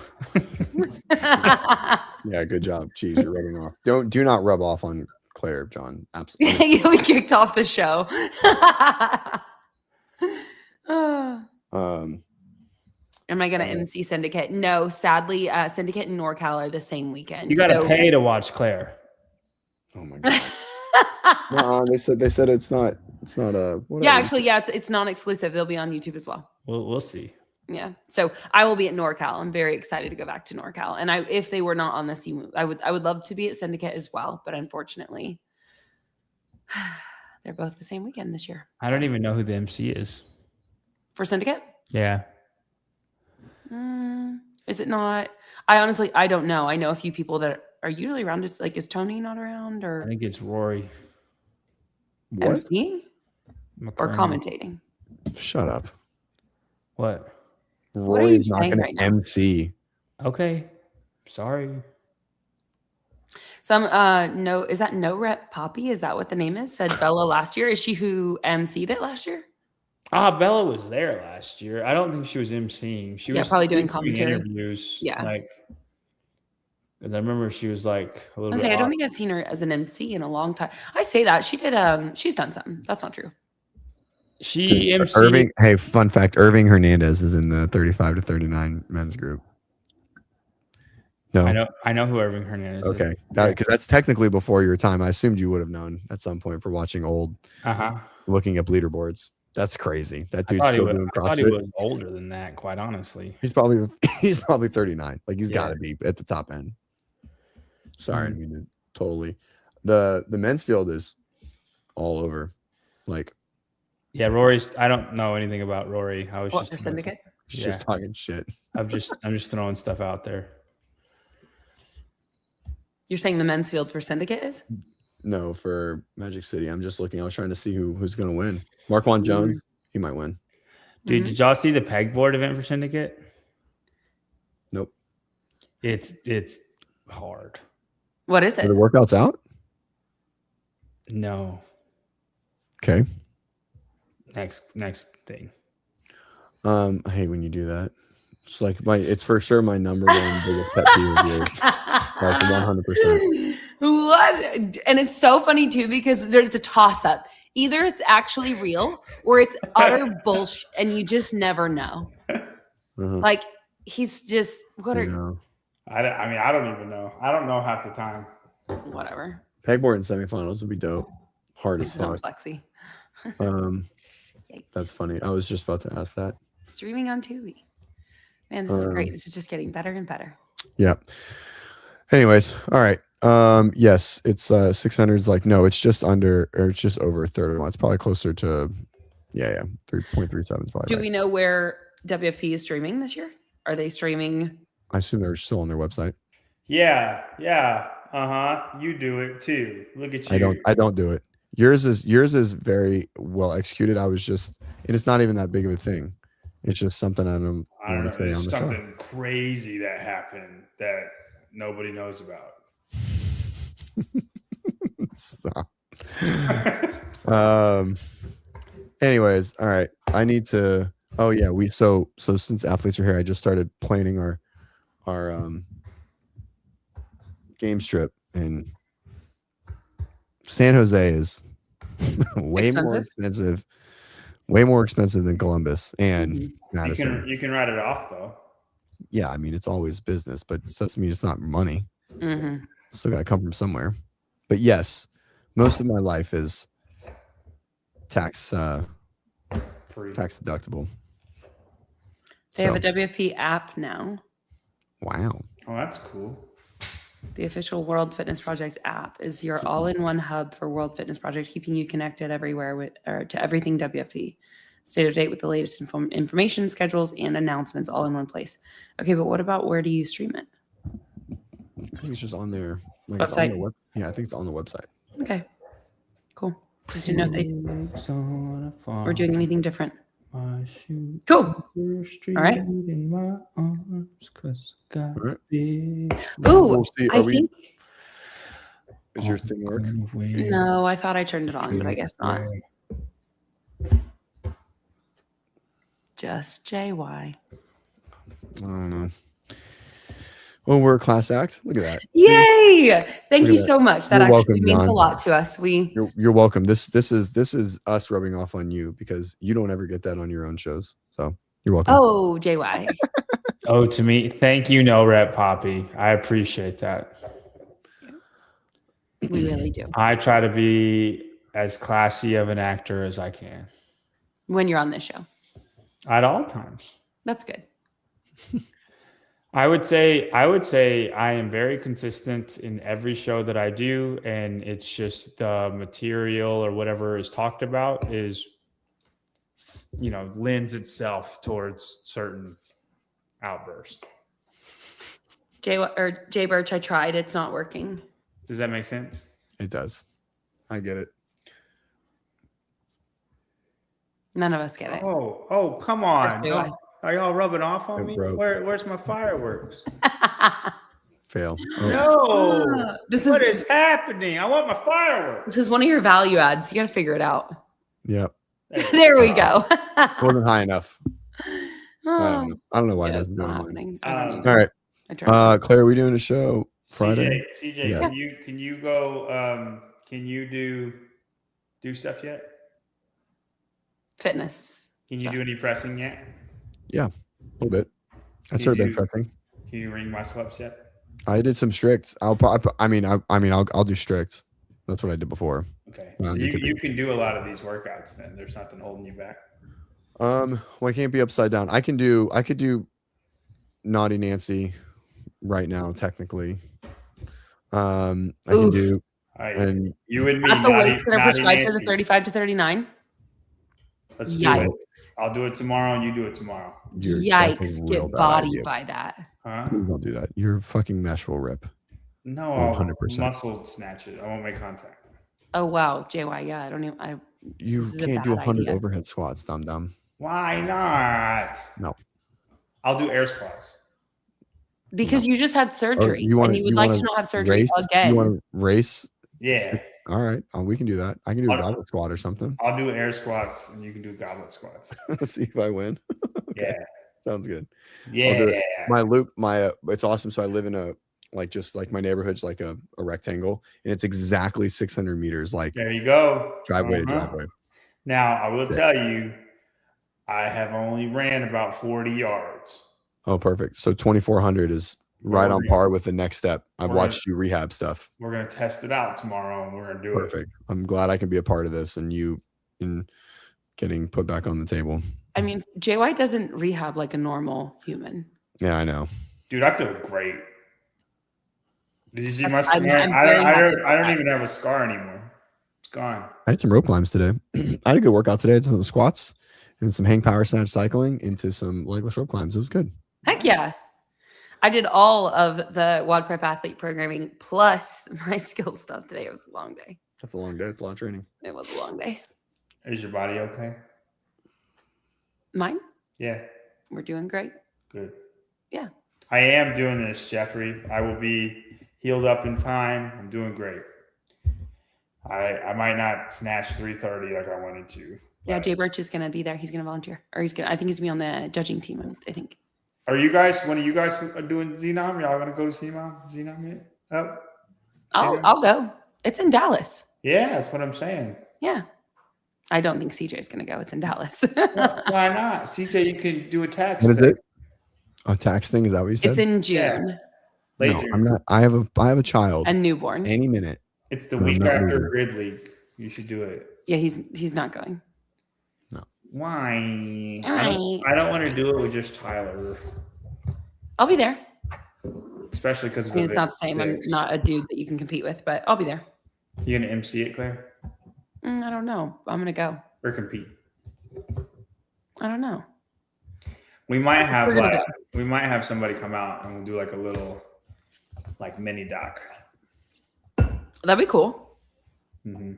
Yeah, good job. Jeez, you're rubbing off. Do not rub off on Claire, John. Absolutely. We kicked off the show. Am I going to MC Syndicate? No, sadly, Syndicate and NorCal are the same weekend. You got to pay to watch Claire. Oh my god. No, they said it's not a. Yeah, actually, yeah, it's non-exclusive. They'll be on YouTube as well. We'll see. Yeah, so I will be at NorCal. I'm very excited to go back to NorCal. And if they were not on this team, I would love to be at Syndicate as well. But unfortunately, they're both the same weekend this year. I don't even know who the MC is for Syndicate. Yeah. Is it not? I don't know. I know a few people that are usually around. Is Tony not around? Or I think it's Rory. What? MCing or commentating? Shut up. What? Rory's not going to MC. Okay. Sorry. No, is that No Rep Poppy? Is that what the name is? Said Bella last year. Is she who MC'd it last year? Bella was there last year. I don't think she was MCing. She was probably doing commentary interviews. Yeah. Because I remember she was like a little bit. I don't think I've seen her as an MC in a long time. I say that she did. She's done something. That's not true. She MC'd. Irving. Hey, fun fact: Irving Hernandez is in the 35 to 39 men's group. No, I know who Irving Hernandez is. Okay, because that's technically before your time. I assumed you would have known at some point for watching old, looking up leaderboards. That's crazy. That dude's still doing CrossFit. I thought he was older than that, quite honestly. He's probably 39. Like he's got to be at the top end. Sorry, I mean totally. The men's field is all over. Like, yeah, Rory's. I don't know anything about Rory. I was just Syndicate. Just talking shit. I'm just throwing stuff out there. You're saying the men's field for Syndicate is? No, for Magic City. I'm just looking. I was trying to see who's going to win. Marquand Jones, he might win. Dude, did y'all see the pegboard event for Syndicate? Nope. It's hard. What is it? Are the workouts out? No. Okay. Next thing. I hate when you do that. It's like it's for sure my number one biggest pet peeve of yours. Like 100%. What? And it's so funny too because there's a toss up. Either it's actually real or it's utter bullshit, and you just never know. Like he's just what are? I don't even know. I don't know half the time. Whatever. Pegboard in semifinals would be dope. Hard as fuck. Flexi. That's funny. I was just about to ask that. Streaming on Tubi. Man, this is great. This is just getting better and better. Yeah. Anyways, all right. Yes, it's 600's like no, it's just under or it's just over a third of one. It's probably closer to Yeah. 3.37 is probably Do right. we know where WFP is streaming this year? Are they streaming? I assume they're still on their website. Yeah. You do it too. Look at you. I don't do it. Yours is very well executed. And it's not even that big of a thing. It's just something I don't want to say on There's the something crazy that happened that nobody knows about. Stop. Anyways, all right. I need to. Oh yeah, so since athletes are here, I just started planning our game trip, and San Jose is way more expensive than Columbus and Madison. You can write it off though. Yeah, I mean it's always business, but it doesn't mean it's not money. Mm-hmm. Still got to come from somewhere. But yes, most of my life is tax deductible. They have a WFP app now. Wow. Oh, that's cool. The official World Fitness Project app is your all-in-one hub for World Fitness Project, keeping you connected everywhere to everything WFP. Stay up to date with the latest information, schedules, and announcements all in one place. Okay, but what about where do you stream it? I think it's just on their website. I think it's on the website. Okay, cool. Just didn't know if they were doing anything different. Cool. All right. Ooh, I think. Is your thing working? No, I thought I turned it on, but I guess not. Just JY. I don't know. Well, we're a class act. Look at that. Yay! Thank you so much. That actually means a lot to us. You're welcome. This is us rubbing off on you because you don't ever get that on your own shows. So you're welcome. Oh, JY. Oh, to me, thank you, No Rep Poppy. I appreciate that. We really do. I try to be as classy of an actor as I can. When you're on this show. At all times. That's good. I would say I am very consistent in every show that I do, and it's just the material or whatever is talked about is, lends itself towards certain outbursts. Jay Birch, I tried. It's not working. Does that make sense? It does. I get it. None of us get it. Oh, come on. Are y'all rubbing off on me? Where's my fireworks? Fail. Oh. No. What is happening? I want my fireworks. This is one of your value adds. You got to figure it out. Yep. There we go. Wasn't high enough. I don't know why it doesn't do it. All right. Claire, are we doing a show Friday? CJ, yeah. Can you go? Can you do stuff yet? Fitness. Can you do any pressing yet? Yeah, a little bit. I started bench pressing. Can you ring muscle ups yet? I did some strict. I'll do strict. That's what I did before. Okay, so you can do a lot of these workouts. Then there's nothing holding you back. Well, I can't be upside down. I could do Naughty Nancy right now, technically. I can do. And you and me. At the weights that are prescribed for the 35 to 39. Let's do it. I'll do it tomorrow, and you do it tomorrow. Yikes! Get bodied by that. Huh? Please don't do that. Your fucking mesh will rip. No, 100%. Muscle snatch it. I won't make contact. Oh wow, JY. Yeah, I don't even. You can't do 100 overhead squats, dumb. Why not? No. I'll do air squats. Because you just had surgery, and you would like to not have surgery again. You want to race? Yeah. All right. We can do that. I can do a goblet squat or something. I'll do air squats, and you can do goblet squats. Let's see if I win. Okay. Yeah. Sounds good. Yeah. My loop, it's awesome. So I live in my neighborhood's like a rectangle, and it's exactly 600 meters. Like there you go. Driveway to driveway. Now I will tell you, I have only ran about 40 yards. Oh, perfect. So 2,400 is right on par with the next step. I've watched you rehab stuff. We're going to test it out tomorrow, and we're going to do it. Perfect. I'm glad I can be a part of this and you in getting put back on the table. I mean, JY doesn't rehab like a normal human. Yeah, I know. Dude, I feel great. Did you see my scar? I don't even have a scar anymore. It's gone. I did some rope climbs today. I had a good workout today. I did some squats and some hang power snatch cycling into some legless rope climbs. It was good. Heck yeah. I did all of the WODprep athlete programming plus my skill stuff today. It was a long day. That's a long day. It's a lot of training. It was a long day. Is your body okay? Mine? Yeah. We're doing great. Good. Yeah. I am doing this, Jeffrey. I will be healed up in time. I'm doing great. I might not snatch 330 like I wanted to. Yeah, Jay Birch is going to be there. He's going to volunteer. Or I think he's going to be on the judging team, I think. Are you guys, when are you guys doing Xenom? Y'all want to go to Xenom yet? Oh, I'll go. It's in Dallas. Yeah, that's what I'm saying. Yeah. I don't think CJ is going to go. It's in Dallas. Why not? CJ, you can do a tax What is thing. it? A tax thing? Is that what you said? It's in June. Late No, June. I'm not. I have a child. A newborn. Any minute. It's the I'm week not after moving. Grid League. You should do it. Yeah, he's not going. Why? I don't want to do it with just Tyler. I'll be there. Especially because I mean, it's not the same. I'm not a dude that you can compete with, but I'll be there. You gonna MC it, Claire? I don't know. I'm gonna go. Or compete? I don't know. We might have We're gonna we might have somebody come out and we'll do like a little mini doc. That'd be cool. Mm-hmm.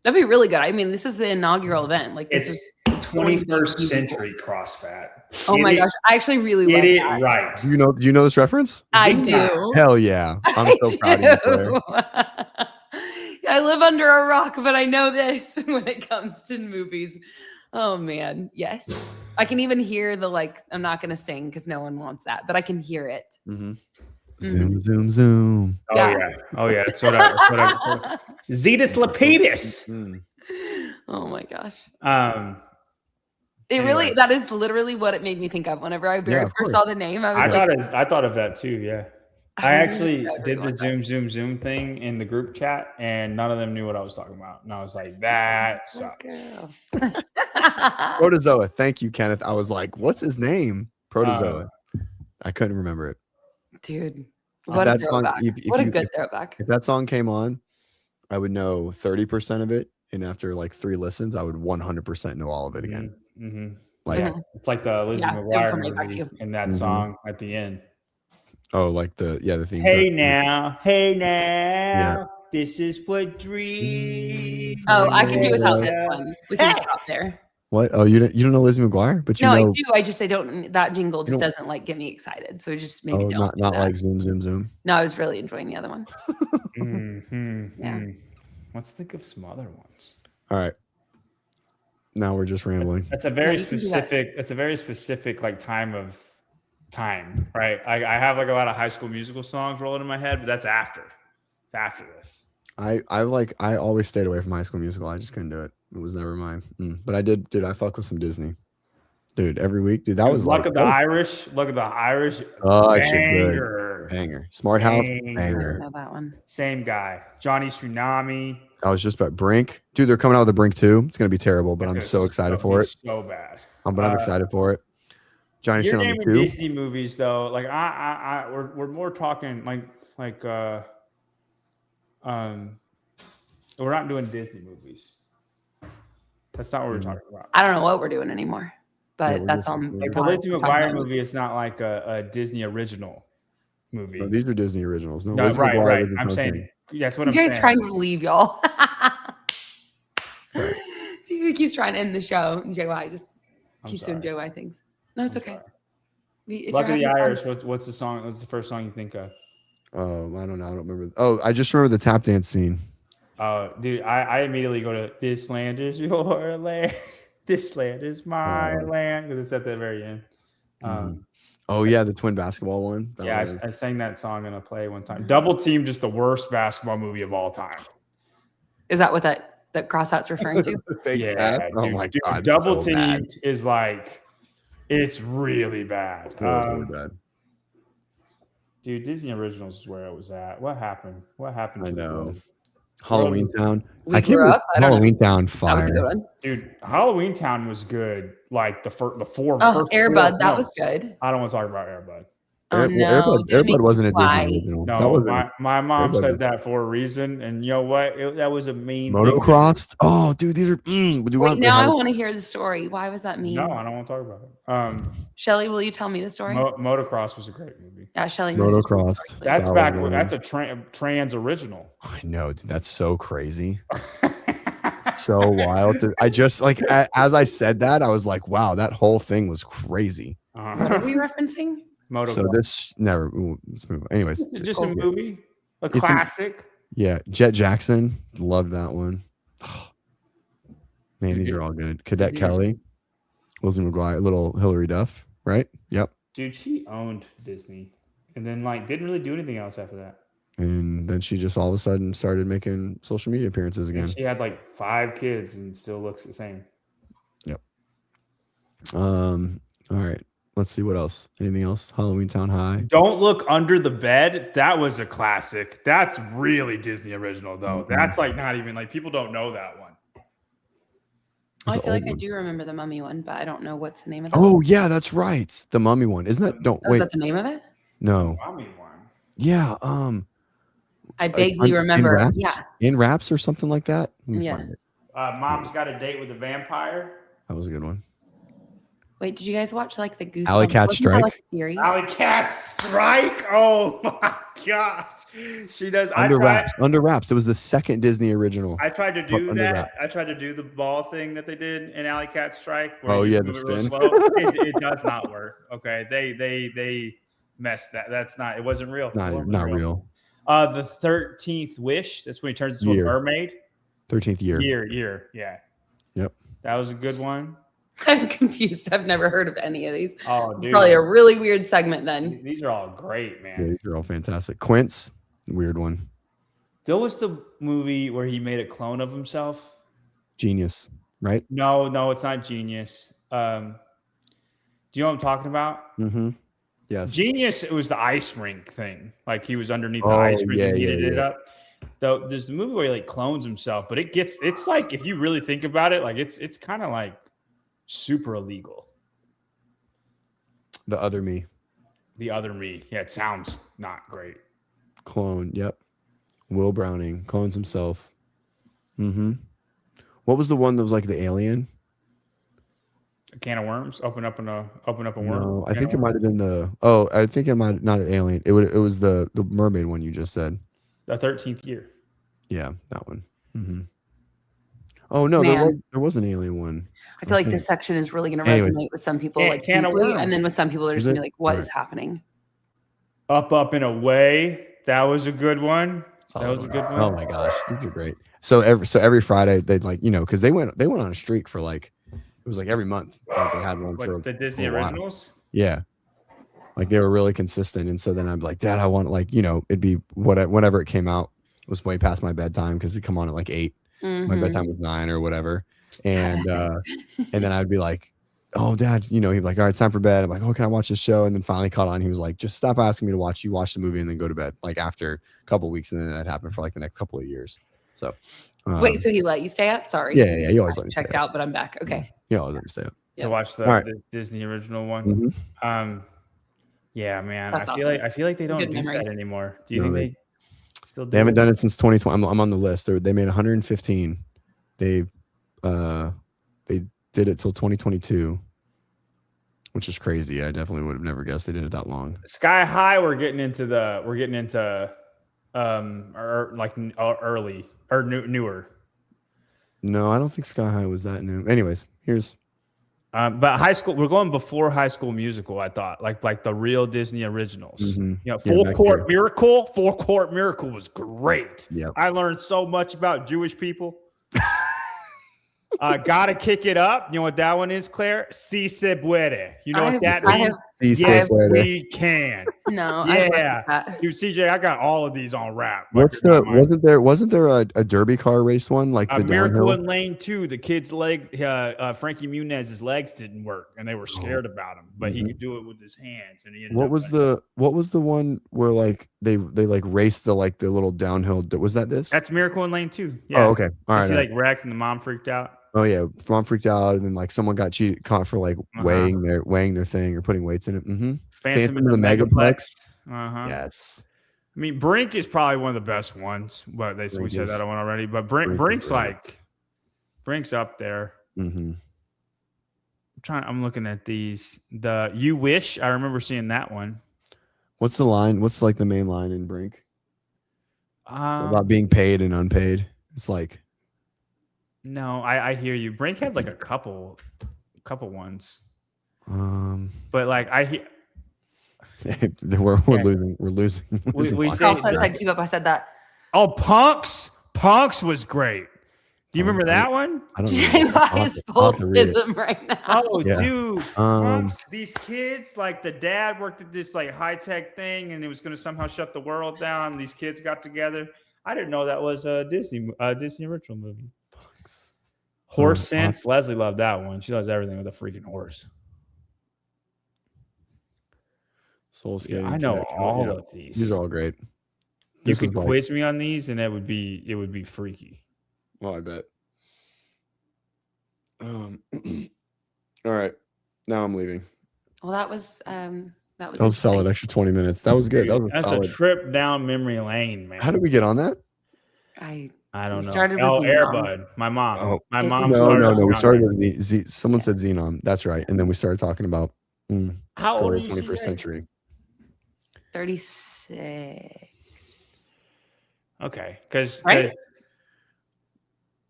That'd be really good. I mean, this is the inaugural event. Like this is 21st century CrossFit. Oh my gosh, I actually really love Get it that. right. Do you know this reference? I do. Hell yeah! I'm so proud of you, Claire. I live under a rock, but I know this when it comes to movies. Oh man, yes. I can even hear the I'm not gonna sing because no one wants that, but I can hear it. Mm-hmm. Zoom, zoom, zoom. Oh yeah. Oh yeah. It's what I Zetus Lapidus. Mm. Oh my gosh. Anyway. That is literally what it made me think of whenever I first saw the name. I thought of that too. Yeah. I actually did the zoom thing in the group chat and none of them knew what I was talking about. And I was like, that sucks. Protozoa. Thank you, Kenneth. I was like, what's his name? Protozoa. I couldn't remember it. Dude. What a throwback. What a good throwback. If that song came on, I would know 30% of it. And after 3 listens, I would 100% know all of it again. Mm-hmm. It's like the Lizzie McGuire movie in that song at the end. Oh, the theme. Hey now, this is what dreams. Oh, I can do without this one. We can stop there. What? Oh, you don't know Lizzie McGuire? But I know, do. I don't. That jingle just doesn't get me excited. So it just maybe not like zoom, zoom, zoom. No, I was really enjoying the other one. Yeah. Let's think of some other ones. All right. Now we're just rambling. That's a very specific. It's a very specific time, right? I have a lot of High School Musical songs rolling in my head, but that's after. It's after this. I always stayed away from High School Musical. I just couldn't do it. It was never mine. But I did. Dude, I fuck with some Disney. Dude, every week, dude. That was Luck of the Irish. Oh, banger. Smart House. Banger. I know that one. Same guy. Johnny Tsunami. I was just about Brink. Dude, they're coming out with a Brink 2. It's gonna be terrible, but I'm so excited for it. So bad. But I'm excited for it. Johnny You're Tsunami naming 2. Disney movies though. We're more talking we're not doing Disney movies. That's not what we're talking about. I don't know what we're doing anymore, but that's on. The Lizzie McGuire movie is not like a Disney original movie. No, these are Disney originals. No, right. I'm saying that's what I'm saying. You guys trying to leave y'all. CJ keeps trying to end the show. And JY just keeps doing JY things. No, it's okay. Luck of the Irish. What's the song? What's the first song you think of? Oh, I don't know. I don't remember. Oh, I just remember the tap dance scene. Dude, I immediately go to "This land is your land, this land is my land" because it's at the very end. Oh yeah, the twin basketball one. I sang that song in a play one time. Double Team, just the worst basketball movie of all time. Is that what that cross-out's referring to? Yeah. Oh my god. Double Team is it's really bad. Really bad. Dude, Disney Originals is where it was at. What happened? I know. Halloween Town. I grew up. Halloween Town fire. That was a good one. Dude, Halloween Town was good. Like the four. Air Bud, that was good. I don't want to talk about Air Bud. Oh no, Airbud wasn't a Disney original. No, my mom said that for a reason, and you know what? That was a mean Motocrossed. Oh, dude, these are. Now I want to hear the story. Why was that mean? No, I don't want to talk about it. Shelly, will you tell me the story? Motocross was a great movie. Yeah, Shelly. Motocross. That's back. That's a trans original. I know, dude. That's so crazy. So wild. I just like as I said that, I was like, wow, that whole thing was crazy. What are we referencing? Motocross. So this never. Let's move on. Anyways, it's just a movie, a classic. Yeah, Jet Jackson, loved that one. Man, these are all good. Cadet Kelly, Lizzie McGuire, little Hillary Duff, right? Yep. Dude, she owned Disney, and then like didn't really do anything else after that. And then she just all of a sudden started making social media appearances again. And she had like 5 kids and still looks the same. Yep. All right. Let's see what else. Anything else? Halloween Town High. Don't Look Under the Bed. That was a classic. That's really Disney original though. Mm-hmm. That's like not even like people don't know that one. I feel like I do remember the Mummy one, but I don't know what's the name of that. Oh yeah, that's right. The Mummy one. Isn't that Is that the name of it? No. The Mummy one. Yeah. I vaguely remember. In Wraps or something like that. Yeah. Mom's Got a Date with a Vampire. That was a good one. Wait, did you guys watch like the Goose? Alley Cat Strike? Like series? Alley Cat Strike. Oh my gosh, she does. Under Wraps. It was the second Disney original. I tried to do that. Wraps. I tried to do the ball thing that they did in Alley Cat Strike. Oh yeah, the spin. It does not work. Okay, they messed that. That's not. It wasn't real. Not real. The 13th Wish. That's when he turns into a mermaid. 13th year. Year. Yeah. Yep. That was a good one. I'm confused. I've never heard of any of these. Oh, dude. Probably a really weird segment then. These are all great, man. Yeah, these are all fantastic. Quince, weird one. There was the movie where he made a clone of himself. Genius, right? No, it's not Genius. Do you know what I'm talking about? Mm-hmm. Yes. Genius, it was the ice rink thing. Like he was underneath the ice rink and heated it up. Though there's a movie where he like clones himself, but it's like if you really think about it, like it's kind of like super illegal. The Other Me. Yeah, it sounds not great. Clone, yep. Will Browning clones himself. Mm-hmm. What was the one that was like the alien? A can of worms. Open up a worm. No, I think it might have been I think it might not an alien. It was the mermaid one you just said. The 13th year. Yeah, that one. Mm-hmm. Oh no, there was an alien one. I feel like this section is really going to resonate with some people, like deeply, and then with some people, they're just going to be like, "What is happening?" Up and Away. That was a good one. That was a good one. Oh my gosh, these are great. So every Friday they'd like because they went on a streak for like it was like every month like they had one for the Disney originals. Yeah, like they were really consistent, and so then I'm like, Dad, I want it'd be whenever it came out. It was way past my bedtime because it'd come on at like 8. Mm-hmm. My bedtime was 9 or whatever, and then I'd be like, "Oh, Dad," he'd be like, "All right, it's time for bed." I'm like, "Oh, can I watch this show?" And then finally caught on. He was like, "Just stop asking me to watch. You watch the movie and then go to bed." Like after a couple of weeks, and then that happened for like the next couple of years. So wait, so he let you stay up? Sorry. Yeah. You always let me checked out, but I'm back. Okay. Yeah, always let me stay up to watch the Disney original one. Mm-hmm. Yeah, man. That's I feel like they don't do that anymore. Do you think they still do? They haven't done it since 2020. I'm on the list. They made 115. They did it till 2022, which is crazy. I definitely would have never guessed they did it that long. Sky High, we're getting into early or newer. No, I don't think Sky High was that new. Anyways, here's but High School, we're going before High School Musical, I thought, like the real Disney originals. Mm-hmm. Full Court Miracle was great. Yep. I learned so much about Jewish people. Gotta Kick It Up. You know what that one is, Claire? Si se puede. You know what that means? Yes, we can. No, yeah, dude, CJ, I got all of these on rap. Wasn't there a derby car race one like the Miracle in Lane 2? The kid's leg, Frankie Muniz's legs didn't work, and they were scared about him, but he could do it with his hands. And he what was the one where like they like raced the little downhill? Was that this? That's Miracle in Lane 2. Yeah. Oh, okay. All right. He like wrecked, and the mom freaked out. Oh yeah, mom freaked out, and then like someone got caught for like weighing their thing or putting weights in it. Mm-hmm. Phantom in the Megaplex. Yes. I mean, Brink is probably one of the best ones, but we said that one already. But Brink's up there. Mm-hmm. I'm looking at these. The You Wish, I remember seeing that one. What's the line? What's like the main line in Brink? It's about being paid and unpaid. It's like. No, I hear you. Brink had like a couple ones. But like I hear. We're losing. We I said that. Oh, Punks was great. Do you remember that one? I don't know. Is full-tism right now. Oh, yeah. Dude. Punks, these kids, like the dad worked at this like high-tech thing and it was going to somehow shut the world down. These kids got together. I didn't know that was a Disney original movie. Horse Sense. Leslie loved that one. She loves everything with a freaking horse. Soul Skating. I know all of these. These are all great. You could quiz me on these, and it would be freaky. Well, I bet. All right, now I'm leaving. Well, that was solid. Extra 20 minutes. That was good. That's a trip down memory lane, man. How did we get on that? I don't know. Started with Airbud. My mom. Oh. My mom. No. We started with someone said Xenon. That's right. And then we started talking about how old are you? 21st century. 36. Okay, because right.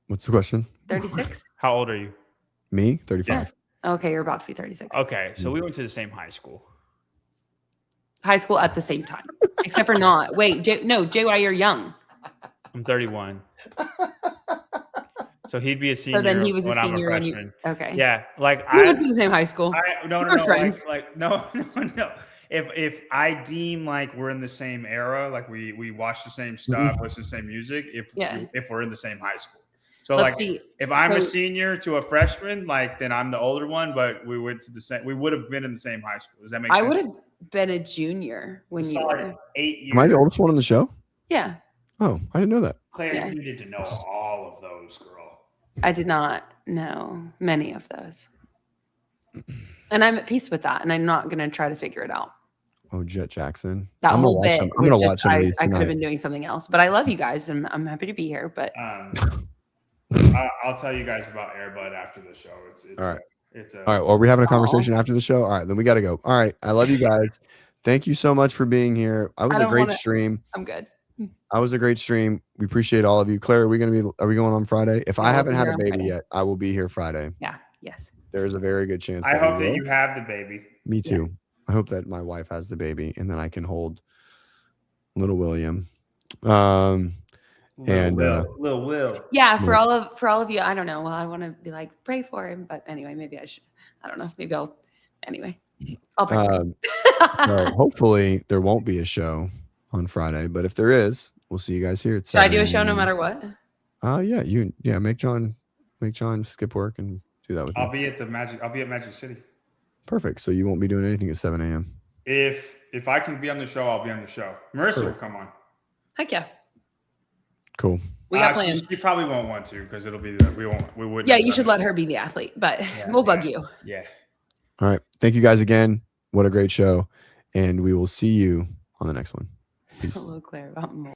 What's the question? 36. How old are you? Me, 35. Yeah. Okay, you're about to be 36. Okay, so we went to the same high school. High school at the same time, except for not. Wait, JY, you're young. I'm 31. So he'd be a senior. So then he was a when senior I'm a when freshman. Okay. Yeah, like we went to the same high school. No. Friends. No. If I deem like we're in the same era, like we watch the same stuff, listen to the same music, if we're in the same high school. So if I'm a senior to a freshman, like then I'm the older one, but we would have been in the same high school. Does that make sense? I would have been a junior when you were 8 years. Am I the oldest one on the show? Yeah. Oh, I didn't know that. Claire, you needed to know all of those, girl. I did not know many of those. And I'm at peace with that. And I'm not going to try to figure it out. Oh, Jet Jackson. That whole bit. I'm going to watch some of these. I could have been doing something else, but I love you guys and I'm happy to be here. But I'll tell you guys about Airbud after the show. All right. All right. Well, are we having a conversation after the show? All right. Then we got to go. All right. I love you guys. Thank you so much for being here. I was a great stream. I'm good. I was a great stream. We appreciate all of you. Claire, are we going on Friday? If I haven't had a baby yet, I will be here Friday. Yeah. Yes. There's a very good chance. I hope that you have the baby. Me too. Yes. I hope that my wife has the baby and then I can hold little William. Little Will. Yeah, for all of you, I don't know. Well, I want to be like, pray for him, but anyway, maybe I should. I don't know. Maybe I'll pray. So hopefully there won't be a show on Friday, but if there is, we'll see you guys here. Should I do a show no matter what? Make John skip work and do that with you. I'll be at Magic City. Perfect. So you won't be doing anything at 7 a.m. If I can be on the show, I'll be on the show. Marissa will come on. Heck yeah. Cool. We got plans. She probably won't want to because it'll be we wouldn't. Yeah, you should let her be the athlete, but we'll bug you. Yeah. All right. Thank you guys again. What a great show. And we will see you on the next one. So Claire about more.